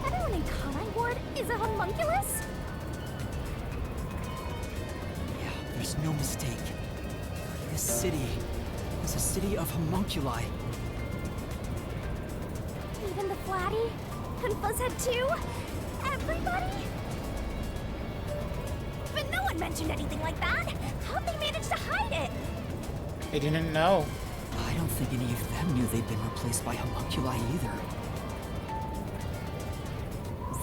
Everyone in Kanai Ward is a homunculus? Yeah, there's no mistake. This city is a city of homunculi. Even the Flatty? And Fuzzhead too? Everybody? But no one mentioned anything like that! How'd they manage to hide it? They didn't know. I don't think any of them knew they'd been replaced by homunculi either.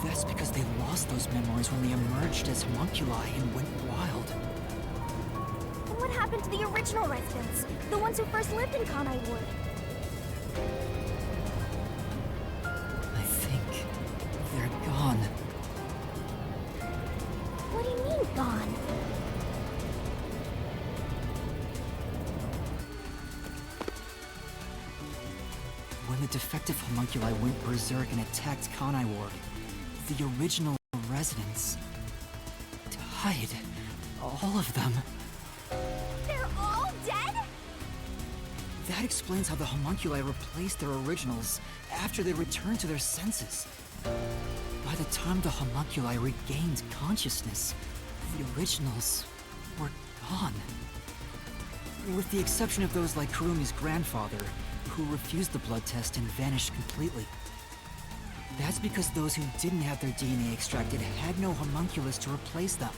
That's because they lost those memories when they emerged as homunculi and went wild. And what happened to the original residents? The ones who first lived in Kanai Ward? I think they're gone. What do you mean, gone? When the defective homunculi went berserk and attacked Kanai Ward, the original residents died. All of them. They're all dead? That explains how the homunculi replaced their originals after they returned to their senses. By the time the homunculi regained consciousness, the originals were gone. With the exception of those like Kurumi's grandfather, who refused the blood test and vanished completely. That's because those who didn't have their DNA extracted had no homunculus to replace them.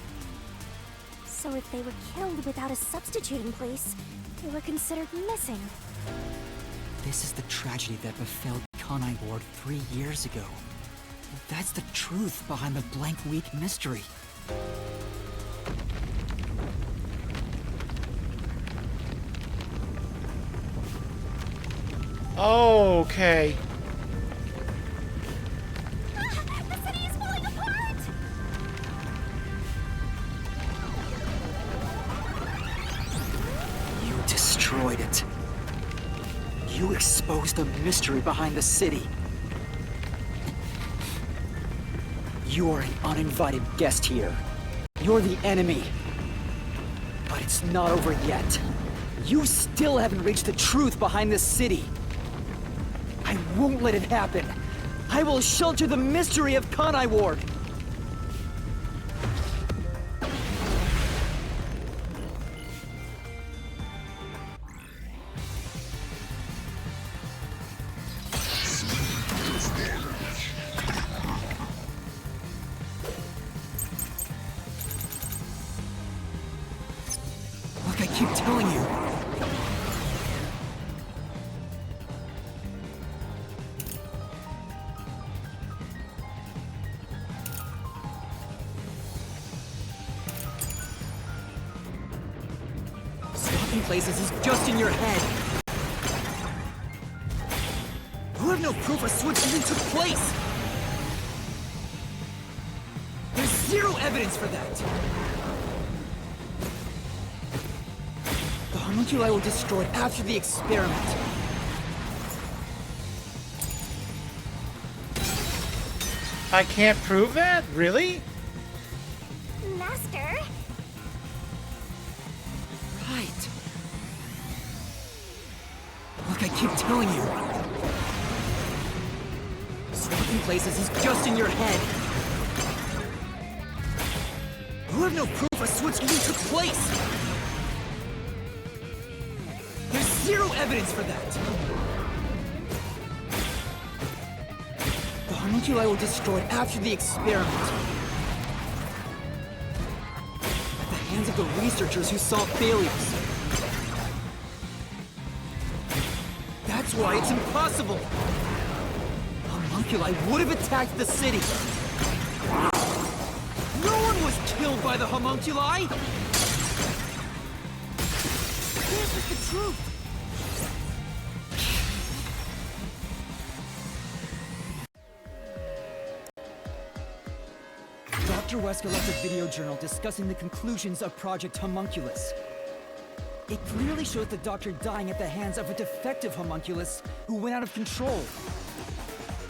So if they were killed without a substitute in place, they were considered missing. This is the tragedy that befell Kanai Ward 3 years ago. That's the truth behind the blank week mystery. Okay. The city is falling apart! You destroyed it. You exposed the mystery behind the city. You are an uninvited guest here. You're the enemy. But it's not over yet. You still haven't reached the truth behind this city. I won't let it happen. I will shelter the mystery of Kanai Ward. Like I keep telling you. Swapping places is just in your head. You have no proof a switch even took place. There's zero evidence for that! The homunculi were destroyed after the experiment. I can't prove that? Really? Master? Right. Look, I keep telling you. Swapping places is just in your head. You have no proof a switch even took place. There's zero evidence for that. The homunculi were destroyed after the experiment. At the hands of the researchers who saw failures. That's why it's impossible. Homunculi would have attacked the city. No one was killed by the homunculi! This is the truth! Dr. Wesker left a video journal discussing the conclusions of Project Homunculus. It clearly shows the Doctor dying at the hands of a defective homunculus who went out of control.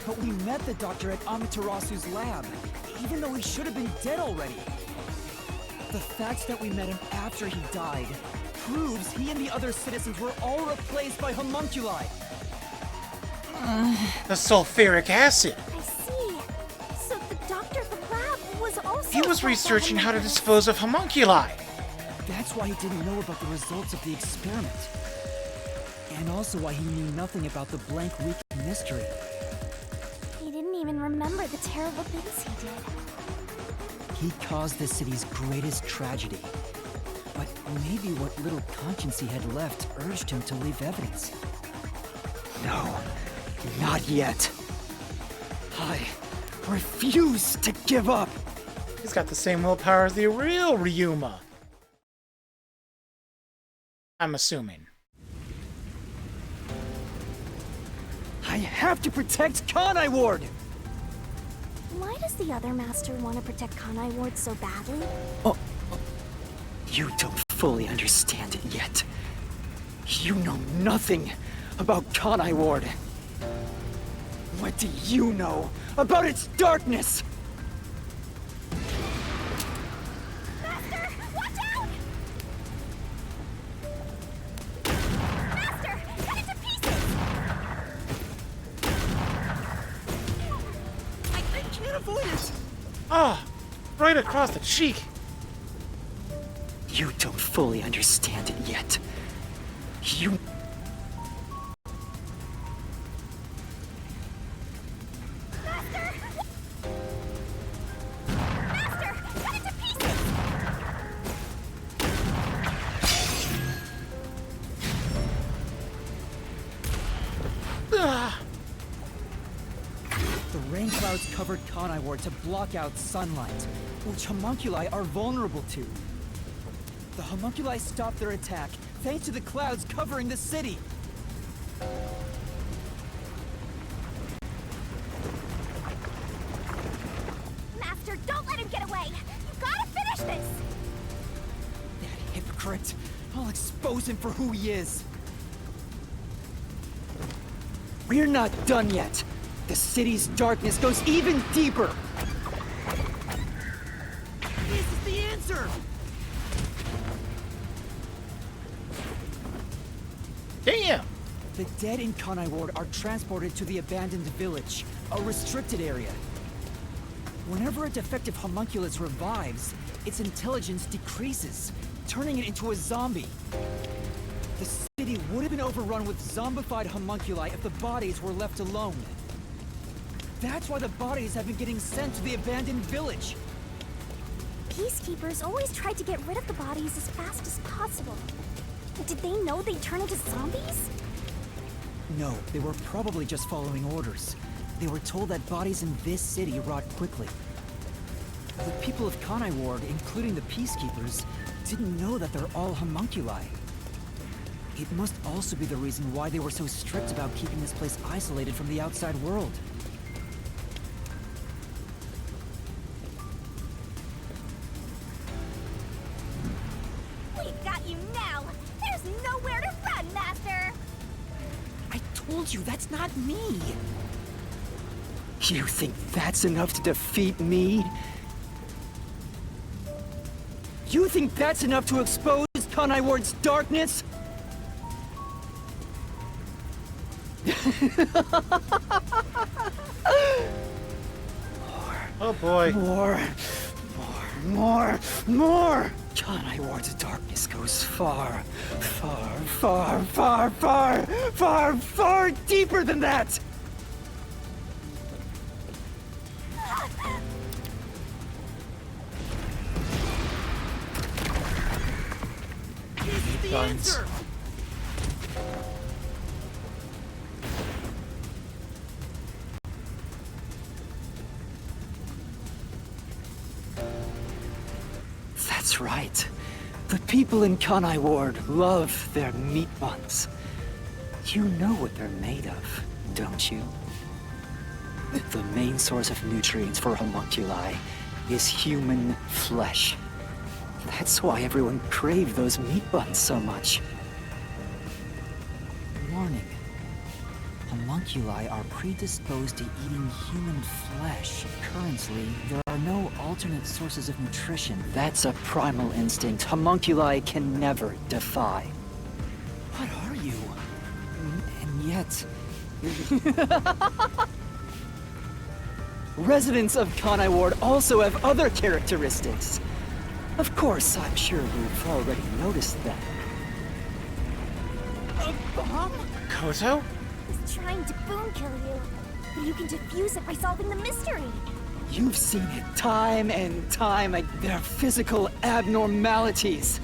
But we met the Doctor at Amaterasu's lab, even though he should have been dead already. The fact that we met him after he died proves he and the other citizens were all replaced by homunculi. The sulfuric acid. I see. So the doctor at the lab was also... He was researching how to dispose of homunculi. That's why he didn't know about the results of the experiment. And also why he knew nothing about the blank week of mystery. He didn't even remember the terrible things he did. He caused the city's greatest tragedy. But maybe what little conscience he had left urged him to leave evidence. No, not yet. I refuse to give up. He's got the same willpower as the real Ryuma. I'm assuming. I have to protect Kanai Ward! Why does the other master want to protect Kanai Ward so badly? You don't fully understand it yet. You know nothing about Kanai Ward. What do you know about its darkness? Master, watch out! Master, cut it to pieces! I can't avoid it! Ah, right across the cheek. You don't fully understand it yet. You... Master! Master, cut it to pieces! Ah, The rain clouds covered Kanai Ward to block out sunlight, which homunculi are vulnerable to. The homunculi stopped their attack thanks to the clouds covering the city. Master, don't let him get away! You gotta finish this! That hypocrite! I'll expose him for who he is! We're not done yet! The city's darkness goes even deeper! This is the answer! damn. The dead in Kanai Ward are transported to the abandoned village, a restricted area. Whenever a defective homunculus revives, its intelligence decreases, turning it into a zombie. The city would have been overrun with zombified homunculi if the bodies were left alone. That's why the bodies have been getting sent to the abandoned village. Peacekeepers always tried to get rid of the bodies as fast as possible. Did they know they'd turn into zombies? No, they were probably just following orders. They were told that bodies in this city rot quickly. The people of Kanai Ward, including the Peacekeepers, didn't know that they're all homunculi. It must also be the reason why they were so strict about keeping this place isolated from the outside world. told you, that's not me. You think that's enough to defeat me? You think that's enough to expose Kanai Ward's darkness? Oh boy. More! Kanai Ward's darkness goes far deeper than that! The answer. That's right. The people in Kanai Ward love their meat buns. You know what they're made of, don't you? The main source of nutrients for homunculi is human flesh. That's why everyone craved those meat buns so much. Warning. Homunculi are predisposed to eating human flesh. Currently, there are no alternate sources of nutrition. That's a primal instinct homunculi can never defy. What are you? And yet... Residents of Kanai Ward also have other characteristics. Of course, I'm sure you've already noticed that. A bomb? Koto? He's trying to boom kill you, but you can defuse it by solving the mystery. You've seen it time and time again. Their physical abnormalities.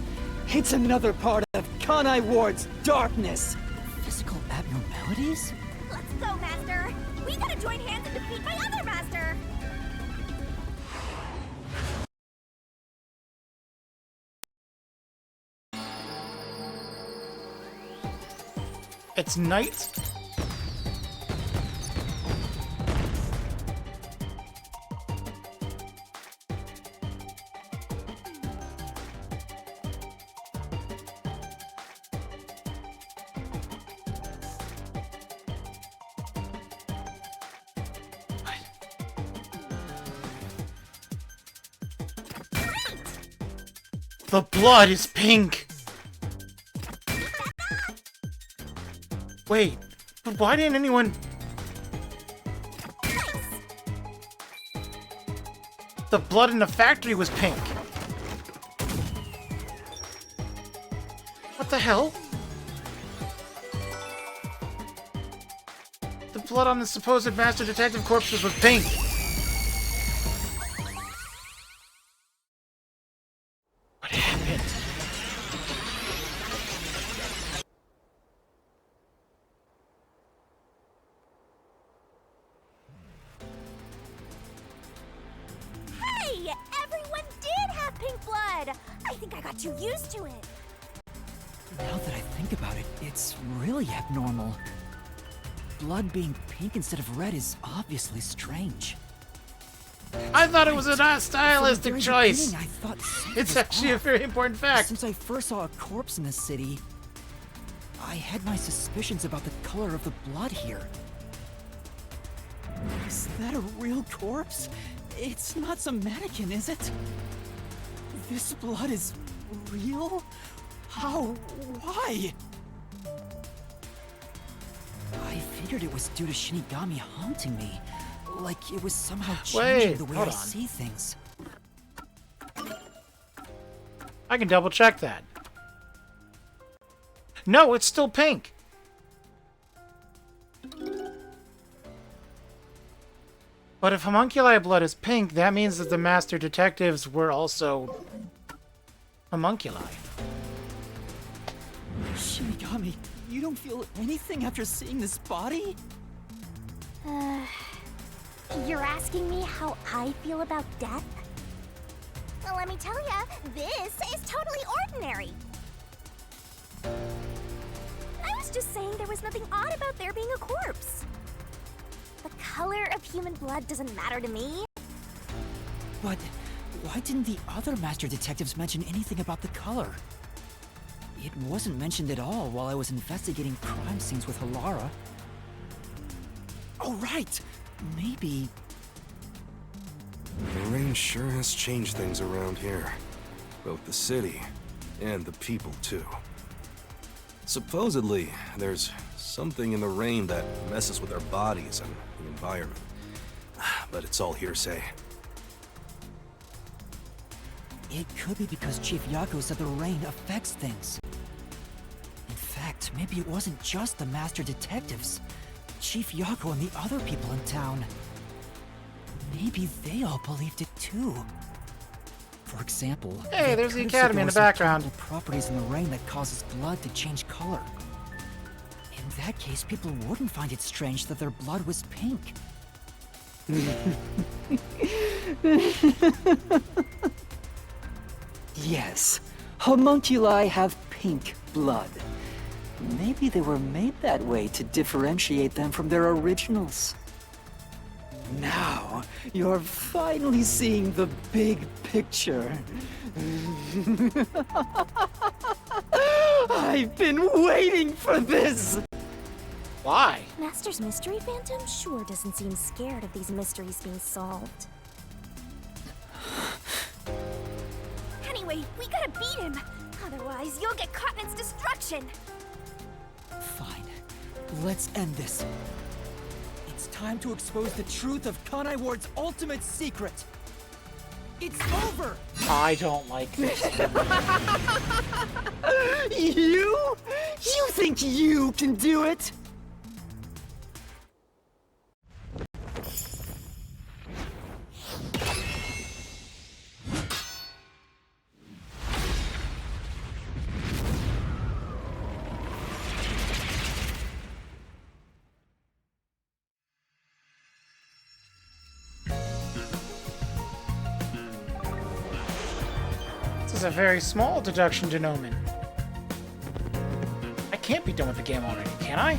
It's another part of Kanai Ward's darkness. Physical abnormalities? Let's go, Master. We gotta join hands and defeat my other Master. It's night. The blood is pink! Wait, but why didn't anyone... The blood in the factory was pink! What the hell? The blood on the supposed Master Detective corpses was pink! What happened? Hey! Everyone did have pink blood! I think I got too used to it. Now that I think about it, it's really abnormal. Blood being pink instead of red is obviously strange. I thought it was a not stylistic From the very choice! beginning, I thought something It's was actually a off. very important fact! Since I first saw a corpse in the city, I had my suspicions about the color of the blood here. Is that a real corpse? It's not some mannequin, is it? This blood is real? How? Why? I figured it was due to Shinigami haunting me. Like it was somehow changing Wait, the way hold I on. see things. I can double check that. No, it's still pink. But if homunculi blood is pink, that means that the master detectives were also homunculi. Shinigami, you don't feel anything after seeing this body? You're asking me how I feel about death? Well, let me tell ya, this is totally ordinary. I was just saying there was nothing odd about there being a corpse. The color of human blood doesn't matter to me. But why didn't the other master detectives mention anything about the color? It wasn't mentioned at all while I was investigating crime scenes with Halara. Oh, right! Maybe... The rain sure has changed things around here. Both the city and the people, too. Supposedly, there's something in the rain that messes with our bodies and the environment. But it's all hearsay. It could be because Chief Yako said the rain affects things. In fact, maybe it wasn't just the master detectives. Chief Yako and the other people in town. Maybe they all believed it too. For example, Hey, they there's the could've said academy there in were the some background. chemical properties in the rain that causes blood to change color. In that case, people wouldn't find it strange that their blood was pink. Yes, homunculi have pink blood. Maybe they were made that way to differentiate them from their originals. Now, you're finally seeing the big picture. I've been waiting for this! Why? Master's mystery phantom sure doesn't seem scared of these mysteries being solved. Anyway, we gotta beat him. Otherwise, you'll get caught in its destruction. Fine. Let's end this. It's time to expose the truth of Kanai Ward's ultimate secret. It's over! I don't like this. You? You think you can do it? This is a very small deduction denouement. I can't be done with the game already, can I?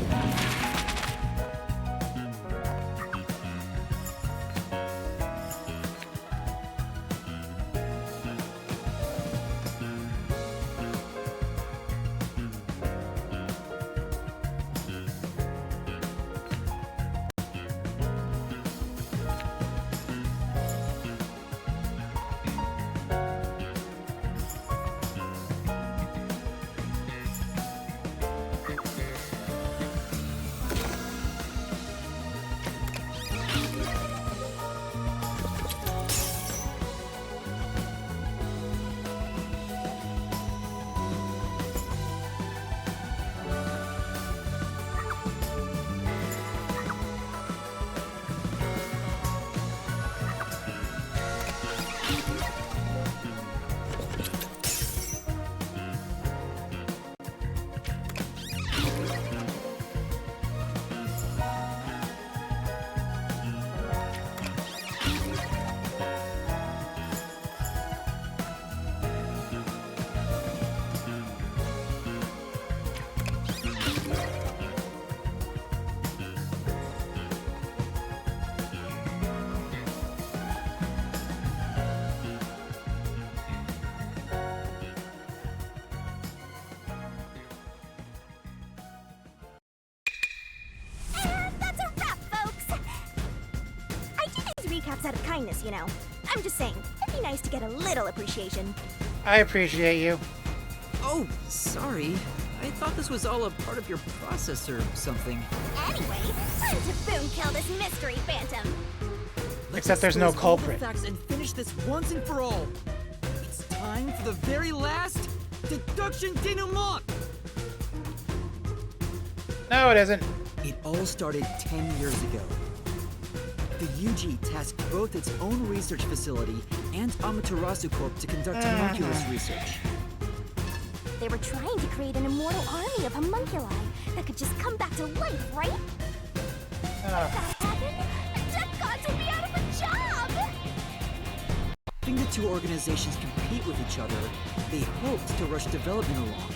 That's a wrap, folks! I do these recaps out of kindness, you know. I'm just saying, it'd be nice to get a little appreciation. I appreciate you. Oh, sorry. I thought this was all a part of your process or something. Anyway, time to boom kill this mystery phantom. Except there's no expose all the culprit. facts and finish this once and for all. It's time for the very last deduction denouement. No, it isn't. It all started 10 years ago. The UG tasked both its own research facility and Amaterasu Corp to conduct homunculus research. They were trying to create an immortal army of homunculi that could just come back to life, right? That happened, the death gods will be out of a job! Having the two organizations compete with each other, they hoped to rush development along.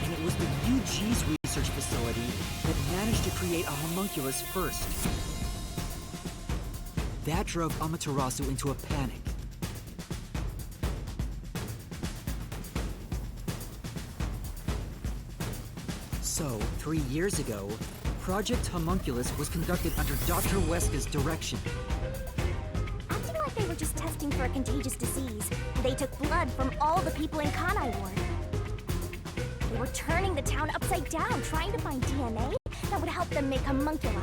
And it was the UG's research facility that managed to create a homunculus first. That drove Amaterasu into a panic. So, 3 years ago, Project Homunculus was conducted under Dr. Weska's direction. Acting like they were just testing for a contagious disease, they took blood from all the people in Kanai Ward. They were turning the town upside down, trying to find DNA that would help them make homunculi.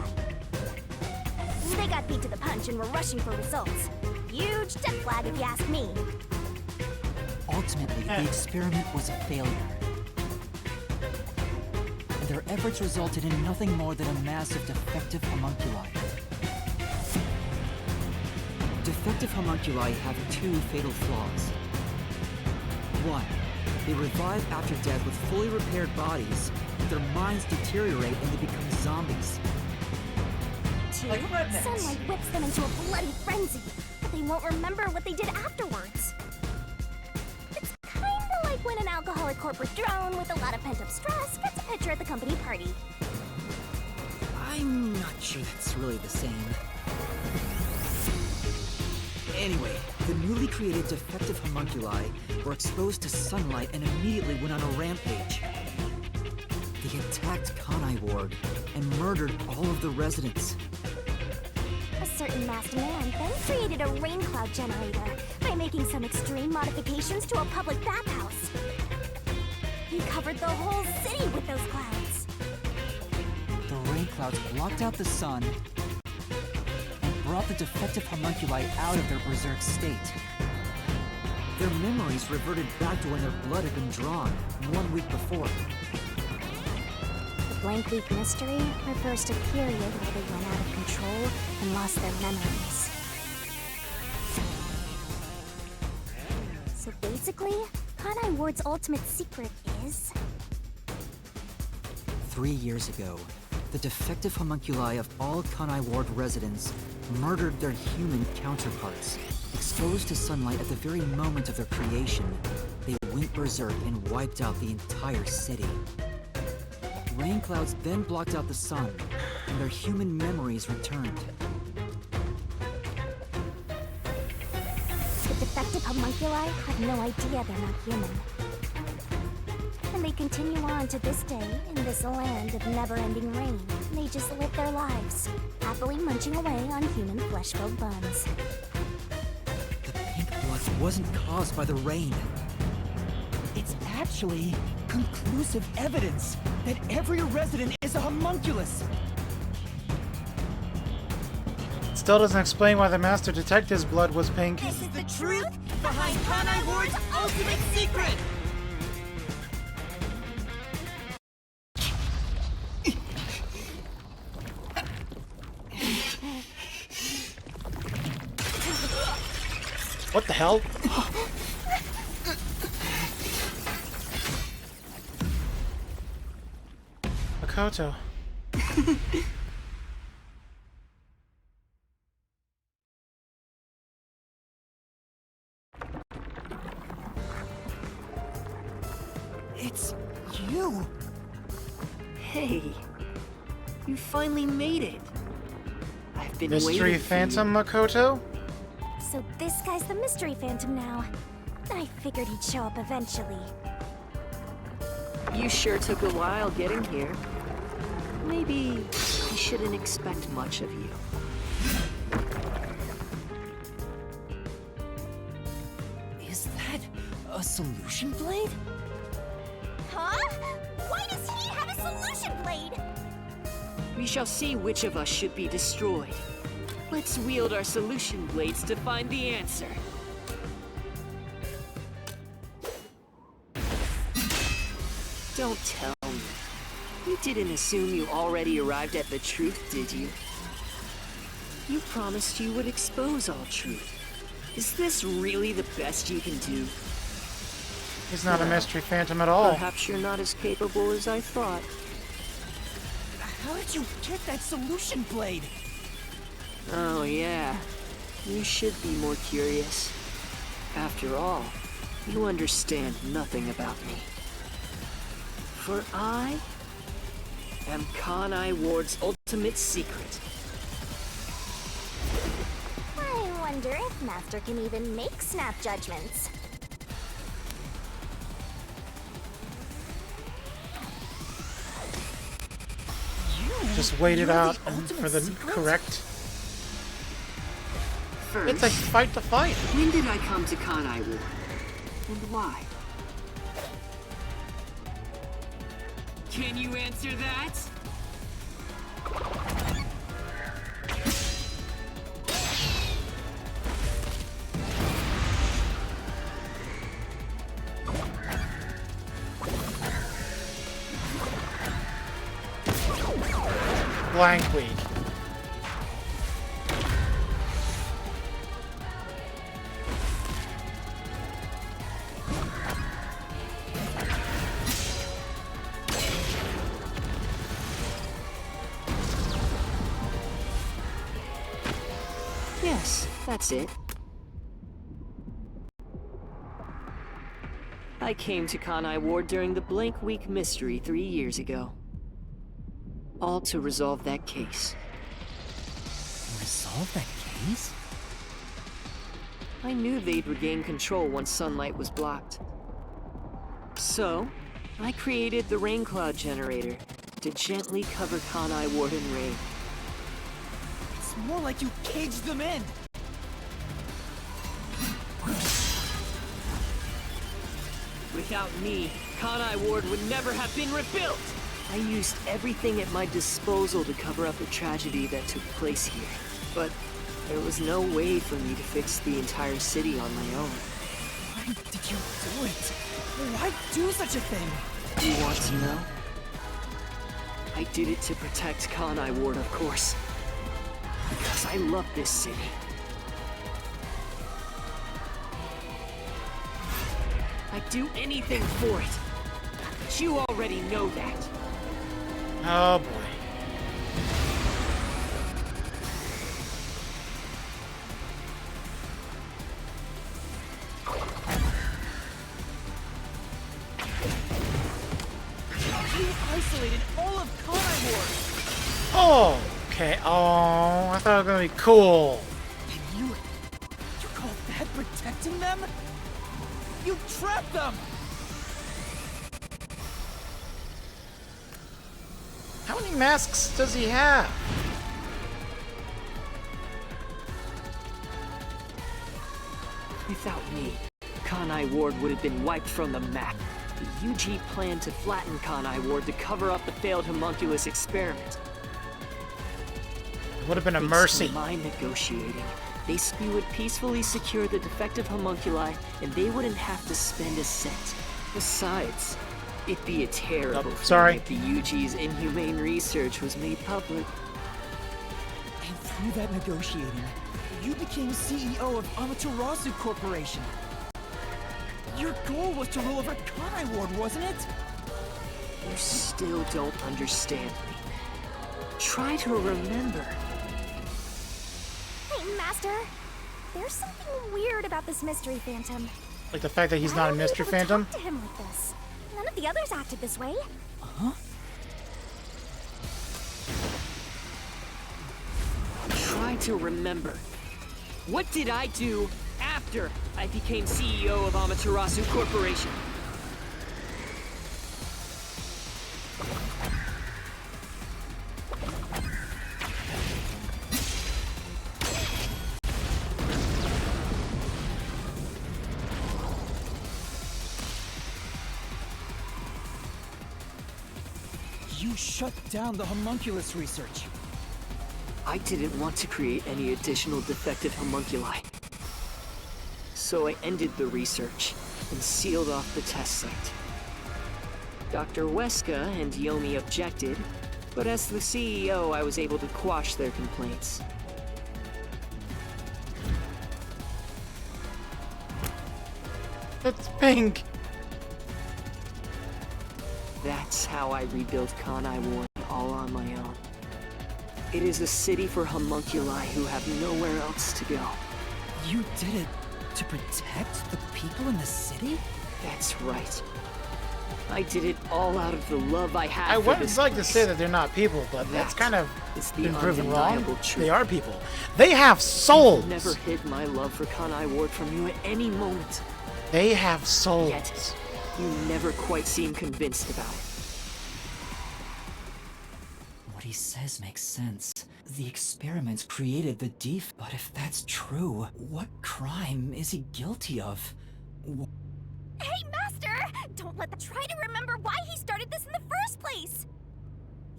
They got beat to the punch and were rushing for results. Huge death flag if you ask me. Ultimately, the experiment was a failure. And their efforts resulted in nothing more than a mass of defective homunculi. Defective homunculi have 2 fatal flaws. 1. They revive after death with fully repaired bodies, but their minds deteriorate and they become zombies. 2. Sunlight whips them into a bloody frenzy, but they won't remember what they did afterwards. It's kinda like when an alcoholic corporate drone with a lot of pent-up stress gets a picture at the company party. I'm not sure that's really the same. Anyway, the newly created defective homunculi were exposed to sunlight and immediately went on a rampage. They attacked Kanai Ward and murdered all of the residents. A certain masked man then created a rain cloud generator by making some extreme modifications to a public bathhouse. He covered the whole city with those clouds. The rain clouds blocked out the sun and brought the defective homunculi out of their berserk state. Their memories reverted back to when their blood had been drawn 1 week before. The blank week mystery refers to a period where they went out of control and lost their memories. So basically, Kanai Ward's ultimate secret is... 3 years ago, the defective homunculi of all Kanai Ward residents murdered their human counterparts. Exposed to sunlight at the very moment of their creation, they went berserk and wiped out the entire city. Rain clouds then blocked out the sun, and their human memories returned. The defective homunculi have no idea they're not human. And they continue on to this day in this land of never-ending rain. They just live their lives, happily munching away on human flesh-filled buns. The pink blood wasn't caused by the rain. It's actually conclusive evidence that every resident is a homunculus. Still doesn't explain why the Master Detective's blood was pink. This is the truth behind Kanai Ward's ultimate secret! What the hell? Makoto. It's you! Hey, you finally made it. I've been Mystery waiting for Phantom Makoto? So this guy's the Mystery Phantom now. I figured he'd show up eventually. You sure took a while getting here. Maybe I shouldn't expect much of you. Is that a solution blade? Huh? Why does he have a solution blade? We shall see which of us should be destroyed. Let's wield our solution blades to find the answer. Don't tell me. You didn't assume you already arrived at the truth, did you? You promised you would expose all truth. Is this really the best you can do? He's not a Mystery Phantom at all. Perhaps you're not as capable as I thought. How did you get that solution blade? Oh yeah, you should be more curious. After all, you understand nothing about me. For I am Kanai Ward's ultimate secret. I wonder if Master can even make snap judgments. just wait it out and for the correct. First, It's like fight the fight. when did I come to Kanai Ward? And why? Can you answer that? Blank week. Yes, that's it. I came to Kanai Ward during the Blank Week mystery 3 years ago. All to resolve that case. Resolve that case? I knew they'd regain control once sunlight was blocked. So, I created the rain cloud generator to gently cover Kanai Ward in rain. It's more like you caged them in. Without me, Kanai Ward would never have been rebuilt! I used everything at my disposal to cover up the tragedy that took place here. But there was no way for me to fix the entire city on my own. Why did you do it? Why do such a thing? Do you want to know? I did it to protect Kanai Ward, of course. Because I love this city. I'd do anything for it. But you already know that. Oh boy. You isolated all of Kanai Ward. Oh, okay. Oh, I thought it was gonna be cool. And you call that protecting them? You trapped them! How many masks does he have? Without me, Kanai Ward would have been wiped from the map. The UG planned to flatten Kanai Ward to cover up the failed homunculus experiment. It would have been a Thanks mercy. to my negotiating, we would peacefully secure the defective homunculi, and they wouldn't have to spend a cent. Besides, it'd be a terrible thing sorry. if the UG's inhumane research was made public. And through that negotiating, you became CEO of Amaterasu Corporation. Your goal was to rule over Kanai Ward, wasn't it? You still don't understand me. Try to remember. Hey, Master. There's something weird about this mystery phantom. Like the fact that he's not a mystery phantom. Talk to him like this. None of the others acted this way. Huh? Try to remember. What did I do after I became CEO of Amaterasu Corporation? You shut down the homunculus research. I didn't want to create any additional defective homunculi. So I ended the research and sealed off the test site. Dr. Weska and Yomi objected, but as the CEO, I was able to quash their complaints. It's pink. That's how I rebuilt Kanai Ward all on my own. It is a city for homunculi who have nowhere else to go. You did it to protect the people in the city? That's right. I did it all out of the love I had I for would this like to place. say that they're not people, but that's That kind of is the been proven wrong. undeniable truth. They are people. They have souls. I never hid my love for Kanai Ward from you at any moment. They have souls. Yet, you never quite seem convinced about it. What he says makes sense. The experiments created the def. But if that's true, what crime is he guilty of? Hey, Master! Don't let them try to remember why he started this in the first place!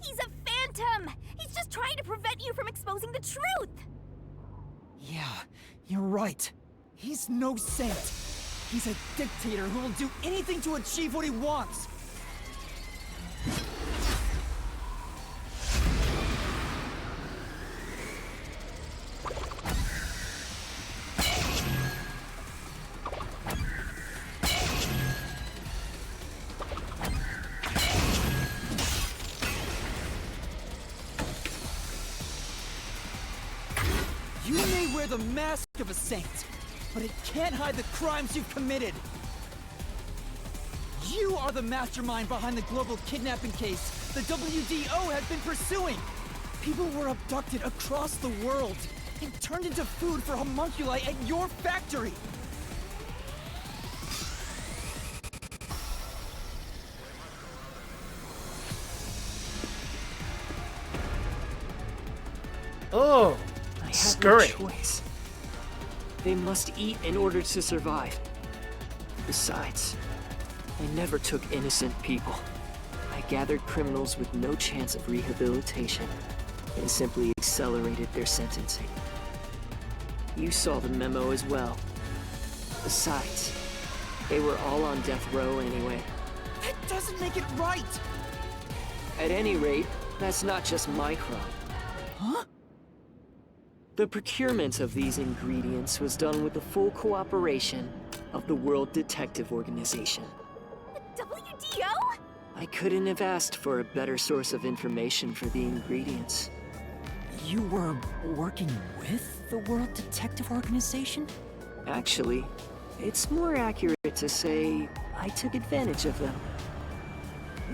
He's a phantom! He's just trying to prevent you from exposing the truth! Yeah, you're right. He's no saint. He's a dictator who will do anything to achieve what he wants. You may wear the mask of a saint, but it can't hide the crimes you've committed. You are the mastermind behind the global kidnapping case the WDO has been pursuing. People were abducted across the world and turned into food for homunculi at your factory. Oh, I have scurry. no choice. They must eat in order to survive. Besides, I never took innocent people. I gathered criminals with no chance of rehabilitation and simply accelerated their sentencing. You saw the memo as well. Besides, they were all on death row anyway. That doesn't make it right! At any rate, that's not just my crime. Huh? The procurement of these ingredients was done with the full cooperation of the World Detective Organization. The WDO? I couldn't have asked for a better source of information for the ingredients. You were working with the World Detective Organization? Actually, it's more accurate to say I took advantage of them.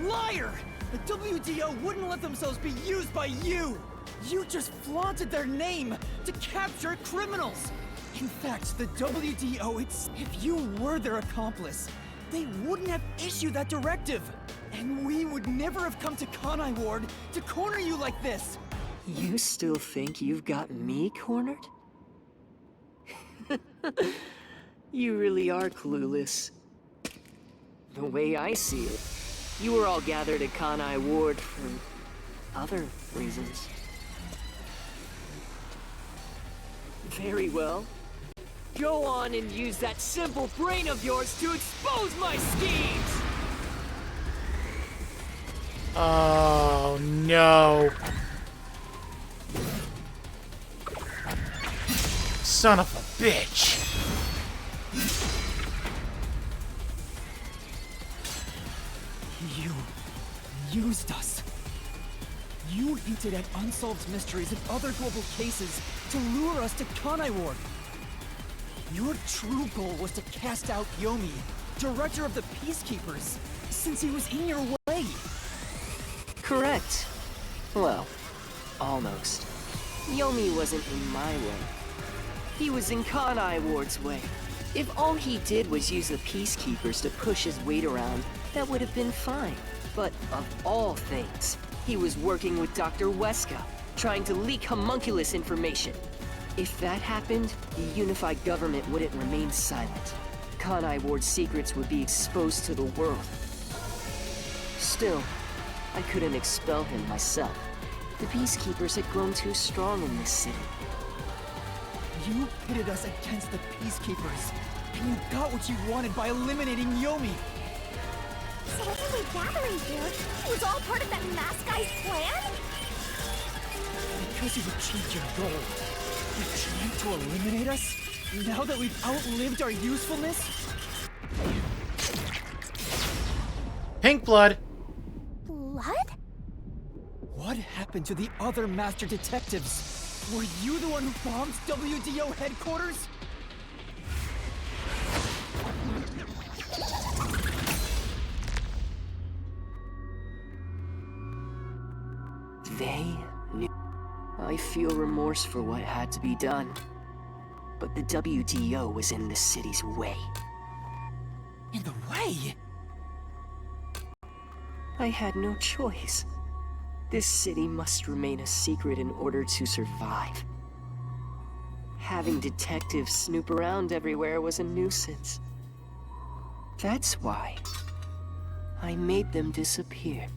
Liar! The WDO wouldn't let themselves be used by you! You just flaunted their name to capture criminals! In fact, the WDO, if you were their accomplice, they wouldn't have issued that directive! And we would never have come to Kanai Ward to corner you like this! You still think you've got me cornered? You really are clueless. The way I see it, you were all gathered at Kanai Ward for other reasons. Very well. Go on and use that simple brain of yours to expose my schemes! Oh, no. Son of a bitch. You used us. You hinted at unsolved mysteries and other global cases to lure us to Kanai Ward. Your true goal was to cast out Yomi, director of the Peacekeepers, since he was in your way. Correct. Well, almost. Yomi wasn't in my way. He was in Kanai Ward's way. If all he did was use the Peacekeepers to push his weight around, that would have been fine. But of all things, he was working with Dr. Weska, trying to leak homunculus information. If that happened, the unified government wouldn't remain silent. Kanai Ward's secrets would be exposed to the world. Still, I couldn't expel him myself. The Peacekeepers had grown too strong in this city. You pitted us against the Peacekeepers, and you got what you wanted by eliminating Yomi. So what's really gathering here? It was all part of that masked guy's plan? Because you've achieved your goal, you're trying to eliminate us? Now that we've outlived our usefulness? Pink blood. Blood? What happened to the other master detectives? Were you the one who bombed WDO headquarters? They knew. I feel remorse for what had to be done. But the WDO was in the city's way. In the way? I had no choice. This city must remain a secret in order to survive. Having detectives snoop around everywhere was a nuisance. That's why I made them disappear.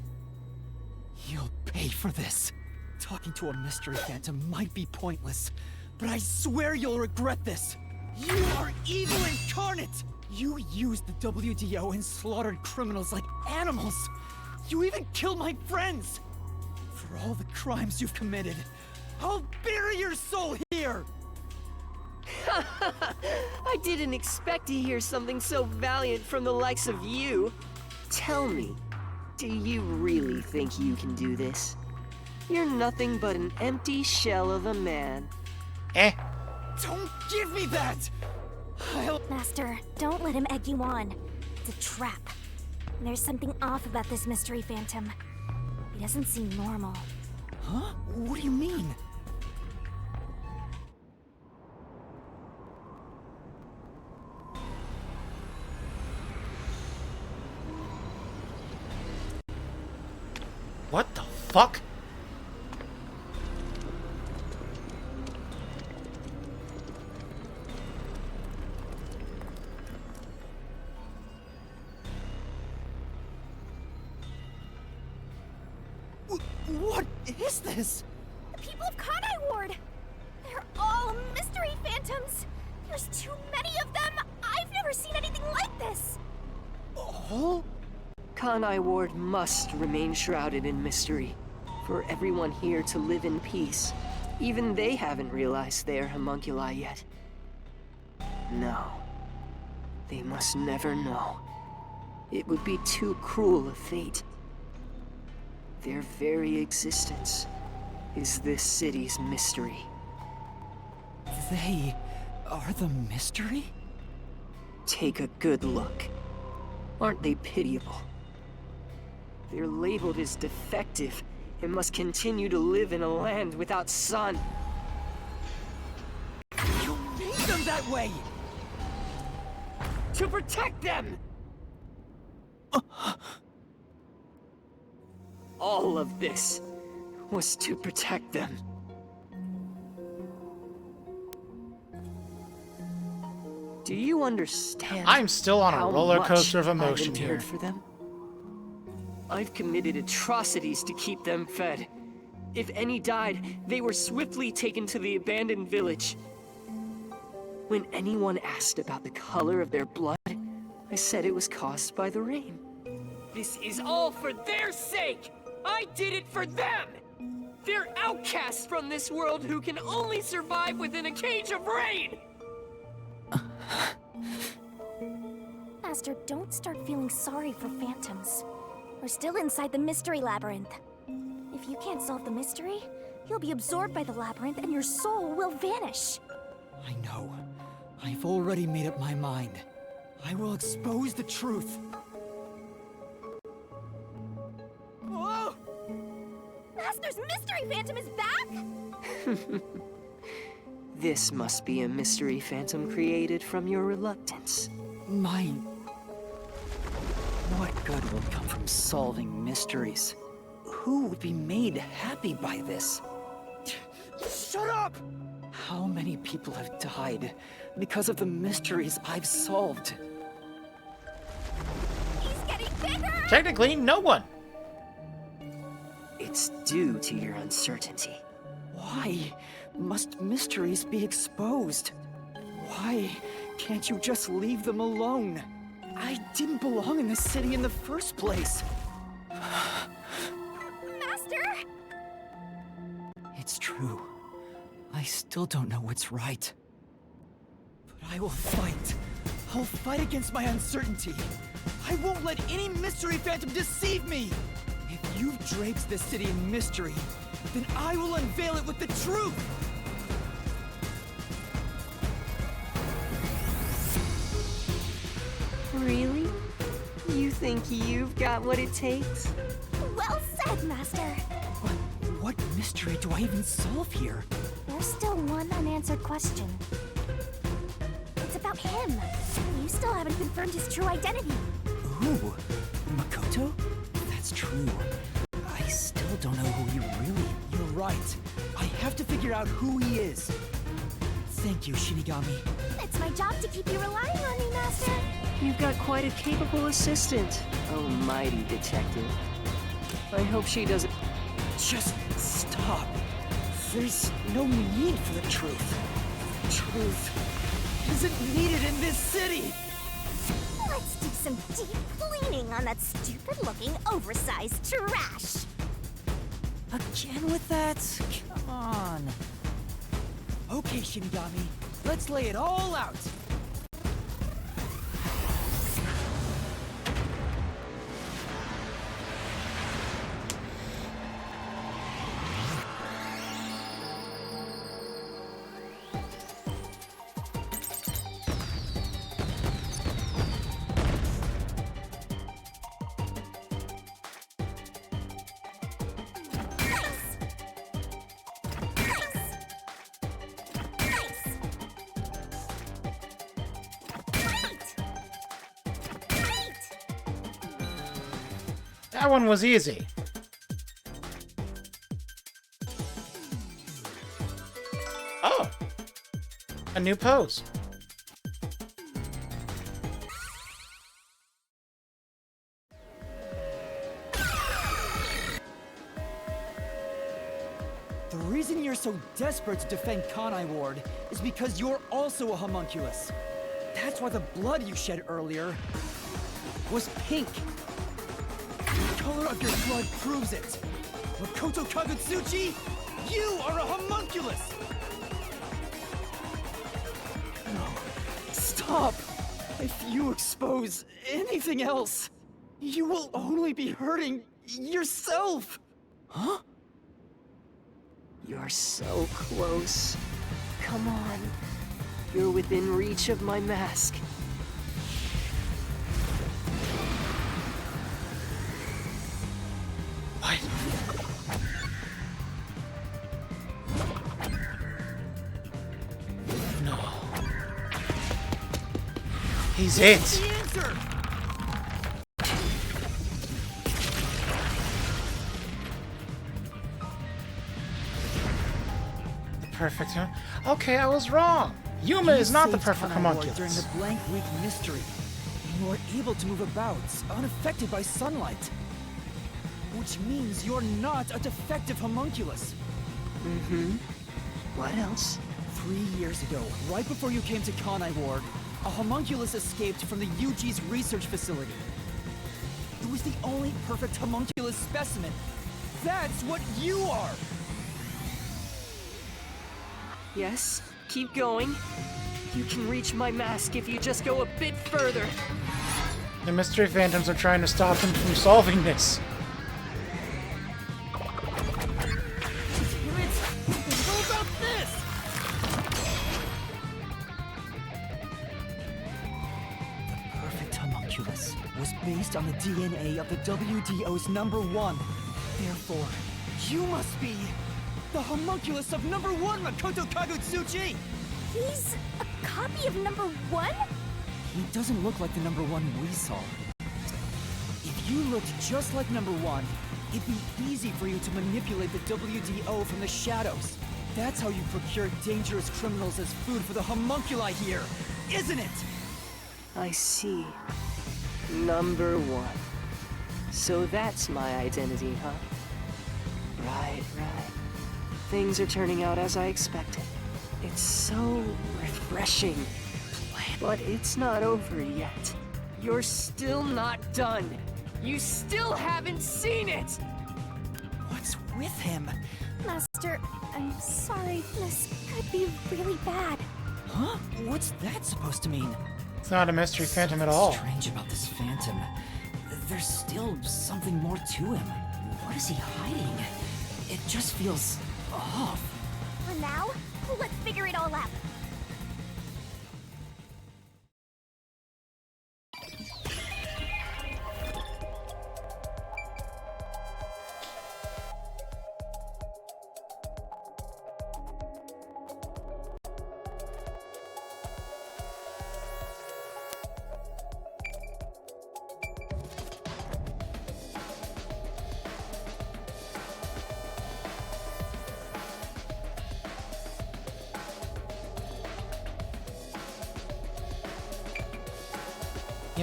You'll pay for this. Talking to a mystery phantom might be pointless, but I swear you'll regret this. You are evil incarnate! You used the WDO and slaughtered criminals like animals. You even killed my friends. For all the crimes you've committed, I'll bury your soul here! I didn't expect to hear something so valiant from the likes of you. Tell me, do you really think you can do this? You're nothing but an empty shell of a man. Don't give me that! Master, don't let him egg you on. It's a trap. There's something off about this mystery phantom. He doesn't seem normal. Huh? What do you mean? What the fuck? What is this? The people of Kanai Ward! They're all mystery phantoms! There's too many of them! I've never seen anything like this! Oh? Kanai Ward must remain shrouded in mystery, for everyone here to live in peace. Even they haven't realized they are homunculi yet. No. They must never know. It would be too cruel a fate. Their very existence is this city's mystery. They are the mystery? Take a good look. Aren't they pitiable? They're labeled as defective and must continue to live in a land without sun. You made them that way! To protect them! All of this was to protect them. Do you understand? I'm still on a how roller much coaster of I've emotion here. endured for them? I've committed atrocities to keep them fed. If any died, they were swiftly taken to the abandoned village. When anyone asked about the color of their blood, I said it was caused by the rain. This is all for their sake! I did it for them! They're outcasts from this world who can only survive within a cage of rain! Master, don't start feeling sorry for phantoms. We're still inside the mystery labyrinth. If you can't solve the mystery, you'll be absorbed by the labyrinth and your soul will vanish. I know. I've already made up my mind. I will expose the truth. Whoa! Master's mystery phantom is back? This must be a mystery phantom created from your reluctance. What good will come from solving mysteries? Who would be made happy by this? Shut up! How many people have died because of the mysteries I've solved? He's getting bigger! Technically, no one. It's due to your uncertainty. Why must mysteries be exposed? Why can't you just leave them alone? I didn't belong in this city in the first place. Master! It's true. I still don't know what's right. But I will fight. I'll fight against my uncertainty. I won't let any mystery phantom deceive me! If you've draped this city in mystery, then I will unveil it with the truth! Really? You think you've got what it takes? Well said, Master. But what mystery do I even solve here? There's still one unanswered question. It's about him. You still haven't confirmed his true identity. Ooh, Makoto? That's true. I still don't know who he really... You're right. I have to figure out who he is. Thank you, Shinigami. It's my job to keep you relying on me, Master. You've got quite a capable assistant, oh mighty detective. I hope she doesn't... Just stop. There's no need for the truth. Truth isn't needed in this city! Let's do some deep cleaning on that stupid-looking, oversized trash. Again with that? Come on. Okay, Shinigami. Let's lay it all out. That one was easy. Oh! A new pose. The reason you're so desperate to defend Kanai Ward is because you're also a homunculus. That's why the blood you shed earlier was pink. The color of your blood proves it. Makoto Kagutsuchi, you are a homunculus! No, stop! If you expose anything else, you will only be hurting yourself! Huh? You're so close. Come on. You're within reach of my mask. What? No. He's it! The answer! Perfect, huh? Okay, I was wrong. Yuma is not the perfect Kanai Ward during homunculus. the blank week mystery. You are able to move about, unaffected by sunlight. Which means you're not a defective homunculus. Mm-hmm. What else? 3 years ago, right before you came to Kanai Ward, a homunculus escaped from the UG's research facility. It was the only perfect homunculus specimen. That's what you are! Yes, keep going. You can reach my mask if you just go a bit further. The Mystery Phantoms are trying to stop him from solving this. What about this? The perfect homunculus was based on the DNA of the WDO's #1. Therefore, you must be the homunculus of #1, Makoto Kagutsuchi! He's a copy of #1? He doesn't look like the #1 we saw. If you looked just like #1, it'd be easy for you to manipulate the WDO from the shadows. That's how you procure dangerous criminals as food for the homunculi here, isn't it? I see. #1. So that's my identity, huh? Right. Things are turning out as I expected. It's so refreshing. But it's not over yet. You're still not done. You still haven't seen it! What's with him? Master, I'm sorry. This could be really bad. Huh? What's that supposed to mean? It's not a Mystery Phantom at all. Strange about this phantom. There's still something more to him. What is he hiding? It just feels off. For now, let's figure it all out.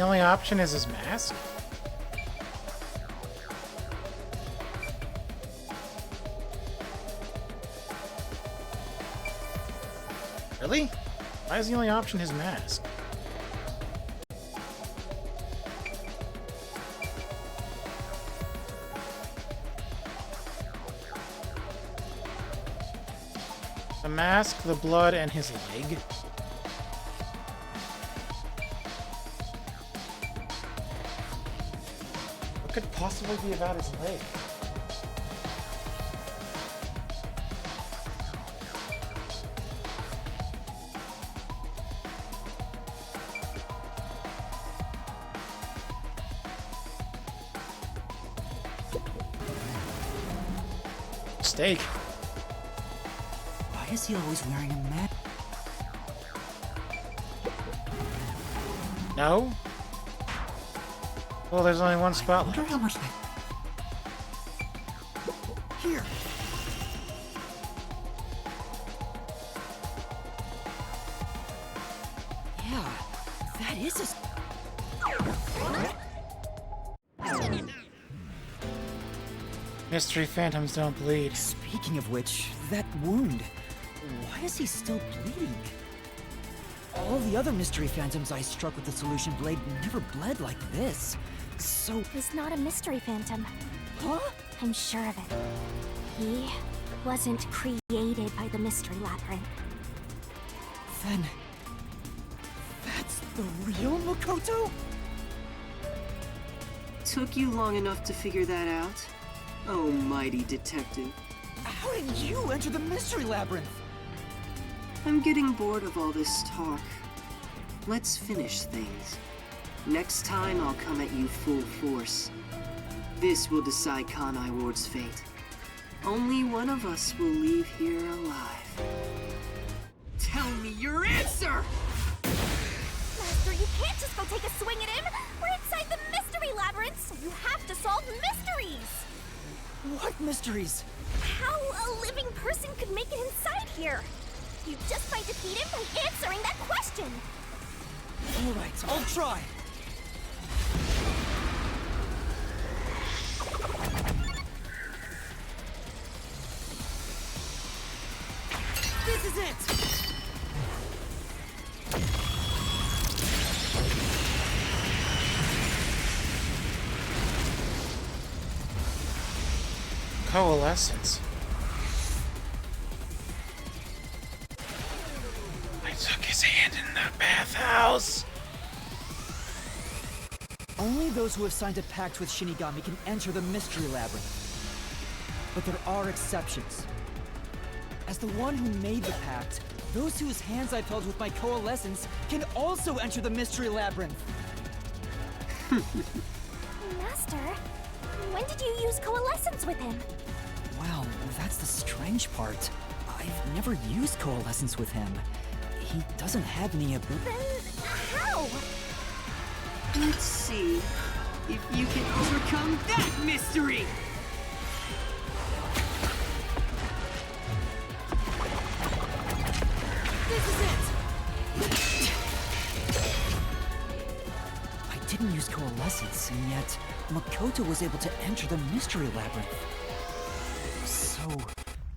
The only option is his mask? Really? Why is the only option his mask? The mask, the blood, and his leg. What could possibly be about his leg? Steak. Why is he always wearing a mask? No? Well, there's only one spot I wonder left. how much that... Here! Yeah, that is a... Mystery phantoms don't bleed. Speaking of which, that wound... Why is he still bleeding? All the other mystery phantoms I struck with the solution blade never bled like this. So... He's not a mystery phantom. Huh? I'm sure of it. He wasn't created by the mystery labyrinth. Then... That's the real Makoto? Took you long enough to figure that out? Oh, mighty detective. How did you enter the mystery labyrinth? I'm getting bored of all this talk. Let's finish things. Next time, I'll come at you full force. This will decide Kanai Ward's fate. Only one of us will leave here alive. Tell me your answer! Master, you can't just go take a swing at him! We're inside the mystery labyrinth, so you have to solve mysteries! What mysteries? How a living person could make it inside here? You just might defeat him by answering that question! Alright, I'll try. This is it! Coalescence. I took his hand in the bathhouse. Only those who have signed a pact with Shinigami can enter the mystery labyrinth. But there are exceptions. As the one who made the pact, those whose hands I've held with my coalescence can also enter the mystery labyrinth. Master, when did you use coalescence with him? Well, that's the strange part. I've never used coalescence with him. He doesn't have any ability. Then how? Let's see if you can overcome that mystery! This is it! I didn't use coalescence, and yet Makoto was able to enter the mystery labyrinth. So,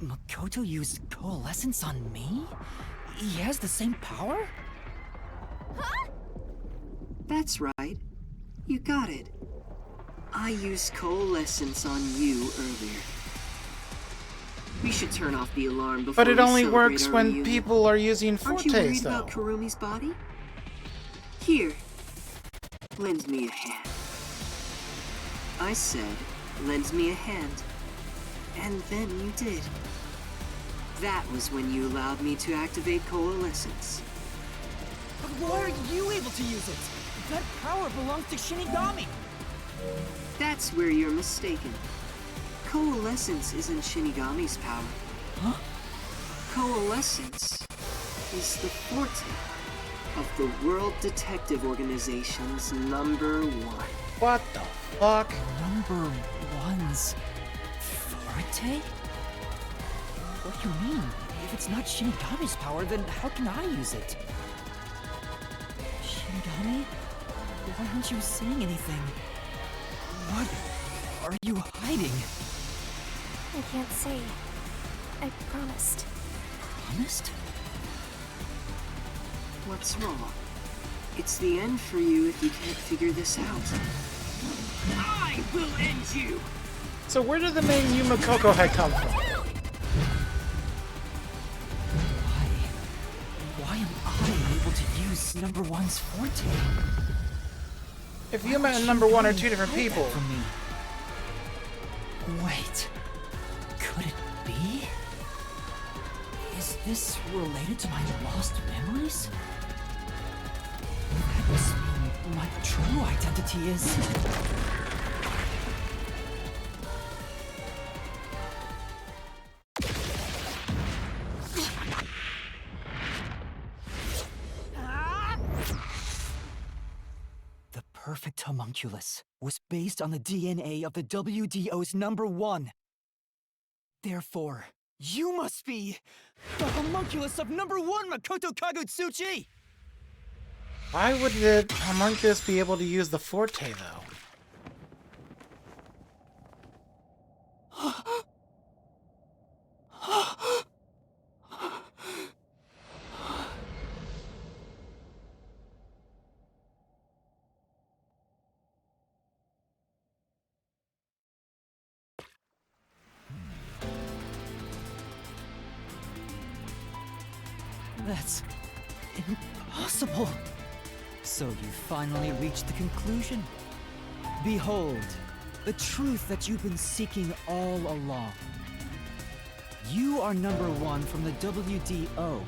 Makoto used coalescence on me? He has the same power? Huh? That's right. You got it. I used coalescence on you earlier. We should turn off the alarm before But it we only celebrate works our when reunion. people are using Aren't you worried fortes, though. about Kurumi's body? Here. Lend me a hand. I said, lend me a hand. And then you did. That was when you allowed me to activate coalescence. But why are you able to use it? That power belongs to Shinigami! That's where you're mistaken. Coalescence isn't Shinigami's power. Huh? Coalescence is the forte of the World Detective Organization's #1. What the fuck? Number one's forte? What do you mean? If it's not Shinigami's power, then how can I use it? Shinigami? Why aren't you saying anything? What are you hiding? I can't say. I promised. Honest? What's wrong? It's the end for you if you can't figure this out. I will end you! So where did the main Yuma Coco head come from? Why am I able to use number one's forte? If Yuma and number one are two different people. From me. Wait. Could it be? Is this related to my lost memories? That must mean my true identity is... The perfect homunculus was based on the DNA of the WDO's number one. Therefore, you must be the homunculus of number one Makoto Kagutsuchi! Why would the homunculus be able to use the forte, though? That's impossible. So you finally reached the conclusion. Behold, the truth that you've been seeking all along. You are number one from the WDO,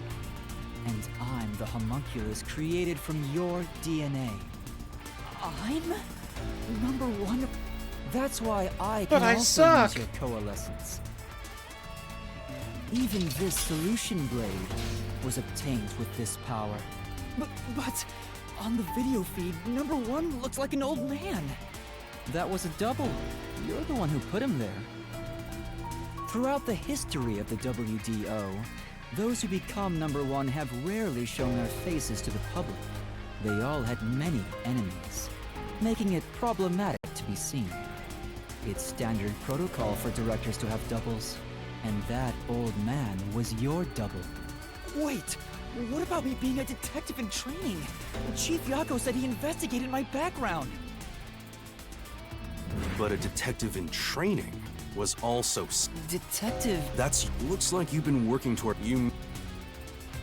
and I'm the homunculus created from your DNA. I'm number one? That's why I can also use your coalescence. Even this solution blade was obtained with this power. But on the video feed, number one looks like an old man. That was a double. You're the one who put him there. Throughout the history of the WDO, those who become number one have rarely shown their faces to the public. They all had many enemies, making it problematic to be seen. It's standard protocol for directors to have doubles. And that old man was your double. Wait! What about me being a detective in training? Chief Yako said he investigated my background. But a detective in training was also... Detective? Looks like you've been working toward you...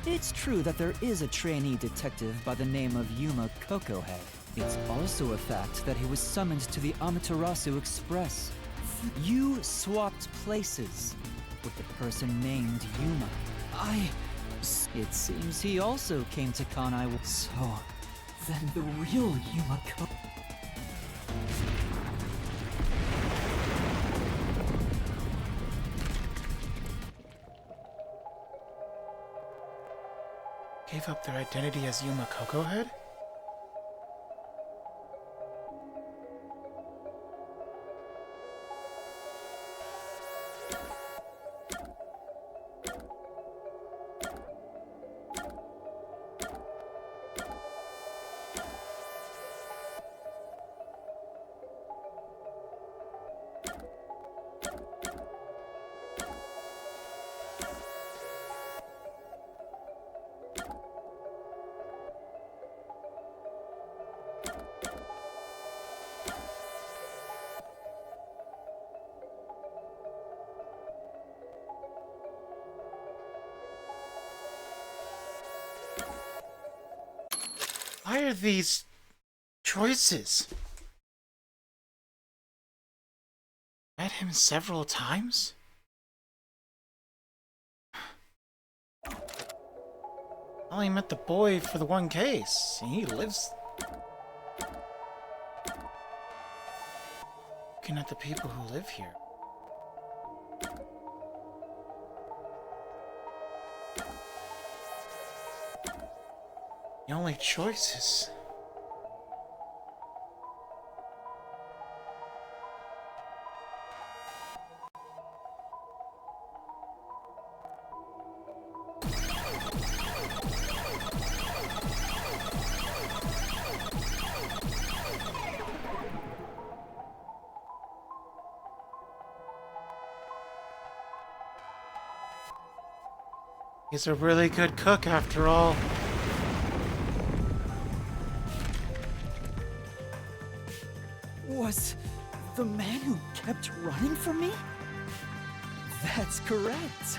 It's true that there is a trainee detective by the name of Yuma Kokohead. It's also a fact that he was summoned to the Amaterasu Express. You swapped places with the person named Yuma. It seems he also came to Kanai. So, then the real Yuma Gave up their identity as Yuma Kokohead? Why are these choices? Met him several times? I only met the boy for the one case, and he lives... Looking at the people who live here. The only choices. He's a really good cook after all. Was the man who kept running from me? That's correct.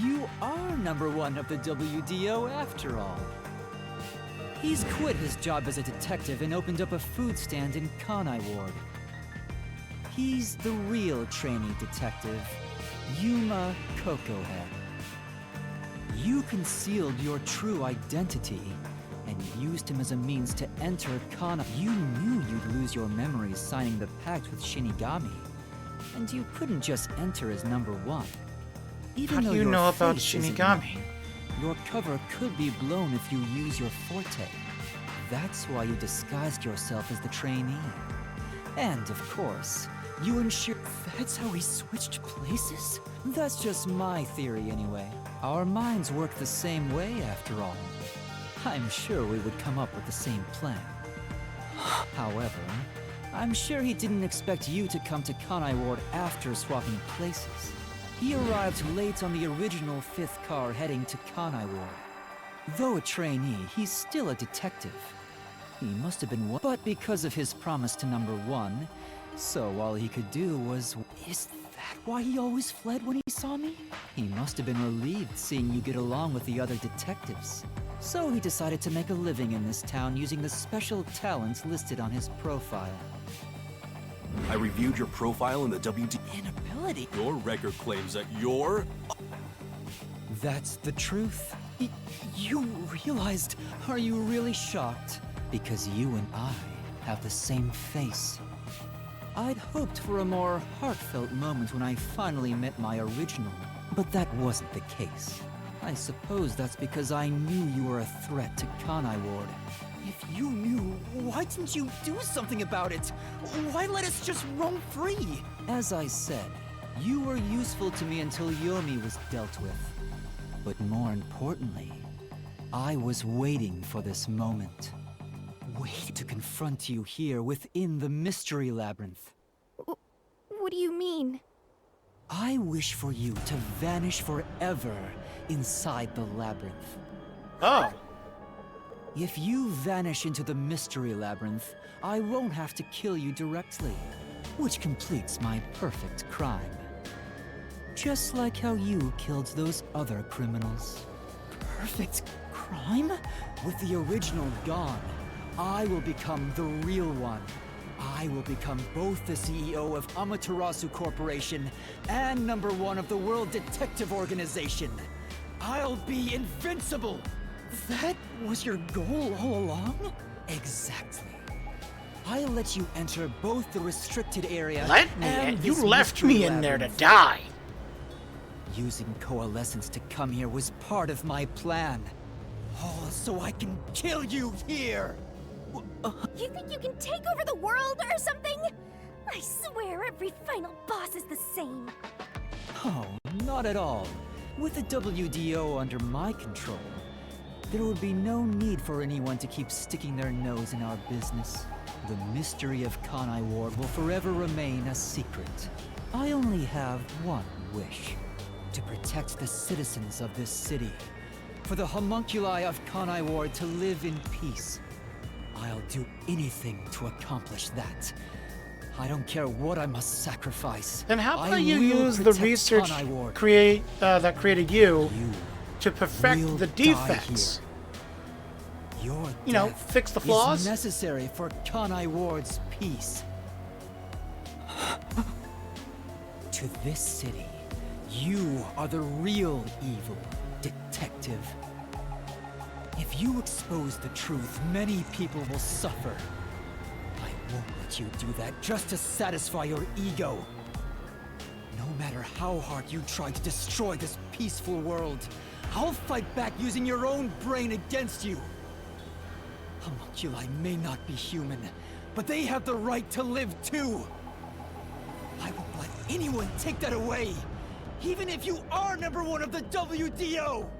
You are #1 of the WDO after all. He's quit his job as a detective and opened up a food stand in Kanai Ward. He's the real trainee detective, Yuma Cocohead. You concealed your true identity and used him as a means to enter Kana. You knew you'd lose your memories signing the pact with Shinigami, and you couldn't just enter as #1. Even How do though you your know about face isn't Shinigami? known, your cover could be blown if you use your forte. That's why you disguised yourself as the trainee. And of course, you ensured. That's how we switched places? That's just my theory anyway. Our minds work the same way after all. I'm sure we would come up with the same plan. However, I'm sure he didn't expect you to come to Kanai Ward after swapping places. He arrived late on the original 5th car heading to Kanai Ward. Though a trainee, he's still a detective. He must have been but because of his promise to #1, so all he could do was... Is that why he always fled when he saw me? He must have been relieved seeing you get along with the other detectives. So he decided to make a living in this town using the special talents listed on his profile. I reviewed your profile in the WD. Inability? Your record claims that you're... That's the truth. You realized? Are you really shocked? Because you and I have the same face. I'd hoped for a more heartfelt moment when I finally met my original, but that wasn't the case. I suppose that's because I knew you were a threat to Kanai Ward. If you knew, why didn't you do something about it? Why let us just roam free? As I said, you were useful to me until Yomi was dealt with. But more importantly, I was waiting for this moment. Waiting to confront you here within the Mystery Labyrinth. What do you mean? I wish for you to vanish forever inside the labyrinth. Oh. If you vanish into the Mystery Labyrinth, I won't have to kill you directly, which completes my perfect crime. Just like how you killed those other criminals. Perfect crime? With the original gone, I will become the real one. I will become both the CEO of Amaterasu Corporation and #1 of the World Detective Organization. I'll be invincible! That was your goal all along? Exactly. I let you enter both the restricted area and you this left mystery me in there to labyrinth. die. Using Coalescence to come here was part of my plan. All so I can kill you here! You think you can take over the world or something? I swear every final boss is the same. Oh, not at all. With the WDO under my control, there would be no need for anyone to keep sticking their nose in our business. The mystery of Kanai Ward will forever remain a secret. I only have one wish. To protect the citizens of this city. For the homunculi of Kanai Ward to live in peace. I'll do anything to accomplish that. I don't care what I must sacrifice. Then how I about you will use the protect research Kanai Ward. that created you to will perfect the die defects? Your You know, death fix the flaws? is necessary for Kanai Ward's peace. To this city, you are the real evil, detective. If you expose the truth, many people will suffer. I won't let you do that just to satisfy your ego. No matter how hard you try to destroy this peaceful world, I'll fight back using your own brain against you. Homunculi may not be human, but they have the right to live too. I won't let anyone take that away, even if you are #1 of the WDO!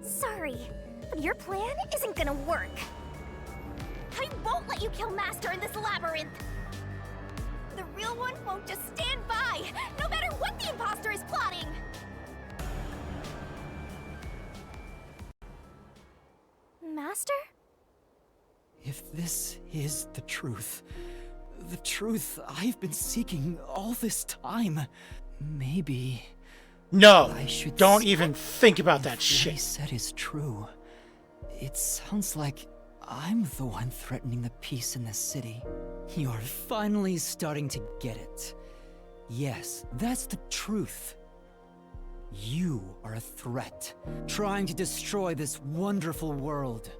Sorry, but your plan isn't gonna work. I won't let you kill Master in this labyrinth. The real one won't just stand by, no matter what the imposter is plotting. If this is the truth I've been seeking all this time, maybe No, I should don't even think about that What shit. he said is true. It sounds like I'm the one threatening the peace in this city. You're finally starting to get it. Yes, that's the truth. You are a threat, trying to destroy this wonderful world.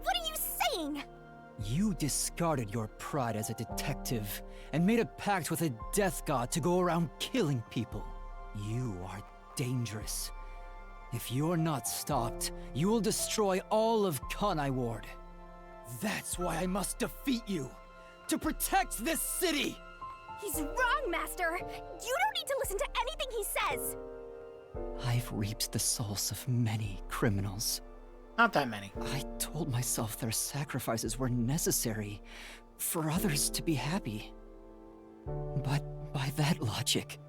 What are you saying? You discarded your pride as a detective and made a pact with a death god to go around killing people. You are dangerous. If you're not stopped, you will destroy all of Kanai Ward. That's why I must defeat you, to protect this city! He's wrong, Master! You don't need to listen to anything he says! I've reaped the souls of many criminals. Not that many. I told myself their sacrifices were necessary for others to be happy. But by that logic,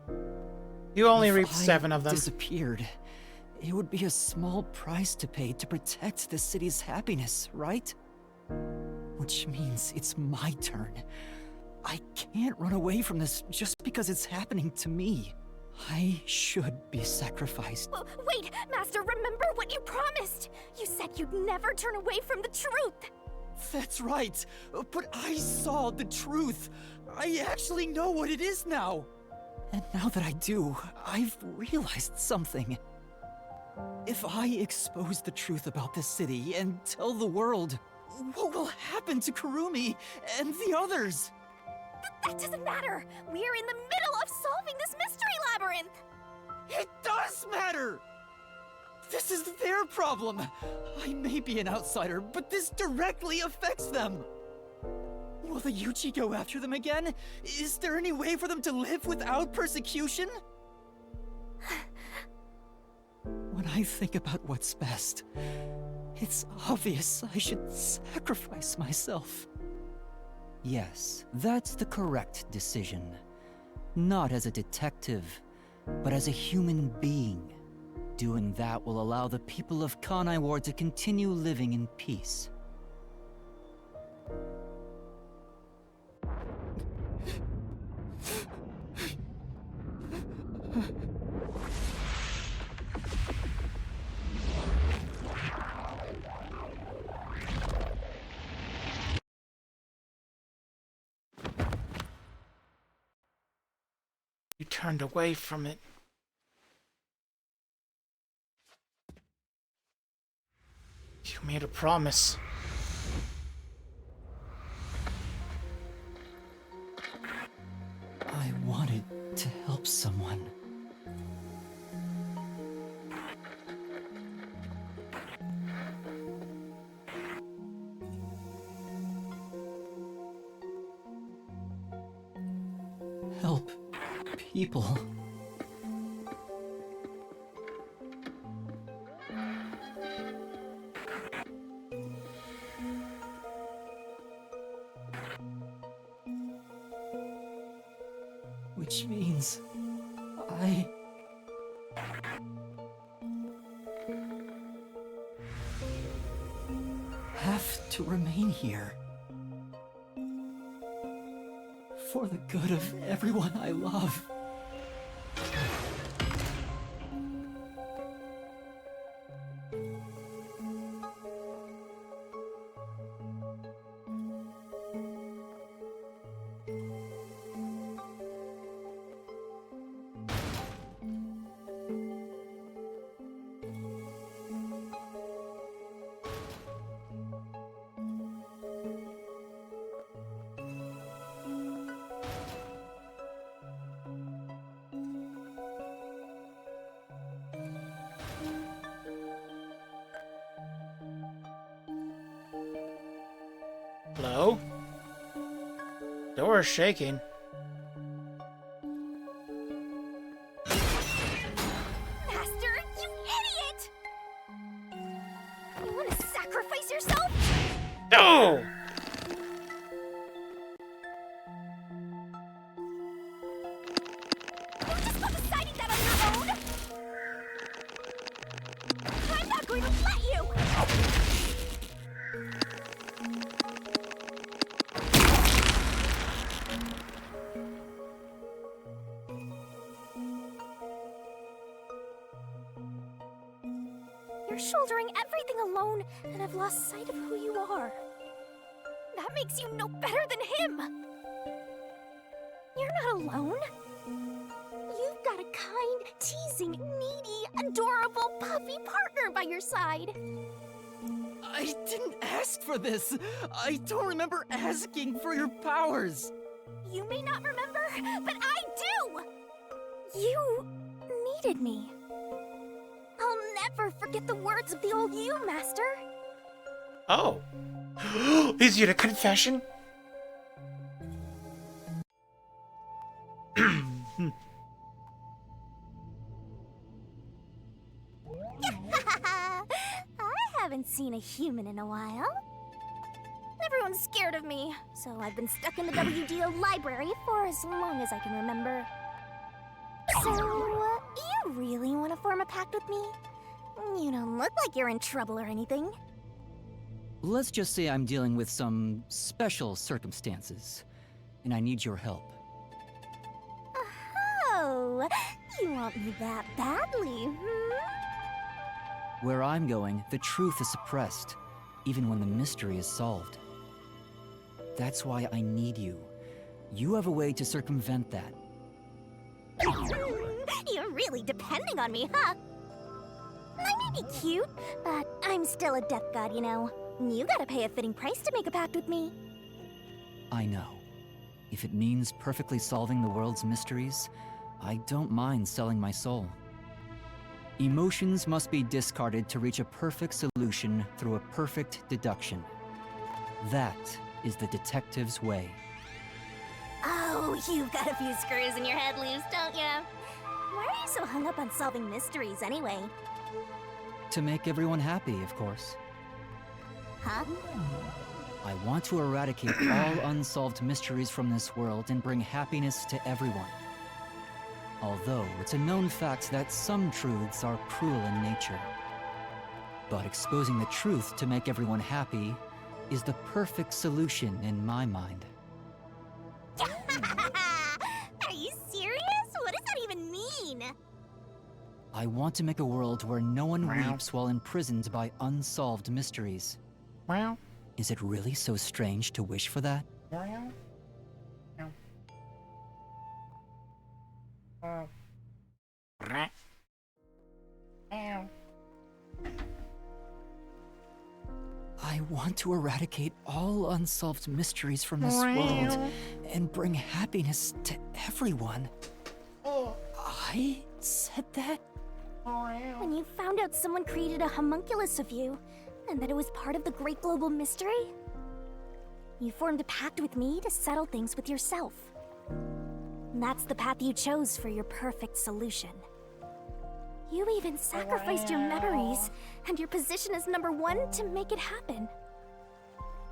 You only if reaped I 7 of them. disappeared, it would be a small price to pay to protect the city's happiness, right? Which means it's my turn. I can't run away from this just because it's happening to me. I should be sacrificed. Wait, Master, remember what you promised! You said you'd never turn away from the truth! That's right, but I saw the truth. I actually know what it is now. And now that I do, I've realized something. If I expose the truth about this city and tell the world, what will happen to Kurumi and the others? That doesn't matter! We're in the middle of solving this mystery labyrinth! It does matter! This is their problem. I may be an outsider, but this directly affects them. Will the Yuchi go after them again? Is there any way for them to live without persecution? When I think about what's best, it's obvious I should sacrifice myself. Yes, that's the correct decision. Not as a detective, but as a human being. Doing that will allow the people of Kanai Ward to continue living in peace. You turned away from it. You made a promise. I wanted to help someone. Help people. Which means I have to remain here. For the good of everyone I love. Hello? Door is shaking. Master, you idiot! You want to sacrifice yourself? No! You're just not deciding that on your own! I'm not going to let you! You're shouldering everything alone and have lost sight of who you are. That makes you no better than him! You're not alone. You've got a kind, teasing, needy, adorable, puffy partner by your side. I didn't ask for this. I don't remember asking for your powers. You may not remember, but I do! You needed me. I'll never forget the words of the old you, Master. Oh. Is it a confession? I haven't seen a human in a while. Everyone's scared of me, so I've been stuck in the WDO library for as long as I can remember. So, you really want to form a pact with me? You don't look like you're in trouble or anything. Let's just say I'm dealing with some special circumstances, and I need your help. Oh, you want me that badly, Where I'm going, the truth is suppressed, even when the mystery is solved. That's why I need you. You have a way to circumvent that. You're really depending on me, huh? I may be cute, but I'm still a death god, you know. You gotta pay a fitting price to make a pact with me. I know. If it means perfectly solving the world's mysteries, I don't mind selling my soul. Emotions must be discarded to reach a perfect solution through a perfect deduction. That is the detective's way. Oh, you've got a few screws in your head loose, don't ya? Why are you so hung up on solving mysteries anyway? To make everyone happy, of course. Huh? I want to eradicate all unsolved mysteries from this world and bring happiness to everyone. Although it's a known fact that some truths are cruel in nature. But exposing the truth to make everyone happy is the perfect solution in my mind. Are you serious? What does that even mean? I want to make a world where no one weeps while imprisoned by unsolved mysteries. Wow. Is it really so strange to wish for that? I want to eradicate all unsolved mysteries from this world and bring happiness to everyone. I said that? When you found out someone created a homunculus of you, and that it was part of the great global mystery, you formed a pact with me to settle things with yourself. And that's the path you chose for your perfect solution. You even sacrificed your memories and your position as #1 to make it happen.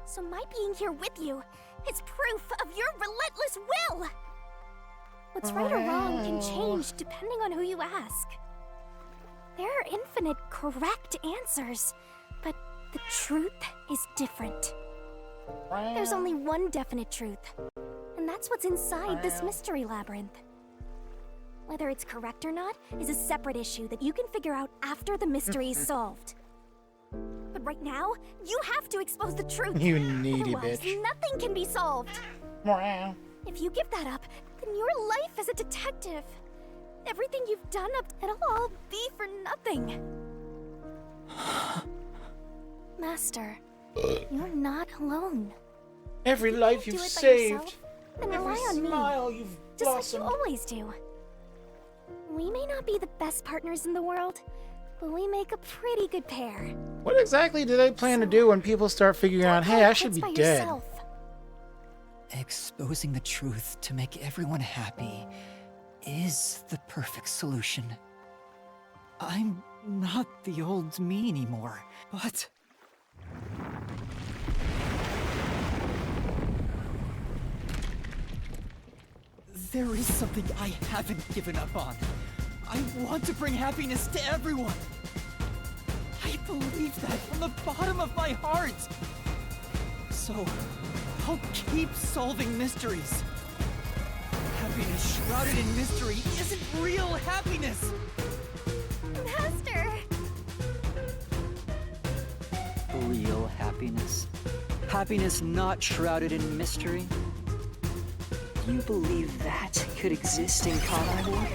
So my being here with you is proof of your relentless will! What's right or wrong can change depending on who you ask. There are infinite correct answers, but the truth is different. There's only one definite truth, and that's what's inside this mystery labyrinth. Whether it's correct or not is a separate issue that you can figure out after the mystery is solved. But right now, you have to expose the truth. You needy Otherwise, bitch. nothing can be solved. If you give that up, then your life as a detective, everything you've done up, it'll all be for nothing. Master, you're not alone. Every life You you've do it by saved, yourself, then every rely on me, smile you've just like blossomed. you always do. We may not be the best partners in the world, but we make a pretty good pair. What exactly do they plan to do when people start figuring out, hey, I should be By dead? yourself. Exposing the truth to make everyone happy is the perfect solution. I'm not the old me anymore, but... There is something I haven't given up on. I want to bring happiness to everyone. I believe that from the bottom of my heart. So, I'll keep solving mysteries. Happiness shrouded in mystery isn't real happiness. Master! Happiness not shrouded in mystery? You believe that could exist in Kanai?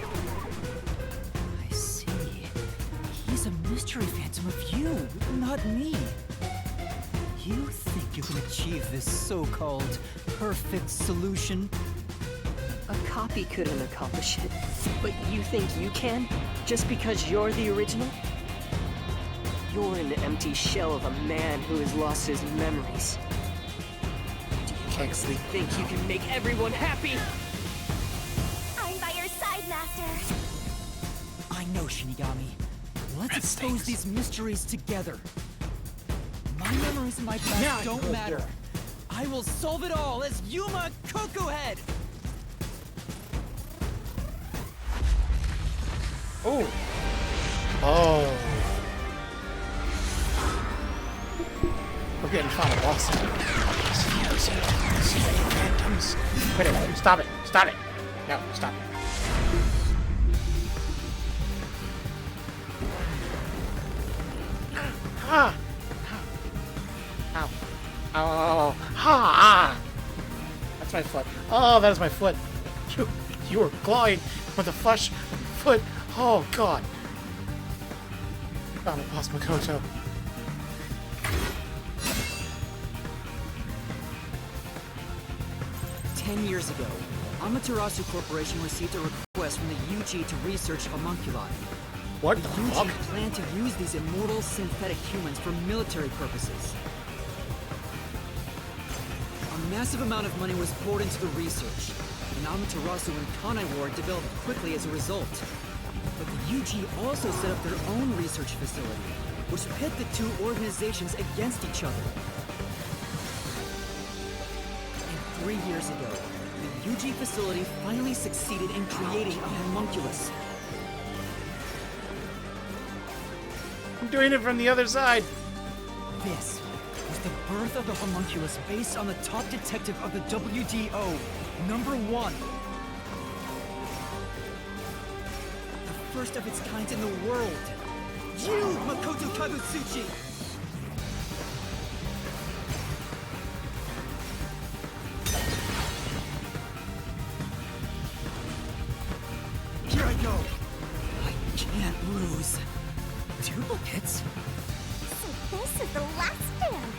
I see. He's a mystery phantom of you, not me. You think you can achieve this so-called perfect solution? A copy couldn't accomplish it, but you think you can? Just because you're the original? You're an empty shell of a man who has lost his memories. Do you honestly think you can make everyone happy? I'm by your side, Master. I know, Shinigami. Let's expose these mysteries together. My memories and my past don't matter. I will solve it all as Yuma Kokuhead! Oh. Oh. We're getting final boss. Phantoms. Wait, stop it. Stop it. No, stop it. Ah. Ow. Ow. Ow. Ha. That's my foot. Oh, that is my foot. You were clawing with the flesh of your foot. Oh, God. Found it, Boss Makoto. Years ago, Amaterasu Corporation received a request from the UG to research homunculi. What the fuck? UG planned to use these immortal synthetic humans for military purposes. A massive amount of money was poured into the research, and Amaterasu and Kanai Ward developed quickly as a result. But the UG also set up their own research facility, which pit the two organizations against each other. 3 years ago, the UG facility finally succeeded in creating a homunculus. I'm doing it from the other side. This was the birth of the homunculus based on the top detective of the WDO, #1. The first of its kind in the world. You, Makoto Kagetsuchi! Here I go! I can't lose. Duplicates? So this is the last stand,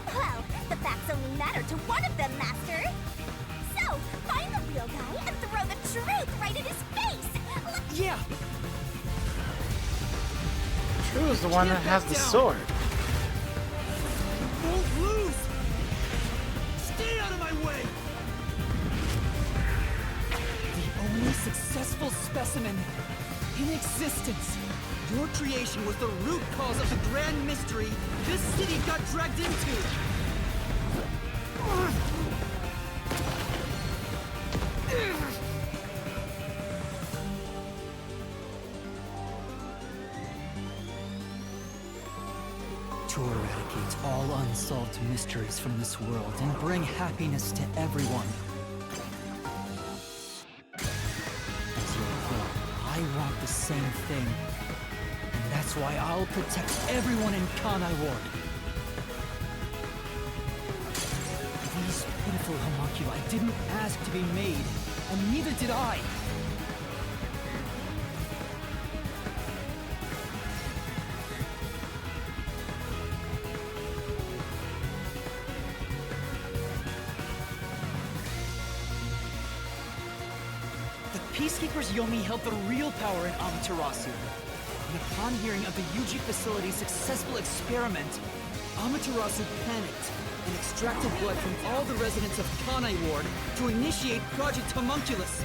Well, the facts only matter to one of them, Master. So, find the real guy and throw the truth right in his face! Yeah! True is the one that has the sword. Won't lose! Stay out of my way! The only successful specimen in existence. Your creation was the root cause of the grand mystery this city got dragged into. To eradicate all unsolved mysteries from this world and bring happiness to everyone. As your brother, I want the same thing. And that's why I'll protect everyone in Kanai Ward. These pitiful homunculi didn't ask to be made, and neither did I. Peacekeepers Yomi held the real power in Amaterasu. And upon hearing of the UG facility's successful experiment, Amaterasu panicked and extracted blood from all the residents of Kanai Ward to initiate Project Homunculus.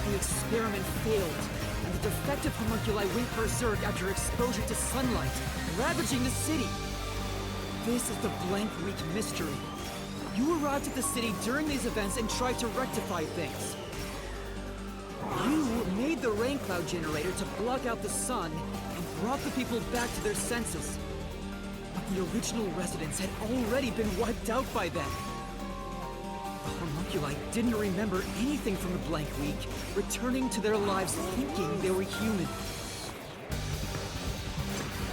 The experiment failed, and the defective homunculi went berserk after exposure to sunlight, ravaging the city. This is the Blank Week mystery. You arrived at the city during these events and tried to rectify things. You made the rain cloud generator to block out the sun and brought the people back to their senses. But the original residents had already been wiped out by then. The homunculi didn't remember anything from the Blank Week, returning to their lives thinking they were human.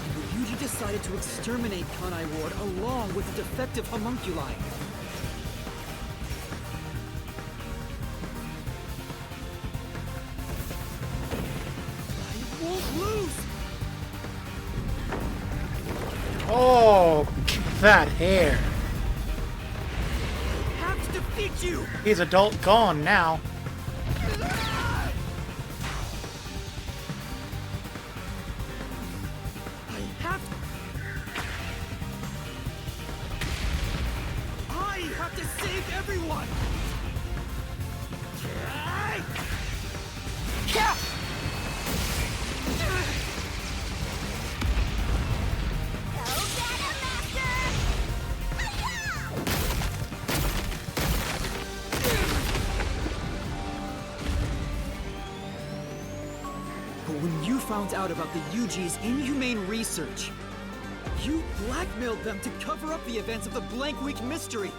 And the UG decided to exterminate Kanai Ward along with the defective homunculi. I won't lose! Oh, that hair. I have to defeat you! He's adult gone now. I have to save everyone! But when you found out about the UG's inhumane research, you blackmailed them to cover up the events of the Blank Week mystery.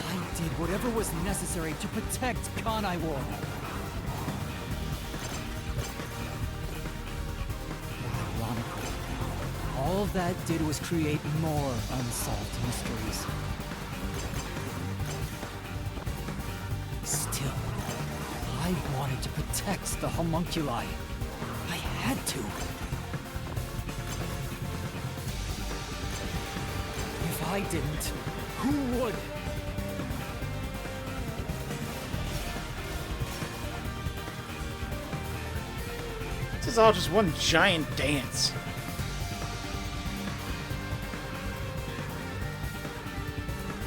I did whatever was necessary to protect Kanai Ward. Ironically, all that did was create more unsolved mysteries. Still, I wanted to protect the homunculi. I had to. If I didn't, who would? This is all just one giant dance.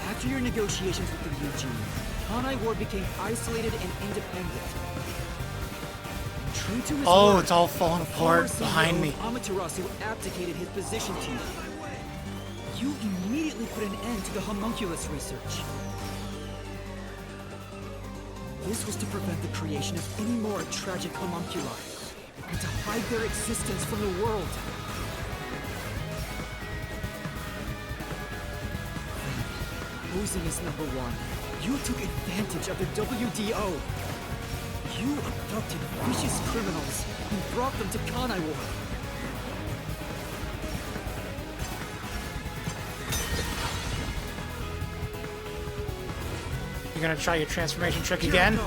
After your negotiations with the UG, Kanai Ward became isolated and independent. True to his Oh, word, it's all falling the former apart behind CEO me. of Amaterasu abdicated his position to you. You immediately put an end to the homunculus research. This was to prevent the creation of any more tragic homunculi, and to hide their existence from the world. Posing as number one, you took advantage of the WDO. You abducted vicious criminals and brought them to Kanai Ward. You're gonna try your transformation trick again?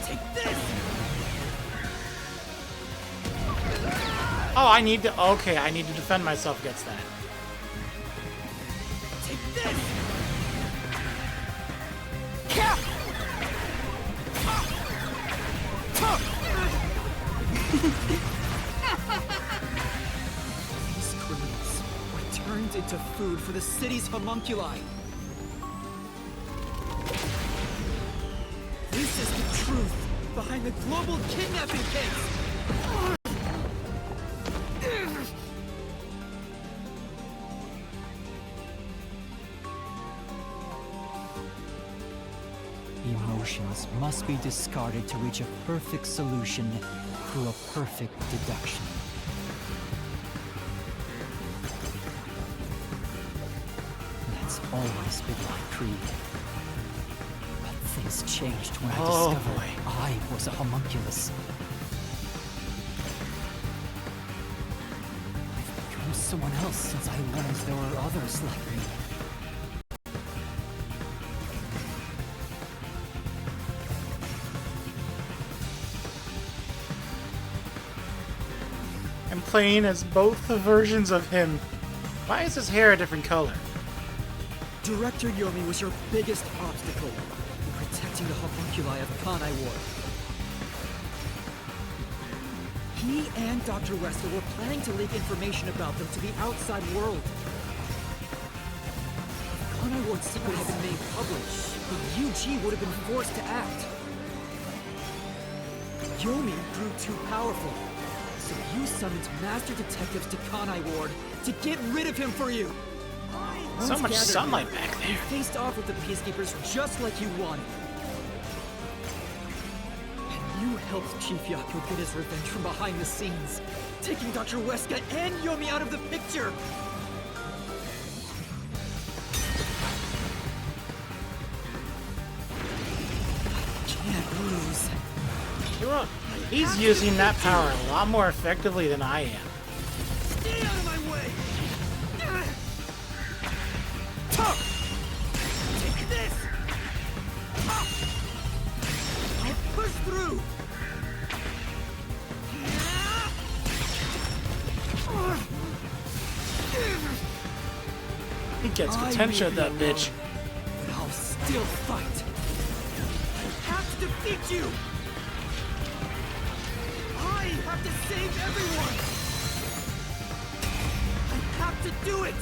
Take this! Oh, I need to. Okay, I need to defend myself against that. Take this! These criminals were turned into food for the city's homunculi. This is the truth behind the global kidnapping case! Emotions must be discarded to reach a perfect solution through a perfect deduction. That's always been my creed. But things changed when I discovered I was a homunculus. I've become someone else since I learned there were others like me. I'm playing as both the versions of him. Why is his hair a different color? Director Yomi was your biggest obstacle in protecting the homunculi of Kanai Ward. He and Dr. Wesker were planning to leak information about them to the outside world. If Kanai Ward's secret had been made public, the UG would have been forced to act. Yomi grew too powerful, so you summoned master detectives to Kanai Ward to get rid of him for you. So Once much gathered sunlight here, back you there. faced off with the Peacekeepers just like you wanted. And You helped Chief Yako get his revenge from behind the scenes, taking Dr. Weska and Yomi out of the picture! I can't lose. He's using that power a lot more effectively than I am. Stay out of my way! Take this! I'll push through! He gets potential, that bitch. But I'll still fight! I have to defeat you! I have to save everyone! I have to do it!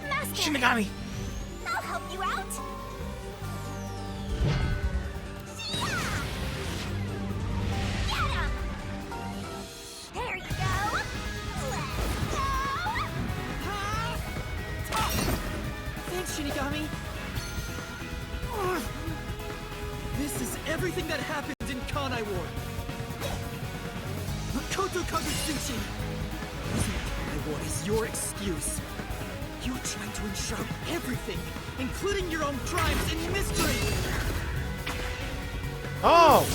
Master! Shinigami! I'll help you out! Get him! There you go! Let's go! Thanks, Shinigami! This is everything that happened in Kanai Ward! Makoto Kagusuchi! Using Kanai Ward is your excuse! You tried to enshroud everything, including your own crimes in mystery! Oh!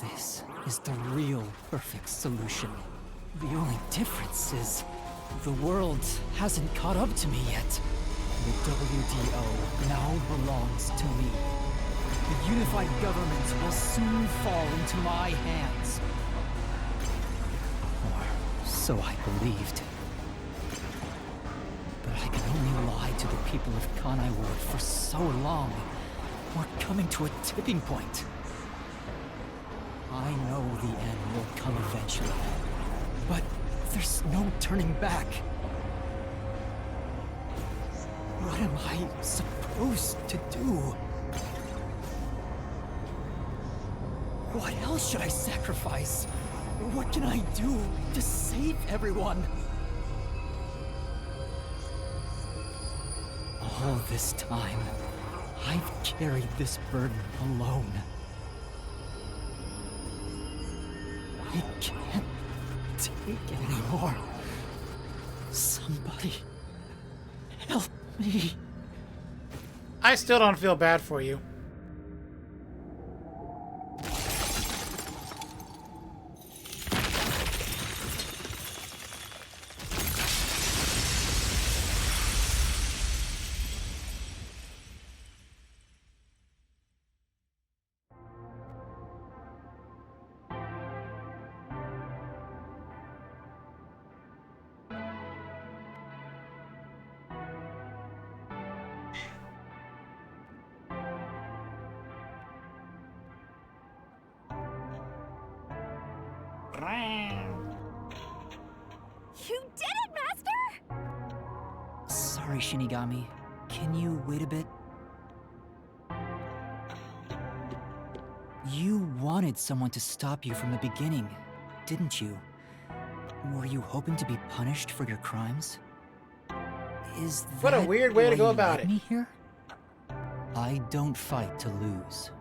This is the real perfect solution. The only difference is the world hasn't caught up to me yet. The WDO now belongs to me. The unified government will soon fall into my hands. Or so I believed. But I can only lie to the people of Kanai Ward for so long. We're coming to a tipping point. I know the end will come eventually. But there's no turning back. What am I supposed to do? What else should I sacrifice? What can I do to save everyone? All this time, I've carried this burden alone. I can't take it anymore. Somebody help me. I still don't feel bad for you. You did it, Master! Sorry, Shinigami. Can you wait a bit? You wanted someone to stop you from the beginning, didn't you? Were you hoping to be punished for your crimes? Is that What a weird way to why go you about led it. me here? I don't fight to lose.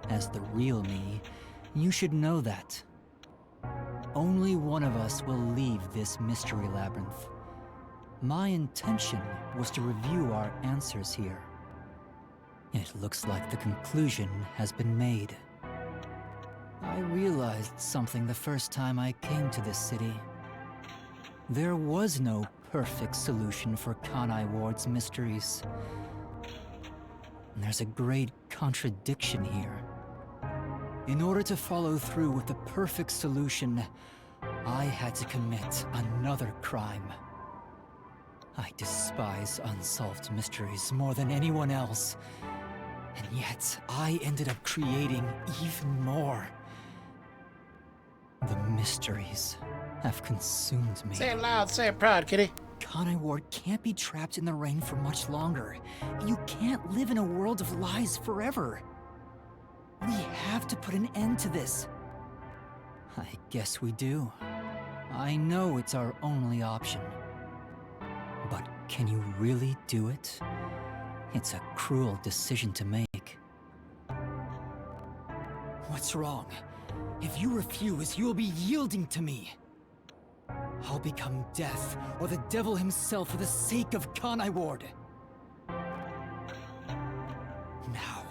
As the real me, you should know that. Only one of us will leave this mystery labyrinth. My intention was to review our answers here. It looks like the conclusion has been made. I realized something the first time I came to this city. There was no perfect solution for Kanai Ward's mysteries. There's a great contradiction here. In order to follow through with the perfect solution, I had to commit another crime. I despise unsolved mysteries more than anyone else. And yet, I ended up creating even more. The mysteries have consumed me. Say it loud, say it proud, kitty. Conai Ward can't be trapped in the rain for much longer. You can't live in a world of lies forever. We have to put an end to this. I guess we do. I know it's our only option. But can you really do it? It's a cruel decision to make. What's wrong? If you refuse, you will be yielding to me. I'll become death, or the devil himself for the sake of Conai Ward. Now,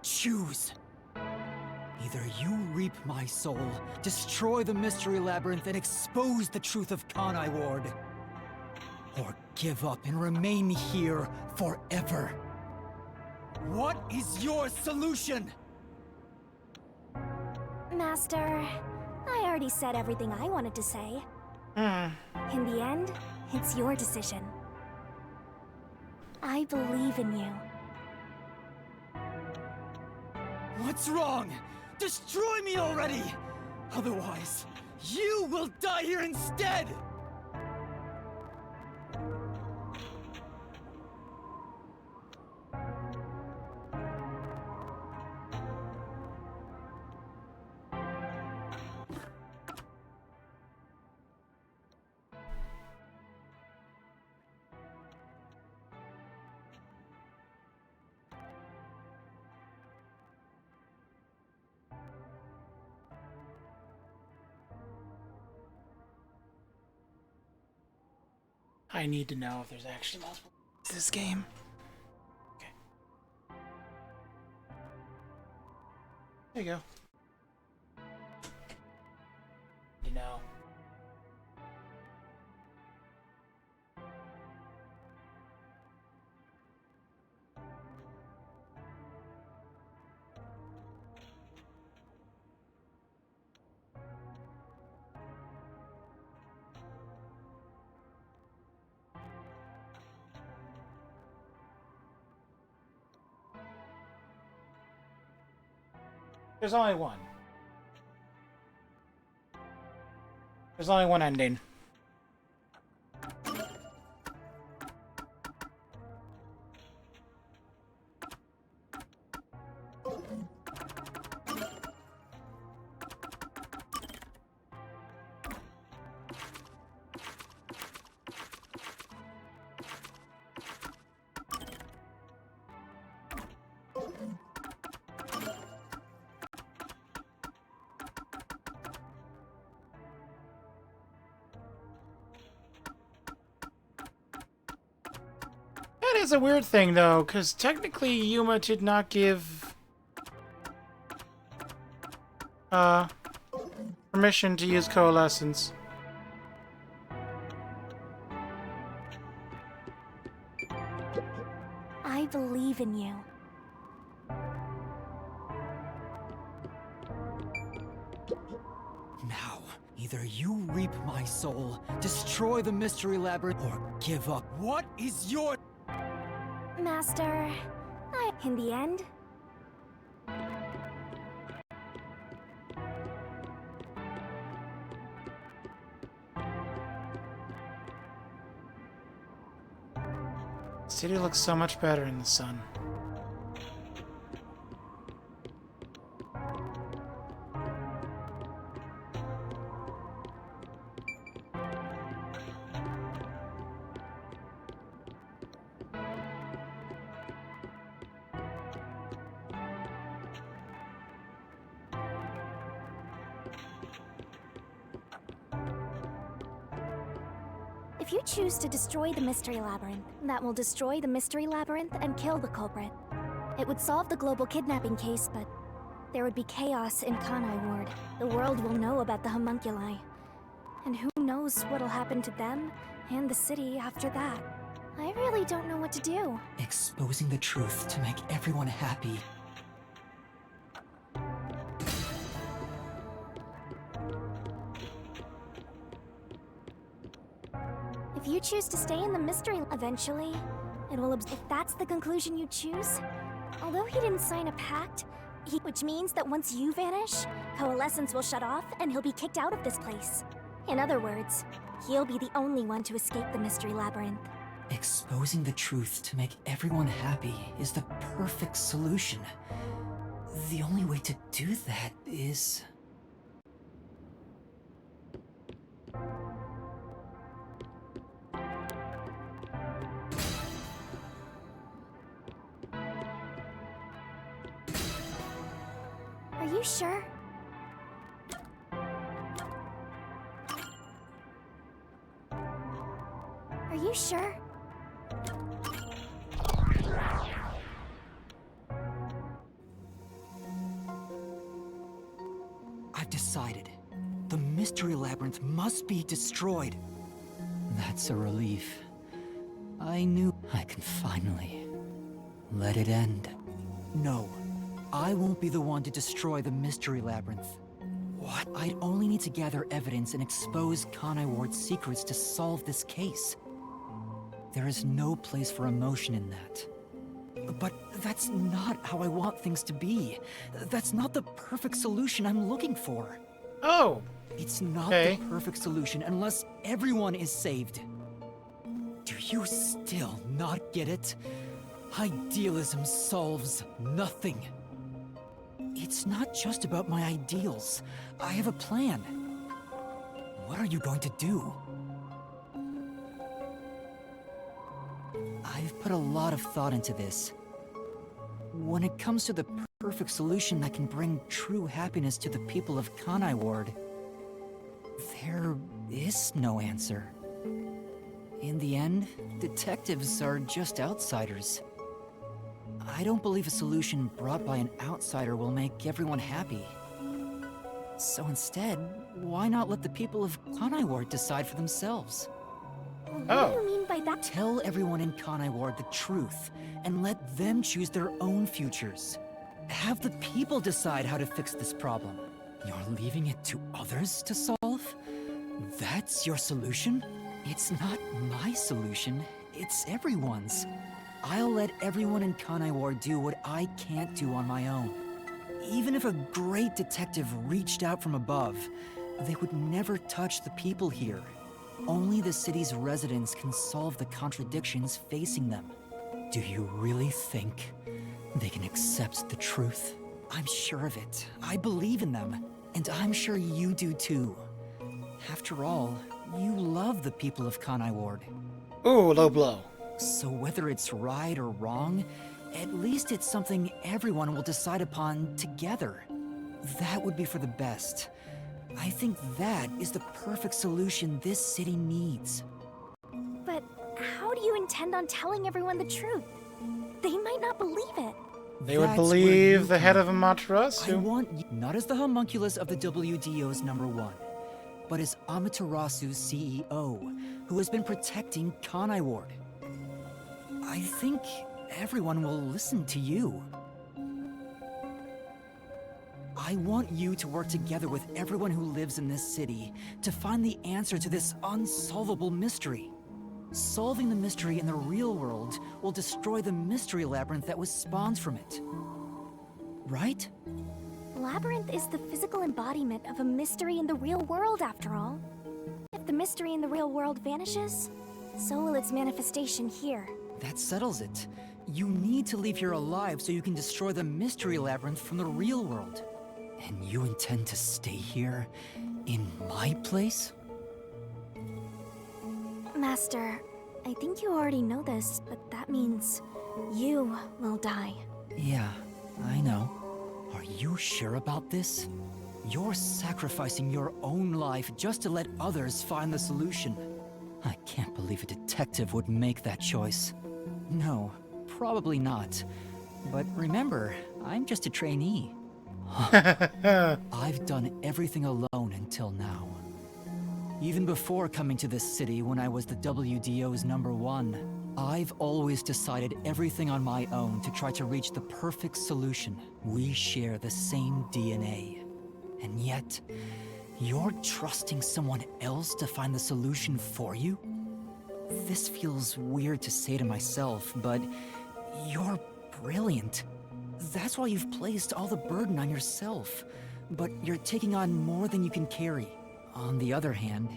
choose. Either you reap my soul, destroy the Mystery Labyrinth, and expose the truth of Conai Ward. Or give up and remain here forever. What is your solution? Master, I already said everything I wanted to say. In the end, it's your decision. I believe in you. What's wrong? Destroy me already! Otherwise, you will die here instead! I need to know if there's actually multiple to this game. Okay. There you go. You know. There's only one. There's only one ending. That is a weird thing, though, because technically Yuma did not give permission to use coalescence. I believe in you. Now, either you reap my soul, destroy the Mystery Labyrinth, or give up. What is your... Master, in the end, City looks so much better in the sun. if you choose to destroy the Mystery Labyrinth, that will destroy the Mystery Labyrinth and kill the culprit. It would solve the global kidnapping case, but there would be chaos in Conai Ward. The world will know about the homunculi. And who knows what'll happen to them and the city after that. I really don't know what to do. Exposing the truth to make everyone happy. If you choose to stay in the mystery, eventually, it will if that's the conclusion you choose. Although he didn't sign a pact, Which means that once you vanish, coalescence will shut off and he'll be kicked out of this place. In other words, he'll be the only one to escape the Mystery Labyrinth. Exposing the truth to make everyone happy is the perfect solution. The only way to do that is... Are you sure? Are you sure? I've decided. The Mystery Labyrinth must be destroyed. That's a relief. I knew I can finally let it end. No, I won't be the one to destroy the Mystery Labyrinth. What? I'd only need to gather evidence and expose Kanai Ward's secrets to solve this case. There is no place for emotion in that. But that's not how I want things to be. That's not the perfect solution I'm looking for. Oh! It's not Okay. the perfect solution unless everyone is saved. Do you still not get it? Idealism solves nothing. It's not just about my ideals. I have a plan. What are you going to do? I've put a lot of thought into this. When it comes to the perfect solution that can bring true happiness to the people of Kanai Ward, there is no answer. In the end, detectives are just outsiders. I don't believe a solution brought by an outsider will make everyone happy. So instead, why not let the people of Kanai Ward decide for themselves? What do you mean by that? Tell everyone in Kanai Ward the truth, and let them choose their own futures. Have the people decide how to fix this problem. You're leaving it to others to solve? That's your solution? It's not my solution, it's everyone's. I'll let everyone in Kanai Ward do what I can't do on my own. Even if a great detective reached out from above, they would never touch the people here. Only the city's residents can solve the contradictions facing them. Do you really think they can accept the truth? I'm sure of it. I believe in them. And I'm sure you do too. After all, you love the people of Kanai Ward. Ooh, low blow. So whether it's right or wrong, at least it's something everyone will decide upon together. That would be for the best. I think that is the perfect solution this city needs. But how do you intend on telling everyone the truth? They might not believe it. They would That's where believe you the head come of Amaterasu. I want you not as the homunculus of the WDO's #1, but as Amaterasu's CEO, who has been protecting Kanai Ward. I think everyone will listen to you. I want you to work together with everyone who lives in this city to find the answer to this unsolvable mystery. Solving the mystery in the real world will destroy the Mystery Labyrinth that was spawned from it. Right? Labyrinth is the physical embodiment of a mystery in the real world, after all. If the mystery in the real world vanishes, so will its manifestation here. That settles it. You need to leave here alive so you can destroy the Mystery Labyrinth from the real world. And you intend to stay here, in my place? Master, I think you already know this, but that means you will die. Yeah, I know. Are you sure about this? You're sacrificing your own life just to let others find the solution. I can't believe a detective would make that choice. No, probably not. But remember, I'm just a trainee. I've done everything alone until now. Even before coming to this city when I was the WDO's #1, I've always decided everything on my own to try to reach the perfect solution. We share the same DNA. And yet, you're trusting someone else to find the solution for you? This feels weird to say to myself, but you're brilliant. That's why you've placed all the burden on yourself. But you're taking on more than you can carry. On the other hand,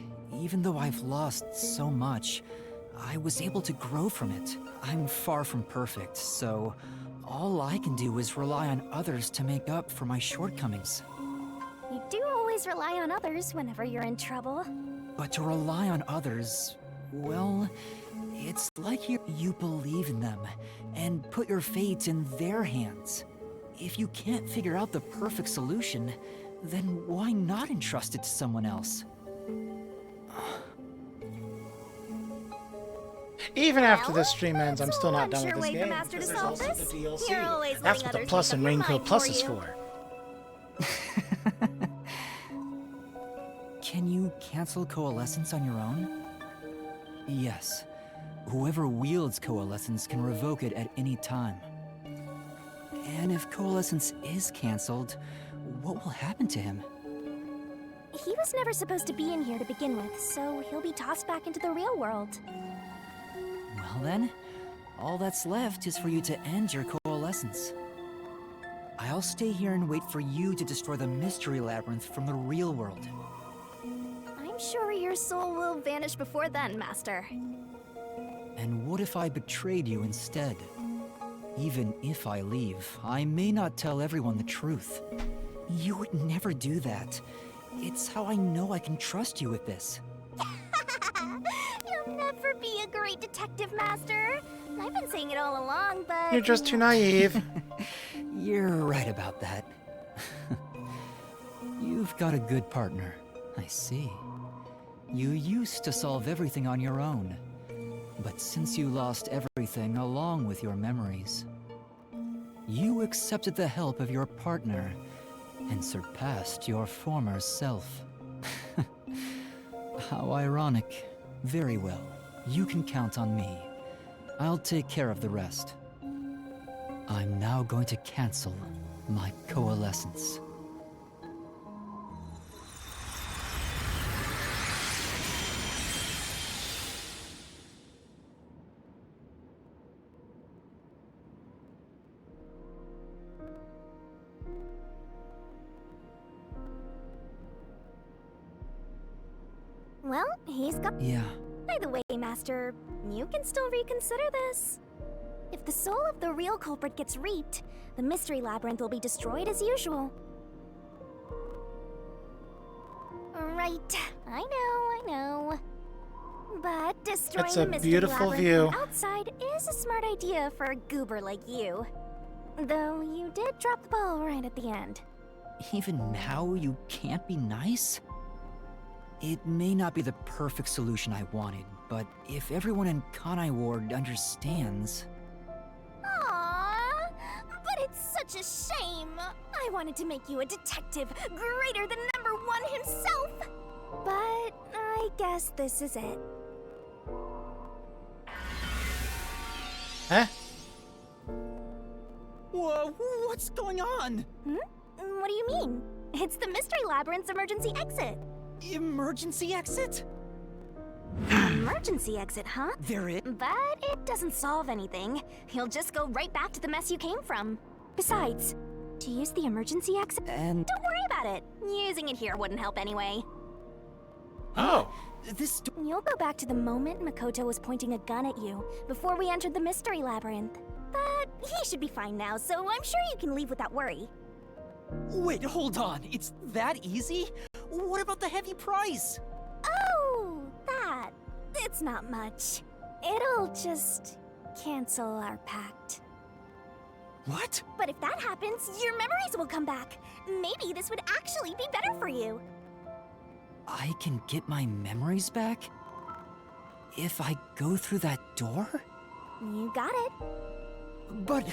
even though I've lost so much, I was able to grow from it. I'm far from perfect, so all I can do is rely on others to make up for my shortcomings. You do always rely on others whenever you're in trouble. But to rely on others, well, it's like you believe in them and put your fate in their hands. If you can't figure out the perfect solution, then why not entrust it to someone else? Even after this stream ends, I'm still not done with this way for game. Master to Because there's solve also this. the DLC. You're always That's letting what the others Plus make and up your Rain Code mind Plus for is you. for. Can you cancel Coalescence on your own? Yes. Whoever wields Coalescence can revoke it at any time. And if Coalescence is cancelled, what will happen to him? He was never supposed to be in here to begin with, so he'll be tossed back into the real world. Well then, all that's left is for you to end your Coalescence. I'll stay here and wait for you to destroy the Mystery Labyrinth from the real world. I'm sure your soul will vanish before then, Master. And what if I betrayed you instead? Even if I leave, I may not tell everyone the truth. You would never do that. It's how I know I can trust you with this. You'll never be a great detective, Master. I've been saying it all along, but... You're just too naive. You're right about that. You've got a good partner. I see. You used to solve everything on your own. But since you lost everything along with your memories, you accepted the help of your partner and surpassed your former self. How ironic. Very well. You can count on me. I'll take care of the rest. I'm now going to cancel my Coalescence. Well, he's got... Yeah. By the way, Master, you can still reconsider this. If the soul of the real culprit gets reaped, the Mystery Labyrinth will be destroyed as usual. Right, I know. But destroying It's the a Mystery beautiful Labyrinth view. from outside is a smart idea for a goober like you. Though you did drop the ball right at the end. Even now, you can't be nice? It may not be the perfect solution I wanted, but if everyone in Kanai Ward understands... Aww, but it's such a shame. I wanted to make you a detective greater than #1 himself. But I guess this is it. Huh? Whoa, what's going on? What do you mean? It's the Mystery Labyrinth's emergency exit. Emergency exit? Emergency exit, huh? There is? But it doesn't solve anything. You'll just go right back to the mess you came from. Besides, to use the emergency exit... And... Don't worry about it. Using it here wouldn't help anyway. Oh. This... You'll go back to the moment Makoto was pointing a gun at you, before we entered the Mystery Labyrinth. But he should be fine now, so I'm sure you can leave without worry. Wait, hold on. It's that easy? What about the heavy price? Oh, that. It's not much. It'll just cancel our pact. What? But if that happens, your memories will come back. Maybe this would actually be better for you. I can get my memories back? If I go through that door? You got it. But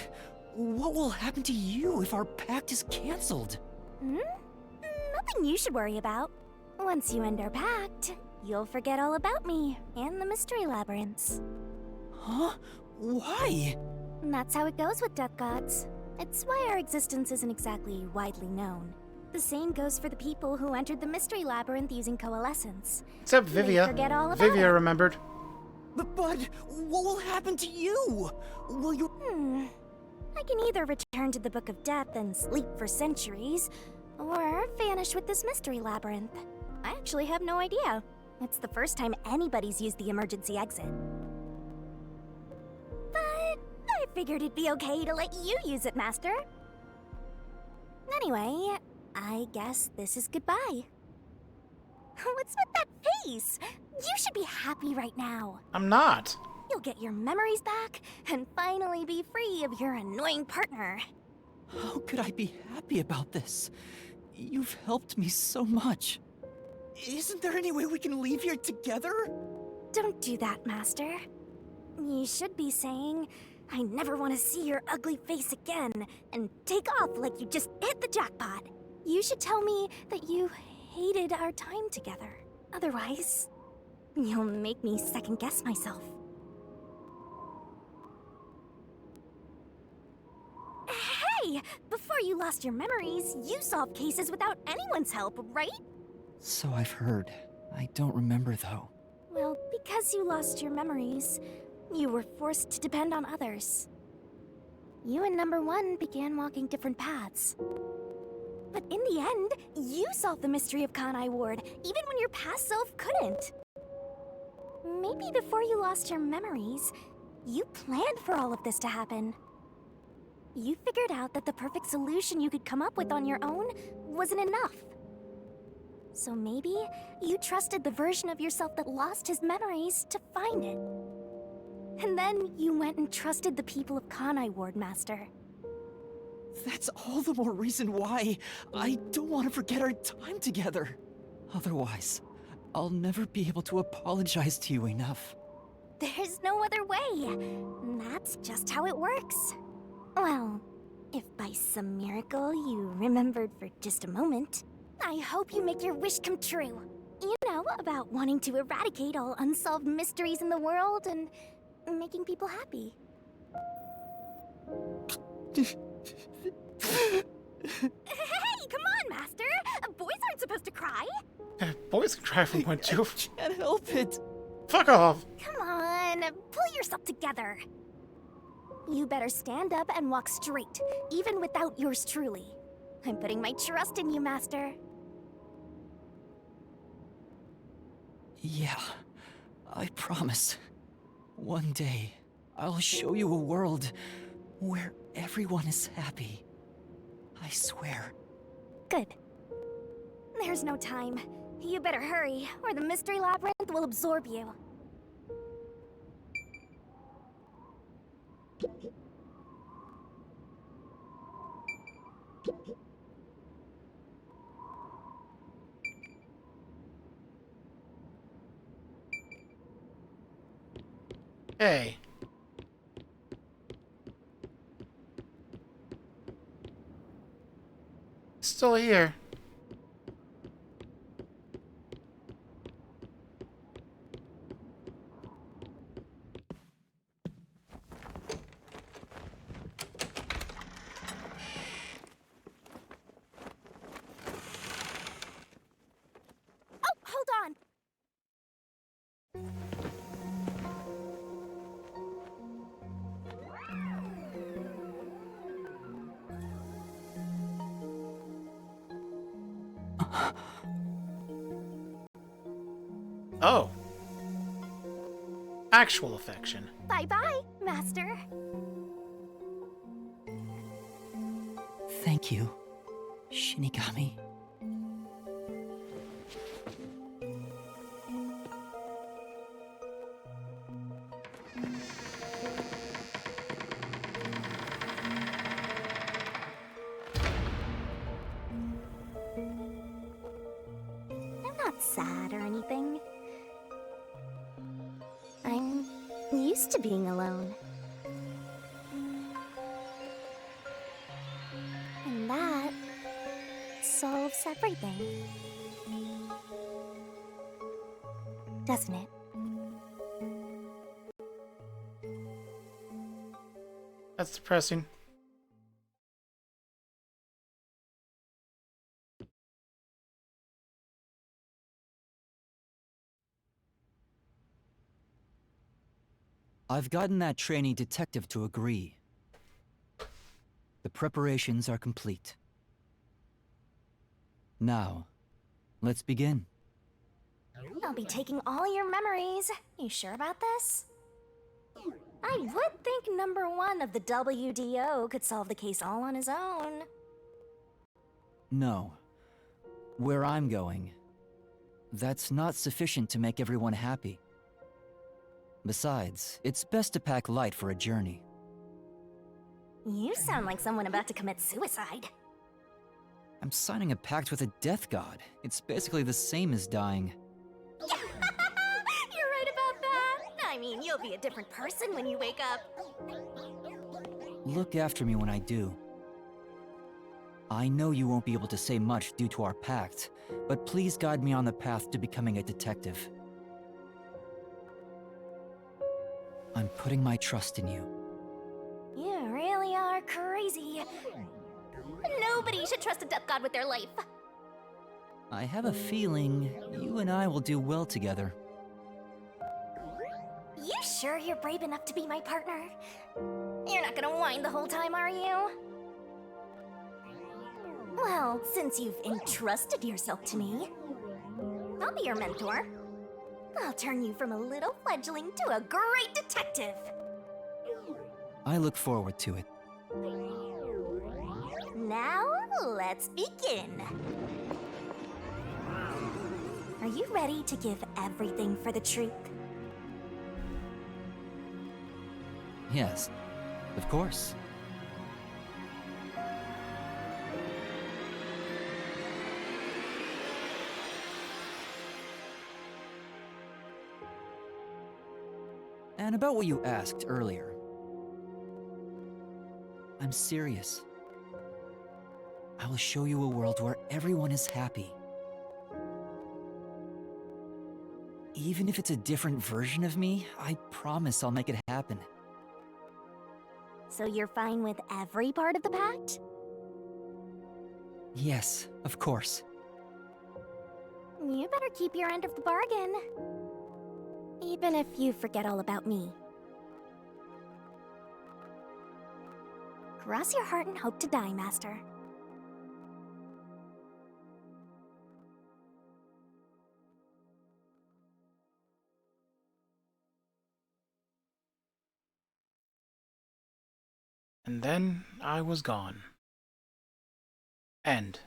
what will happen to you if our pact is cancelled? Nothing you should worry about. Once you end our pact, you'll forget all about me and the Mystery Labyrinths. Huh? Why? And that's how it goes with death gods. It's why our existence isn't exactly widely known. The same goes for the people who entered the Mystery Labyrinth using Coalescence. Except They Vivia. forget all about Vivia it. remembered. But what will happen to you? Will you... I can either return to the Book of Death and sleep for centuries, or vanish with this mystery labyrinth. I actually have no idea. It's the first time anybody's used the emergency exit. But I figured it'd be okay to let you use it, Master. Anyway, I guess this is goodbye. What's with that face? You should be happy right now. I'm not. You'll get your memories back and finally be free of your annoying partner. How could I be happy about this? You've helped me so much. Isn't there any way we can leave here together? Don't do that, Master. You should be saying, I never want to see your ugly face again, and take off like you just hit the jackpot. You should tell me that you hated our time together. Otherwise, you'll make me second-guess myself. Hey! Before you lost your memories, you solved cases without anyone's help, right? So I've heard. I don't remember, though. Well, because you lost your memories, you were forced to depend on others. You and Number 1 began walking different paths. But in the end, you solved the mystery of Kanai Ward, even when your past self couldn't. Maybe before you lost your memories, you planned for all of this to happen. You figured out that the perfect solution you could come up with on your own wasn't enough. So maybe you trusted the version of yourself that lost his memories to find it. And then you went and trusted the people of Kanai Ward, Master. That's all the more reason why I don't want to forget our time together. Otherwise, I'll never be able to apologize to you enough. There's no other way. That's just how it works. Well, if by some miracle you remembered for just a moment, I hope you make your wish come true. You know, about wanting to eradicate all unsolved mysteries in the world and making people happy. Hey, come on, Master! Boys aren't supposed to cry! Boys can cry from point two. I can't help it. Fuck off! Come on, pull yourself together. You better stand up and walk straight, even without yours truly. I'm putting my trust in you, Master. Yeah, I promise. One day, I'll show you a world where everyone is happy. I swear. Good. There's no time. You better hurry, or the mystery labyrinth will absorb you. Hey. Still here. Oh, hold on! Oh. Actual affection. Bye-bye, Master. Thank you, Shinigami. I'm not sad or anything. I'm used to being alone. And that solves everything. Doesn't it? That's depressing. I've gotten that trainee detective to agree. The preparations are complete. Now, let's begin. I'll be taking all your memories. You sure about this? I would think number 1 of the WDO could solve the case all on his own. No. Where I'm going, that's not sufficient to make everyone happy. Besides, it's best to pack light for a journey. You sound like someone about to commit suicide. I'm signing a pact with a death god. It's basically the same as dying. You're right about that. I mean, you'll be a different person when you wake up. Look after me when I do. I know you won't be able to say much due to our pact, but please guide me on the path to becoming a detective. I'm putting my trust in you. You really are crazy. Nobody should trust a death god with their life. I have a feeling you and I will do well together. You sure you're brave enough to be my partner? You're not gonna whine the whole time, are you? Well, since you've entrusted yourself to me, I'll be your mentor. I'll turn you from a little fledgling to a great detective. I look forward to it. Now, let's begin. Are you ready to give everything for the truth? Yes, of course. And about what you asked earlier. I'm serious. I will show you a world where everyone is happy. Even if it's a different version of me, I promise I'll make it happen. So you're fine with every part of the pact? Yes, of course. You better keep your end of the bargain. Even if you forget all about me. Cross your heart and hope to die, Master. And then I was gone. End.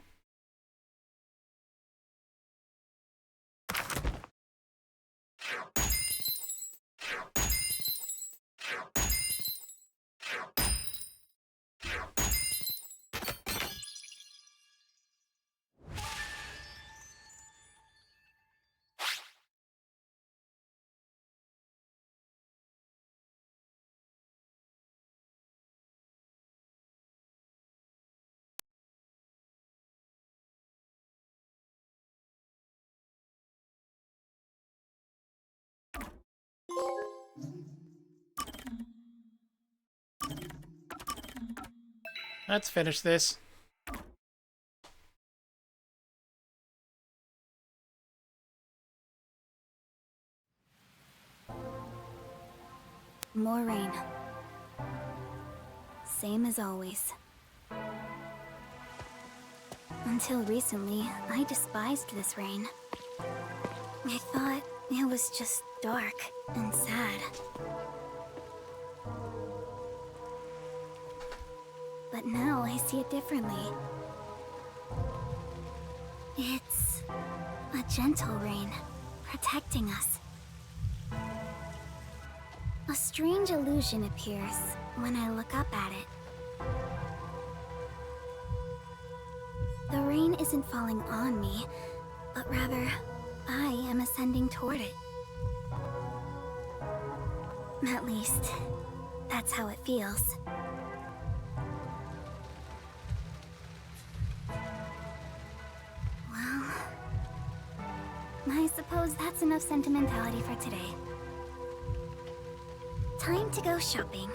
Let's finish this. More rain. Same as always. Until recently, I despised this rain. I thought it was just dark and sad. But now I see it differently. It's a gentle rain, protecting us. A strange illusion appears when I look up at it. The rain isn't falling on me, but rather, I am ascending toward it. At least, that's how it feels. Well, I suppose that's enough sentimentality for today. Time to go shopping.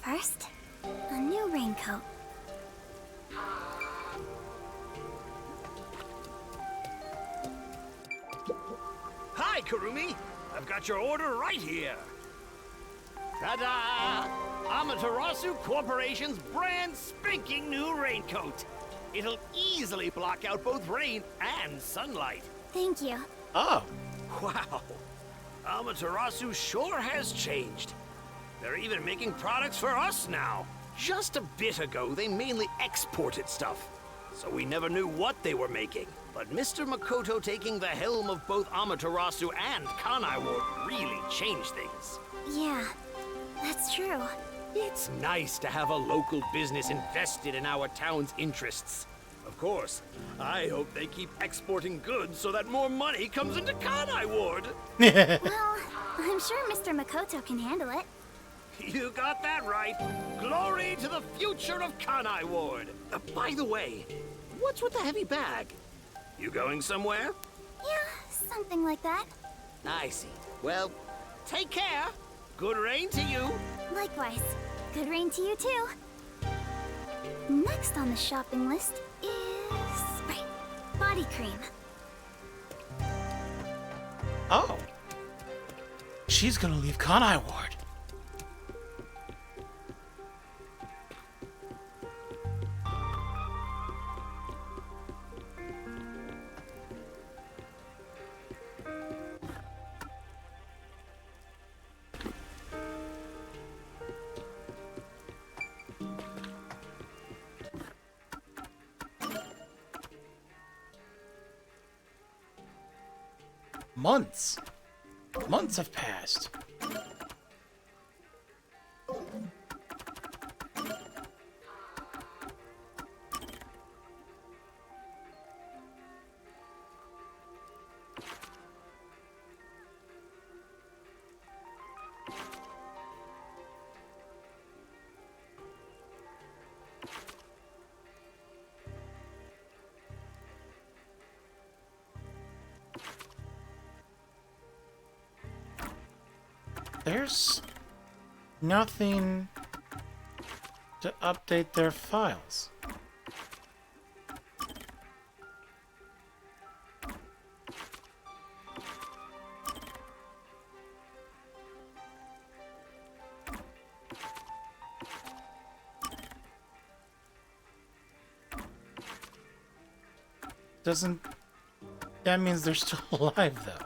First, a new raincoat Hi, Kurumi. I've got your order right here. Ta-da! Amaterasu Corporation's brand spanking new raincoat. It'll easily block out both rain and sunlight. Thank you. Oh. Wow. Amaterasu sure has changed. They're even making products for us now. Just a bit ago, they mainly exported stuff, so we never knew what they were making. But Mr. Makoto taking the helm of both Amaterasu and Kanai Ward really changed things. Yeah, that's true. It's nice to have a local business invested in our town's interests. Of course, I hope they keep exporting goods so that more money comes into Kanai Ward. Well, I'm sure Mr. Makoto can handle it. You got that right. Glory to the future of Kanai Ward. By the way, what's with the heavy bag? You going somewhere? Yeah, something like that. I see. Well, take care. Good rain to you. Likewise. Good rain to you too. Next on the shopping list is... right, body cream. Oh. She's gonna leave Kanai Ward. Months. Months have passed. There's nothing to update their files. Doesn't... That means they're still alive, though.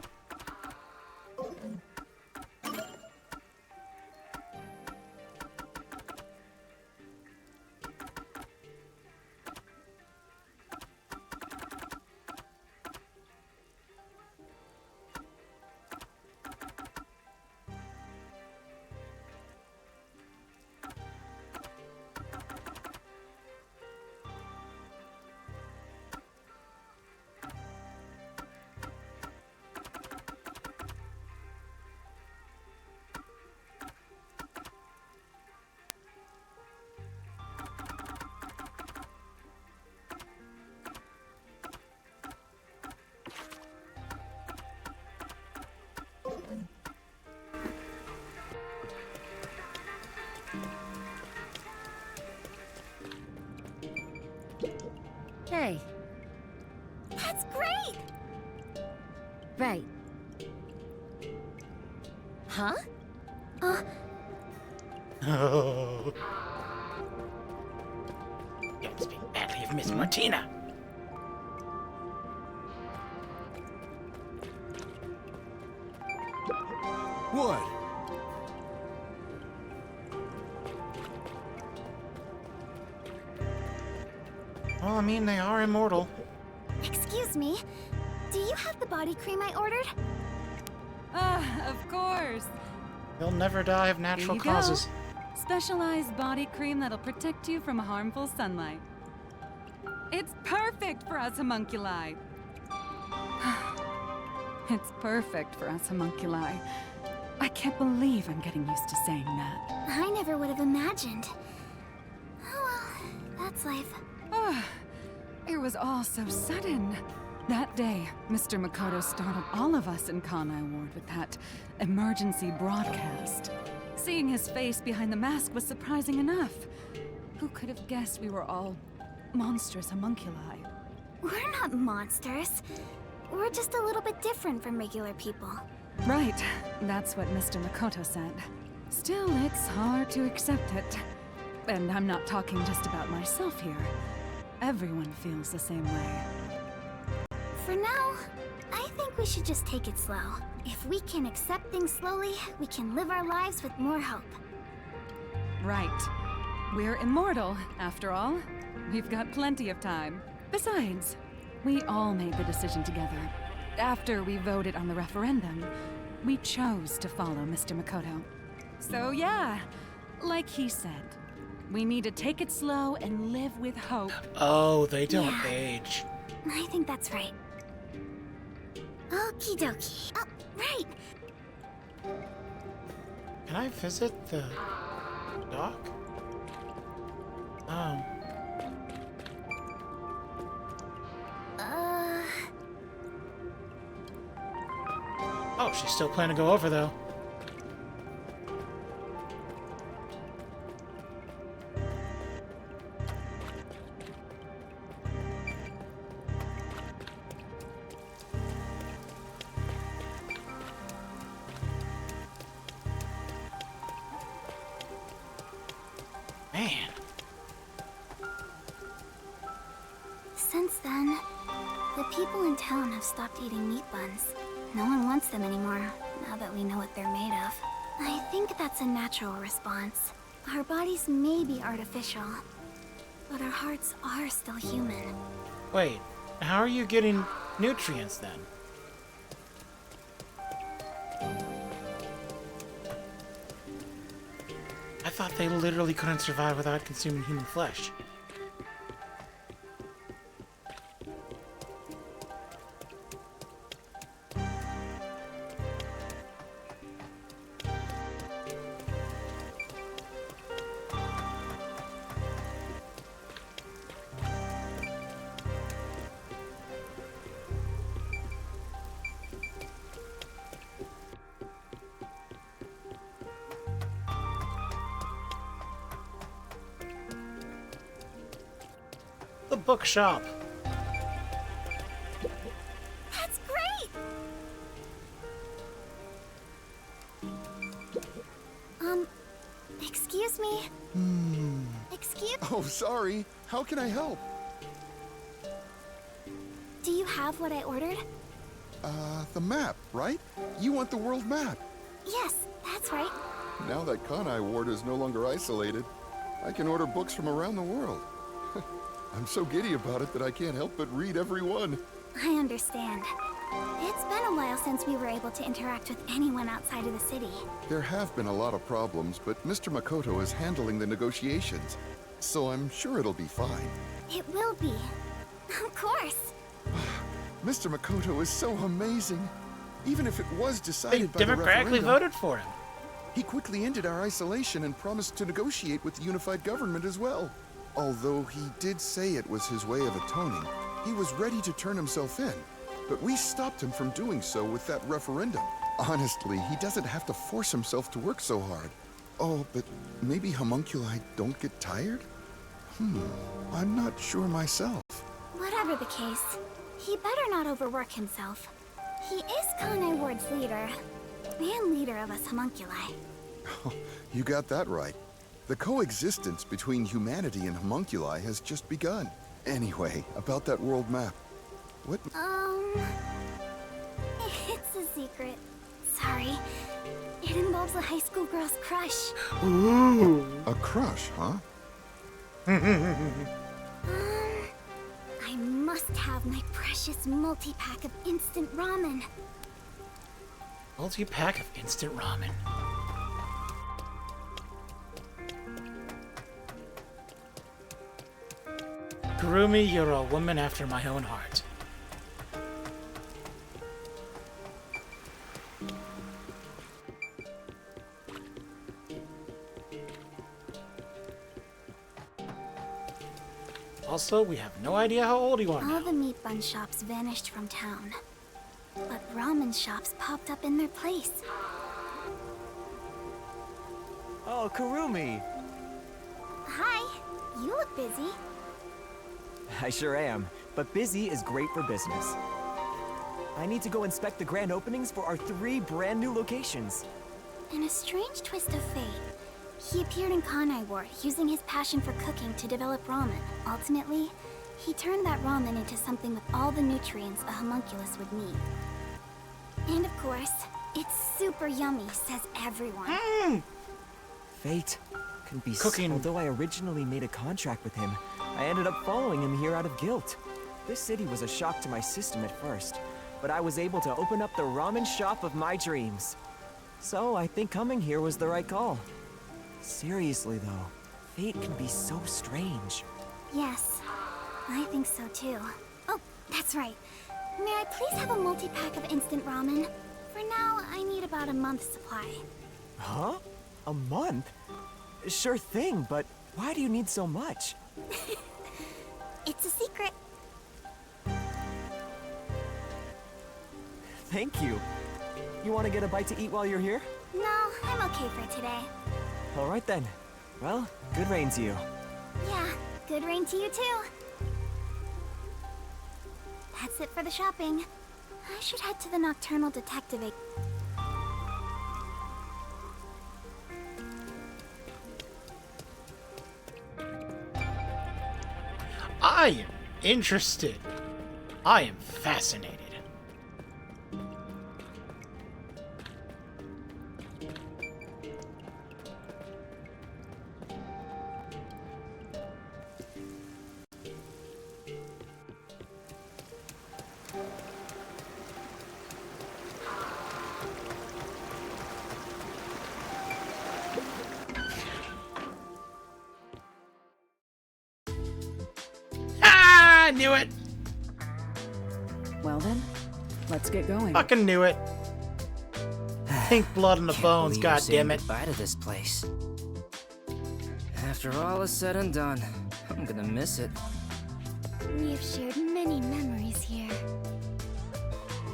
Hey. That's great! Right. Huh? Oh. Don't speak badly of Miss Martina. What? Well, I mean, they are immortal. Excuse me, do you have the body cream I ordered? Of course. They'll never die of natural Here you causes. Go. Specialized body cream that'll protect you from harmful sunlight. It's perfect for us homunculi. It's perfect for us homunculi. I can't believe I'm getting used to saying that. I never would have imagined. Oh well, that's life. It was all so sudden. That day, Mr. Makoto startled all of us in Kanai Ward with that emergency broadcast. Seeing his face behind the mask was surprising enough. Who could have guessed we were all monstrous homunculi? We're not monsters. we're just a little bit different from regular people. Right. That's what Mr. Makoto said. Still, it's hard to accept it. And I'm not talking just about myself here. Everyone feels the same way. For now, I think we should just take it slow. If we can accept things slowly, we can live our lives with more hope. Right. We're immortal, after all. We've got plenty of time. Besides, we all made the decision together. After we voted on the referendum, we chose to follow Mr. Makoto. So yeah, like he said, we need to take it slow and live with hope. Oh, they don't age. I think that's right. Okie dokie. Oh, right. Can I visit the dock? Oh. Oh, she's still planning to go over, though. Man. Since then, the people in town have stopped eating meat buns. No one wants them anymore, now that we know what they're made of. I think that's a natural response. Our bodies may be artificial, but our hearts are still human. Wait, how are you getting nutrients then? I thought they literally couldn't survive without consuming human flesh. The bookshop. That's great! Excuse me? Excuse... Oh, sorry. How can I help? Do you have what I ordered? The map, right? You want the world map. Yes, that's right. Now that Kanai Ward is no longer isolated, I can order books from around the world. I'm so giddy about it that I can't help but read every one. I understand. It's been a while since we were able to interact with anyone outside of the city. There have been a lot of problems, but Mr. Makoto is handling the negotiations, so I'm sure it'll be fine. It will be. Of course. Mr. Makoto is so amazing. Even if it was decided by the Democratically referendum, voted for him. He quickly ended our isolation and promised to negotiate with the unified government as well. Although he did say it was his way of atoning, he was ready to turn himself in. But we stopped him from doing so with that referendum. Honestly, he doesn't have to force himself to work so hard. Oh, but maybe homunculi don't get tired? I'm not sure myself. Whatever the case, he better not overwork himself. He is Kanai Ward's leader, and leader of us homunculi. You got that right. The coexistence between humanity and homunculi has just begun. Anyway, about that world map. What? It's a secret. Sorry. It involves a high school girl's crush. Ooh. A crush, huh? I must have my precious multi-pack of instant ramen. Multi-pack of instant ramen. Kurumi, you're a woman after my own heart. Also, we have no idea how old you are now. All the meat bun shops vanished from town, but ramen shops popped up in their place. Oh, Kurumi! Hi, you look busy. I sure am, but busy is great for business. I need to go inspect the grand openings for our 3 brand new locations. In a strange twist of fate, he appeared in Kanai Ward using his passion for cooking to develop ramen. Ultimately, he turned that ramen into something with all the nutrients a homunculus would need. And of course, it's super yummy, says everyone. Fate can be Cooking. Although I originally made a contract with him, I ended up following him here out of guilt. This city was a shock to my system at first, but I was able to open up the ramen shop of my dreams. So I think coming here was the right call. Seriously though, fate can be so strange. Yes, I think so too. Oh, that's right. May I please have a multi-pack of instant ramen? For now, I need about a month's supply. Huh? A month? Sure thing, but why do you need so much? It's a secret. Thank you. You want to get a bite to eat while you're here? No, I'm okay for today. All right then. Well, good rain to you. Yeah, good rain to you too. That's it for the shopping. I should head to the Nocturnal Detective. I am interested. I am fascinated. I knew it! Well then, let's get going. Fucking knew it. Pink blood on the bones, Can't believe you're saying goddammit. goodbye to this place. After all is said and done, I'm gonna miss it. We have shared many memories here.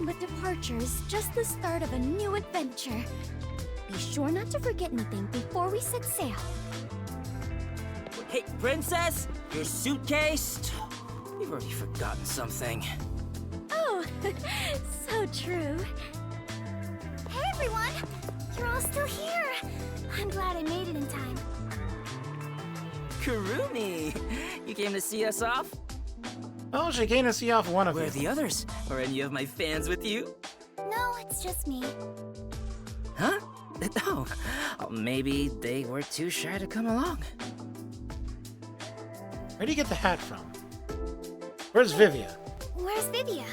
But departure is just the start of a new adventure. Be sure not to forget anything before we set sail. Hey, princess! Your suitcase? You've already forgotten something. Oh, so true. Hey everyone! You're all still here! I'm glad I made it in time. Kurumi! You came to see us off? Oh, she came to see off one of Where you. are the others? Are any of my fans with you? No, it's just me. Huh? Oh, maybe they were too shy to come along. Where'd you get the hat from? Where's Vivia? Where's Vivia?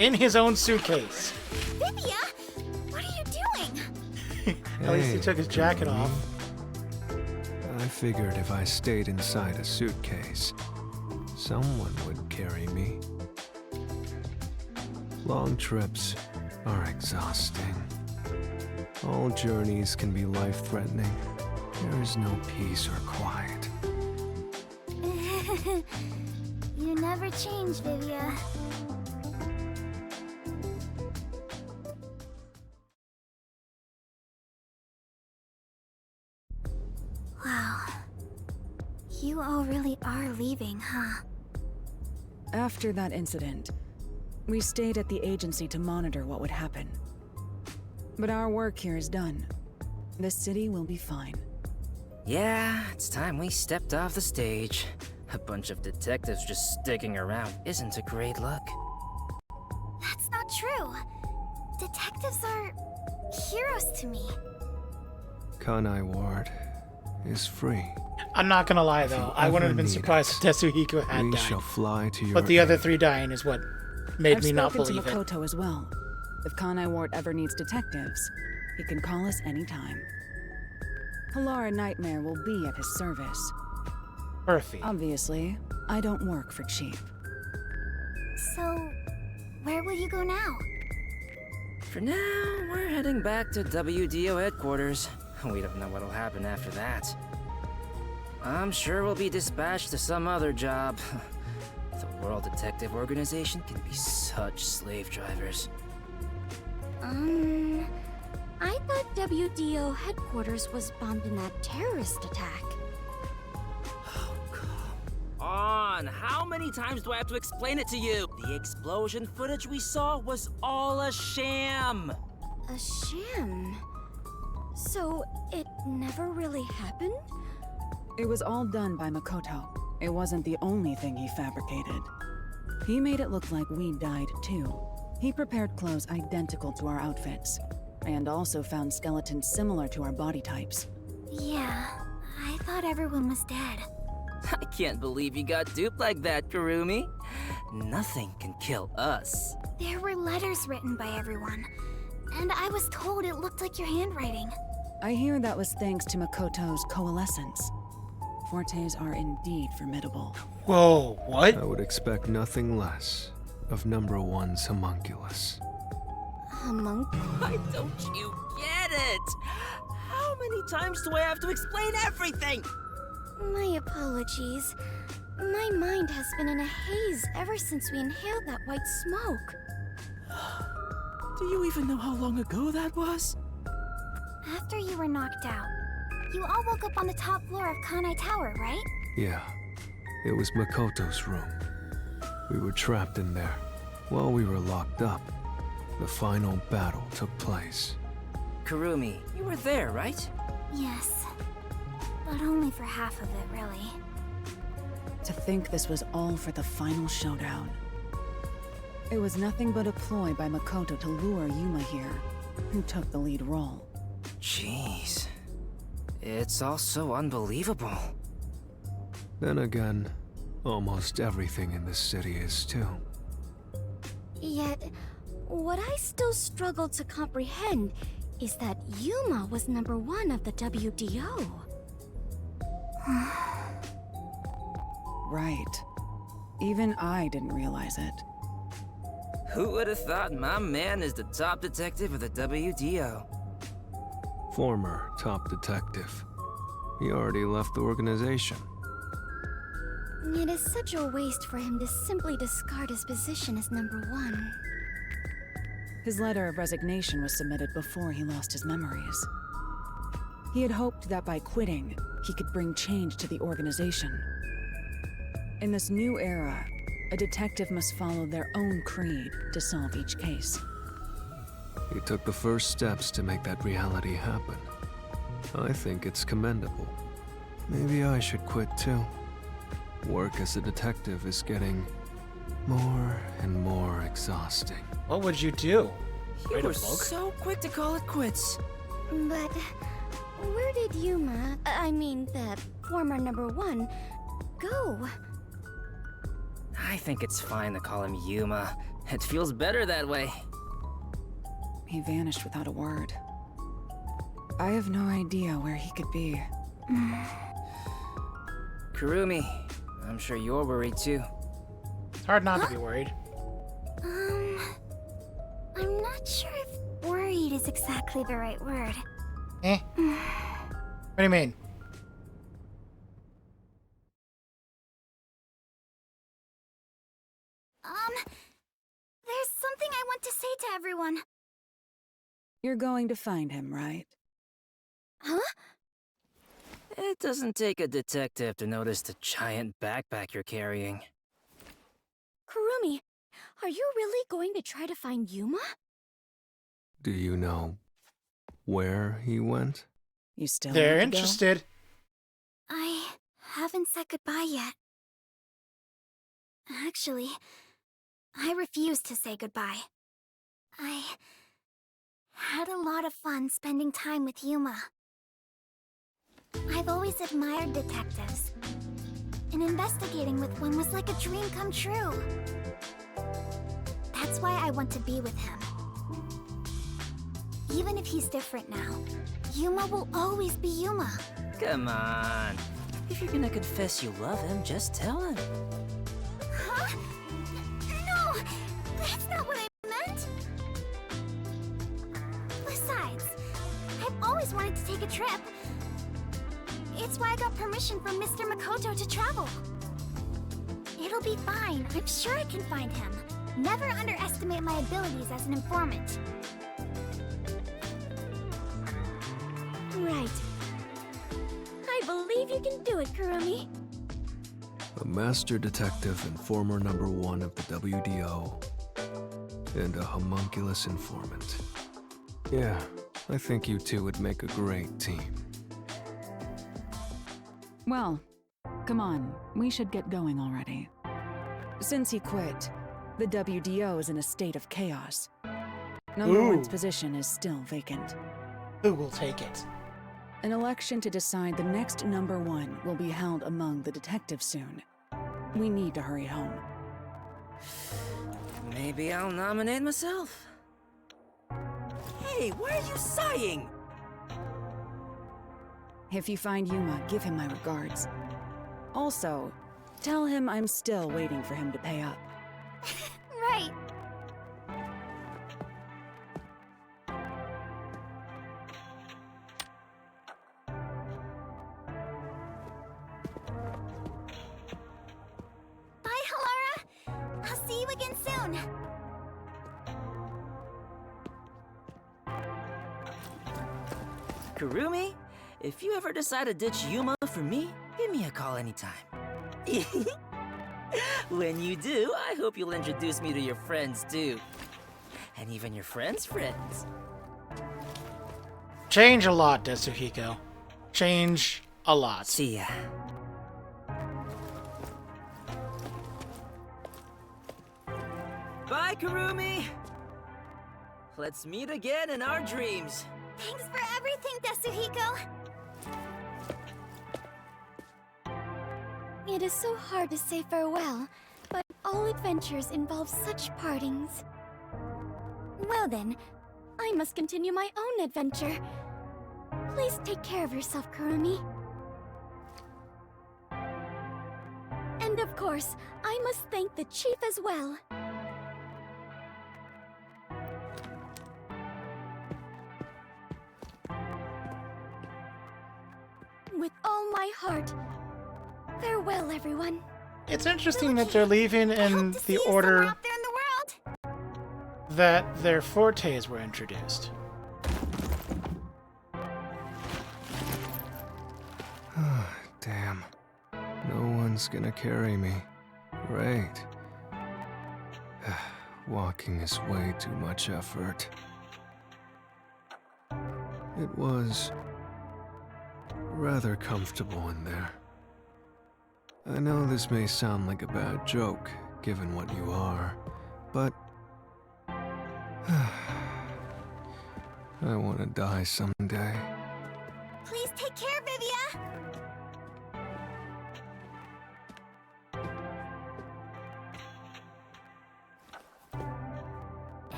In his own suitcase. Vivia? What are you doing? At least he took his jacket off. I figured if I stayed inside a suitcase, someone would carry me. Long trips are exhausting. All journeys can be life-threatening. There is no peace or quiet. You never change, Vivia. Wow. You all really are leaving, huh? After that incident, we stayed at the agency to monitor what would happen. But our work here is done. The city will be fine. Yeah, it's time we stepped off the stage. A bunch of detectives just sticking around isn't a great look. That's not true. Detectives are heroes to me. Kanai Ward is free. I'm not gonna lie If though, you I wouldn't ever have been need surprised us, if Tetsuhiko had we died. shall fly to your But the other aid. 3 dying is what made I've me not spoken believe to it. Makoto as well. If Kanai Ward ever needs detectives, he can call us anytime. Halara Nightmare will be at his service. Earthy. Obviously, I don't work for cheap. So, where will you go now? For now, we're heading back to WDO headquarters. We don't know what'll happen after that. I'm sure we'll be dispatched to some other job. The World Detective Organization can be such slave drivers. I thought WDO headquarters was bombed in that terrorist attack. On! on, how many times do I have to explain it to you? The explosion footage we saw was all a sham. A sham? So, it never really happened? It was all done by Makoto. It wasn't the only thing he fabricated. He made it look like we died too. He prepared clothes identical to our outfits, and also found skeletons similar to our body types. Yeah, I thought everyone was dead. I can't believe you got duped like that, Kurumi. Nothing can kill us. There were letters written by everyone, and I was told it looked like your handwriting. I hear that was thanks to Makoto's coalescence. Fortes are indeed formidable. Whoa, what? I would expect nothing less of number one's homunculus. Why don't you get it? How many times do I have to explain everything? My apologies. My mind has been in a haze ever since we inhaled that white smoke. Do you even know how long ago that was? After you were knocked out, you all woke up on the top floor of Kanai Tower, right? Yeah, it was Makoto's room. We were trapped in there. While we were locked up, the final battle took place. Kurumi, you were there, right? Yes. But only for half of it, really. To think this was all for the final showdown. It was nothing but a ploy by Makoto to lure Yuma here, who took the lead role. Jeez. It's all so unbelievable. Then again, almost everything in this city is too. Yet, what I still struggle to comprehend is that Yuma was number one of the WDO. Right. Even I didn't realize it. Who would have thought my man is the top detective of the WDO? Former top detective. He already left the organization. It is such a waste for him to simply discard his position as number one. His letter of resignation was submitted before he lost his memories. He had hoped that by quitting, he could bring change to the organization. In this new era, a detective must follow their own creed to solve each case. He took the first steps to make that reality happen. I think it's commendable. Maybe I should quit too. Work as a detective is getting more and more exhausting. What would you do? You Write a were book? so quick to call it quits. But where did Yuma, I mean the former number one, go? I think it's fine to call him Yuma. It feels better that way. He vanished without a word. I have no idea where he could be. Kurumi, I'm sure you're worried too. It's hard not to be worried. I'm not sure if worried is exactly the right word. What do you mean? There's something I want to say to everyone. You're going to find him, right? Huh? It doesn't take a detective to notice the giant backpack you're carrying. Kurumi, are you really going to try to find Yuma? Do you know where he went? You still They're want to go? interested. I haven't said goodbye yet. Actually, I refuse to say goodbye. I had a lot of fun spending time with Yuma. I've always admired detectives, and investigating with one was like a dream come true. That's why I want to be with him. Even if he's different now, Yuma will always be Yuma. Come on. If you're gonna confess you love him, just tell him. Huh? No! That's not what I meant! Besides, I've always wanted to take a trip. It's why I got permission from Mr. Makoto to travel. It'll be fine. I'm sure I can find him. Never underestimate my abilities as an informant. Right. I believe you can do it, Kurumi. A master detective and former #1 of the WDO. And a homunculus informant. Yeah, I think you two would make a great team. Well, come on, we should get going already. Since he quit, the WDO is in a state of chaos. Number one's position is still vacant. Who will take it? An election to decide the next number one will be held among the detectives soon. We need to hurry home. Maybe I'll nominate myself. Hey, why are you sighing? If you find Yuma, give him my regards. Also, tell him I'm still waiting for him to pay up. Right. Bye, Halara. I'll see you again soon. Kurumi, if you ever decide to ditch Yuma for me, give me a call anytime. When you do, I hope you'll introduce me to your friends too. And even your friends' friends. Change a lot, Tetsuhiko. Change a lot. See ya. Bye, Kurumi! Let's meet again in our dreams. Thanks for everything, Tetsuhiko. It is so hard to say farewell, but all adventures involve such partings. Well then, I must continue my own adventure. Please take care of yourself, Kurumi. And of course, I must thank the chief as well. With all my heart. Farewell, everyone. It's interesting that they're leaving in the order Out there in the world. that their fortes were introduced. Damn. No one's gonna carry me. Great. Walking is way too much effort. It was rather comfortable in there. I know this may sound like a bad joke, given what you are, but I want to die someday. Please take care, Vivia.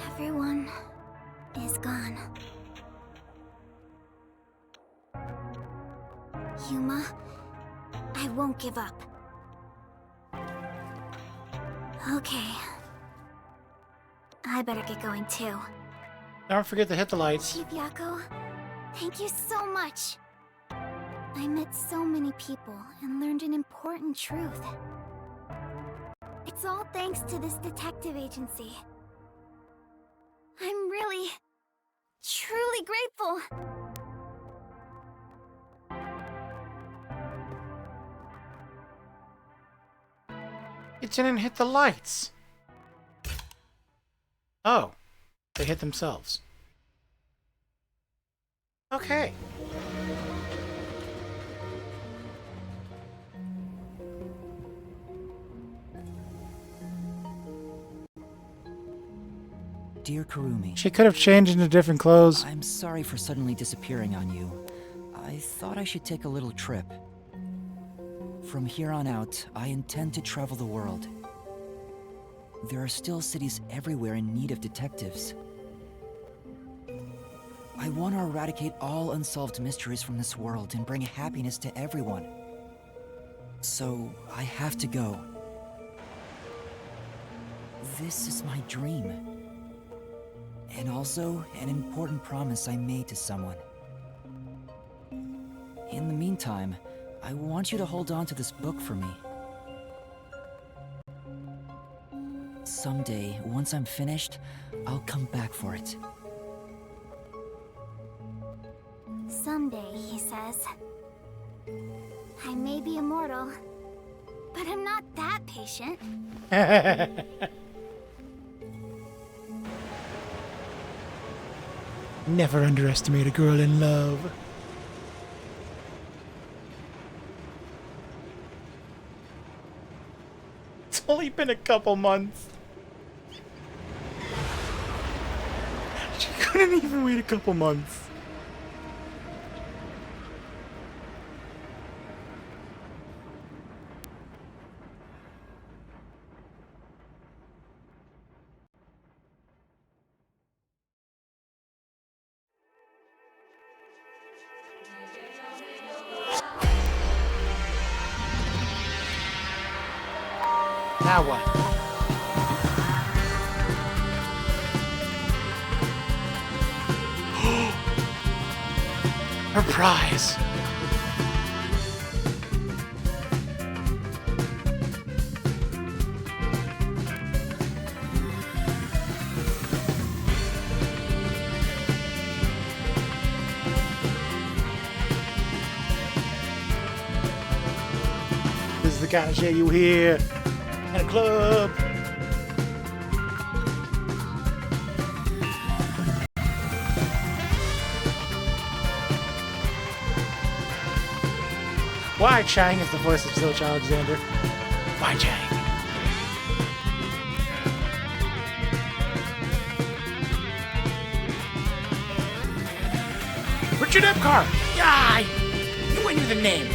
Everyone is gone. Yuma, I won't give up. Okay. I better get going too. Don't forget to hit the lights. Chief Yako, thank you so much. I met so many people and learned an important truth. It's all thanks to this detective agency. I'm really, truly grateful. It didn't hit the lights. Oh, they hit themselves. Okay. Dear Kurumi, She could have changed into different clothes. I'm sorry for suddenly disappearing on you. I thought I should take a little trip. From here on out, I intend to travel the world. There are still cities everywhere in need of detectives. I want to eradicate all unsolved mysteries from this world and bring happiness to everyone. So, I have to go. This is my dream. And also, an important promise I made to someone. In the meantime, I want you to hold on to this book for me. Someday, once I'm finished, I'll come back for it. Someday, he says. I may be immortal, but I'm not that patient. Never underestimate a girl in love. It's only been a couple months. She couldn't even wait a couple months. Now what? Her prize! This is the kind of shit you hear in a club. Why Chang is the voice of Zilch Alexander? Why Chang? Richard Epcar! Yeah, you went with the name.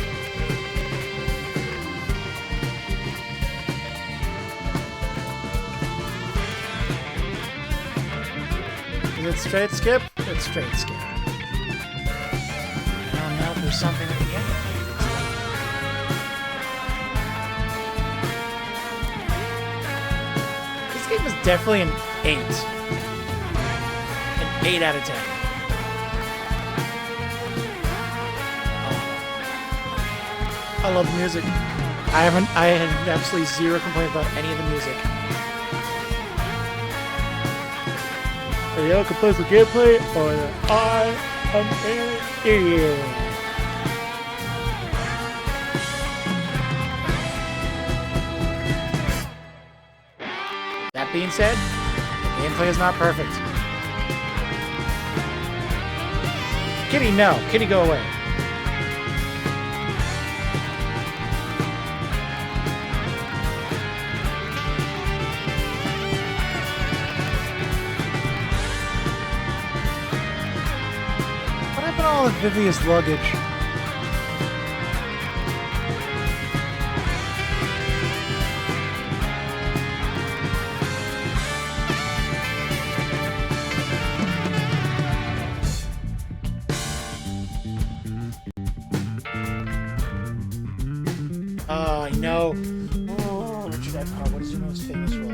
Is it straight skip? It's straight skip. I don't know if there's something at the end. This game is definitely an 8. An 8 out of 10. I love the music. I had absolutely zero complaints about any of the music. Y'all can play some gameplay, or I am an idiot. That being said, the gameplay is not perfect. Kitty, no. Kitty, go away. All of Vivia's luggage. Oh, I know. Oh, Richard Epcar, what is your most famous role?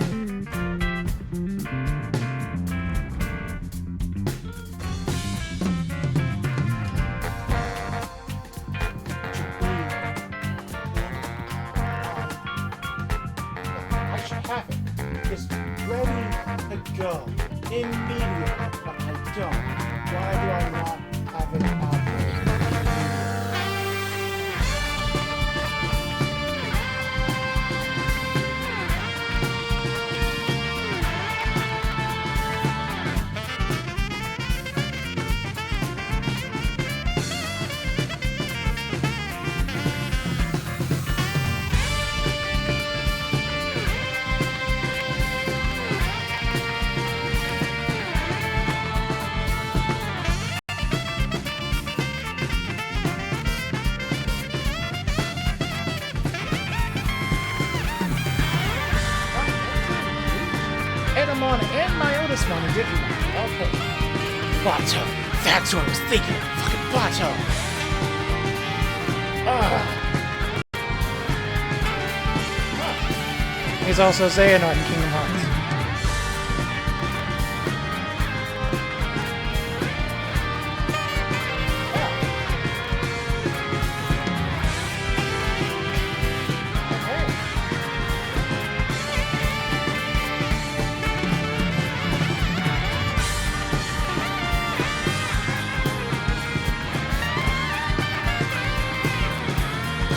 Go immediately, but I don't. Why do I not have it out Edamon and Myotis Mon and Digimon. Okay. Bato. That's what I was thinking. Fucking Bato. He's also Xehanort in Kingdom Hearts.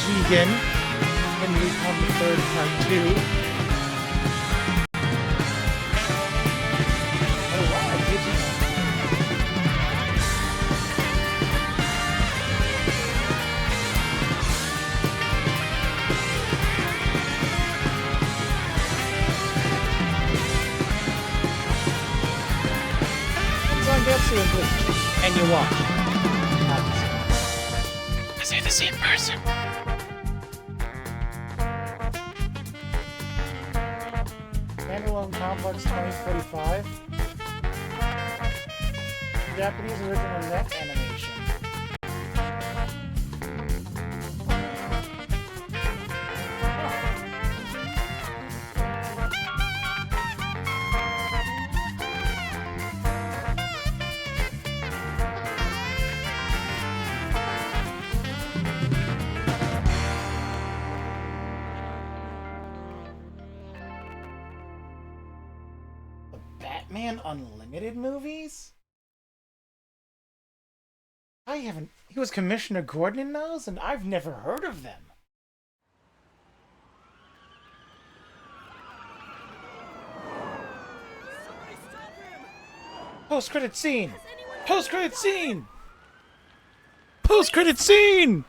Jigen in Republic 3rd Part 2. Oh wow, did you know? It's on Getsu and Bleach. And you watch. Because they're the same person. Standalone Complex 2045. Japanese original net animation. Batman Unlimited movies? I haven't... He was Commissioner Gordon in those, and I've never heard of them. Post-credit scene! Post-credit scene! Post-credit scene!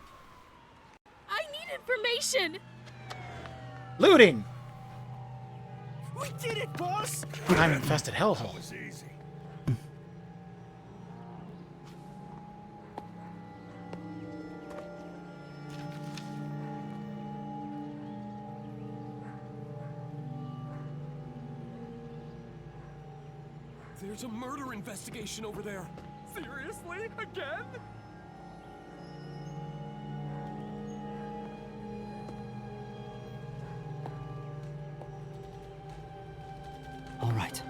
I need information! Looting! We did it, boss! Time-infested hellhole. There's a murder investigation over there. Seriously? Again? All right.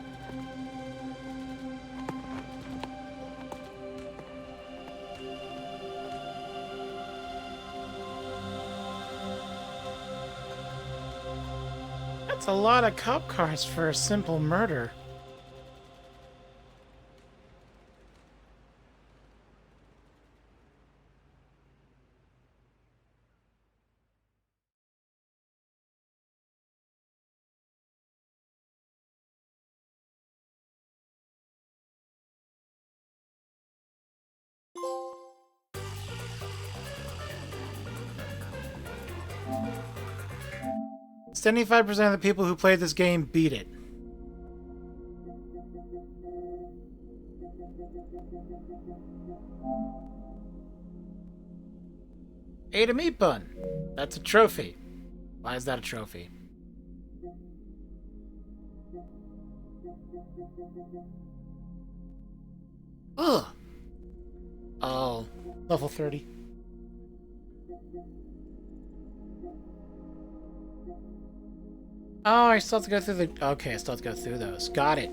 That's a lot of cop cars for a simple murder. "75% of the people who played this game beat it." Ate a meat bun. That's a trophy. Why is that a trophy? Ugh. Oh, level 30. Oh, I still have to go through the... Okay, I still have to go through those. Got it.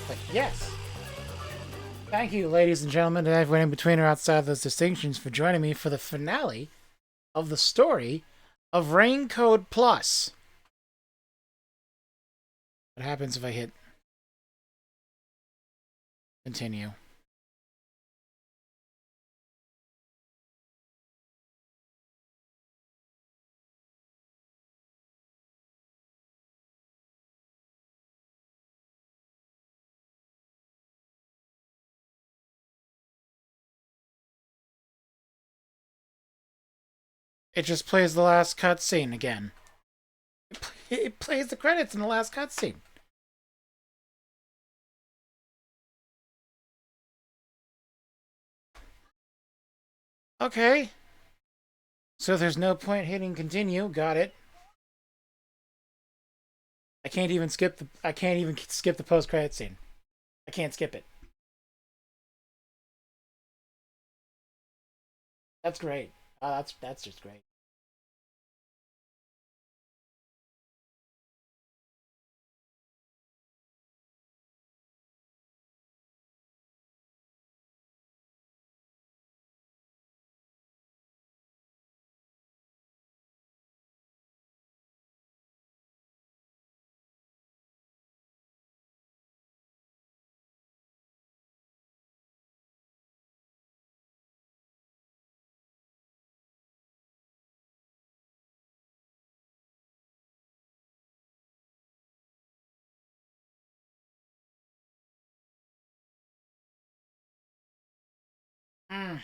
But yes. Thank you, ladies and gentlemen, and everyone in between or outside of those distinctions for joining me for the finale of the story of RAINCODE Plus. What happens if I hit continue? It just plays the last cutscene again. It plays the credits in the last cutscene. Okay. So there's no point hitting continue. Got it. I can't even skip the post-credit scene. I can't skip it. That's great. That's just great. Mm.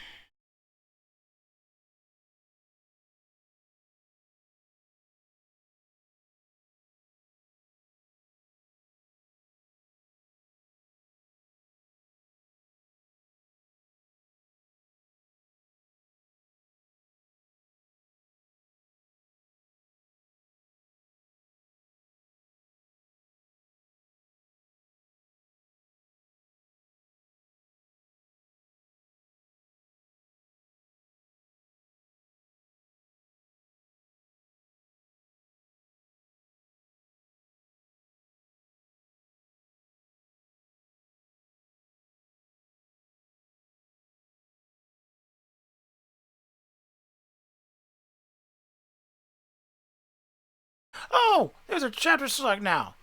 Oh, there's a chapter select now.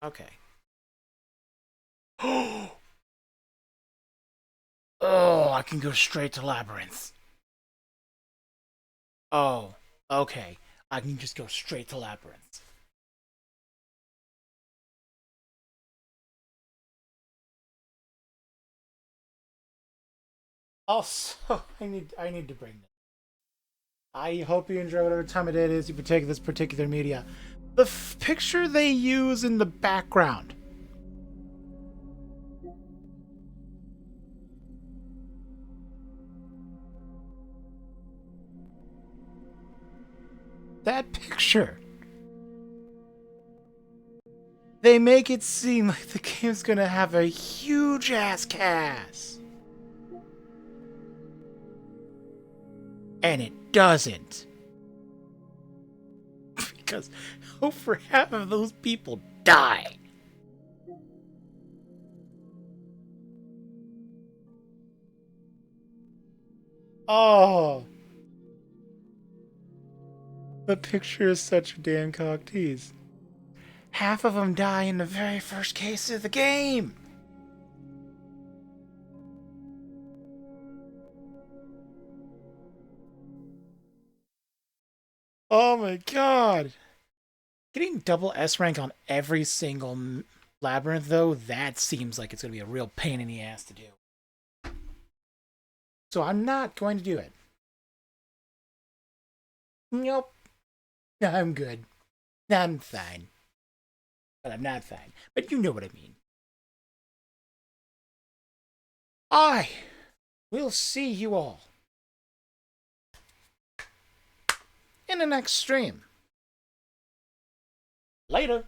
Okay. Oh, I can go straight to Labyrinth. Oh, okay. I can just go straight to Labyrinth. Also, I need to bring this. I hope you enjoy whatever time of day it is you partake of this particular media. The picture they use in the background. That picture. They make it seem like the game's gonna have a huge ass cast. And it doesn't. Because over half of those people die. Oh. The picture is such a damn cock tease. Half of them die in the very first case of the game. Oh my god. Getting double S rank on every single labyrinth, though, that seems like it's going to be a real pain in the ass to do. So I'm not going to do it. Nope. I'm good. I'm fine. But I'm not fine. But you know what I mean. I will see you all in the next stream. Later.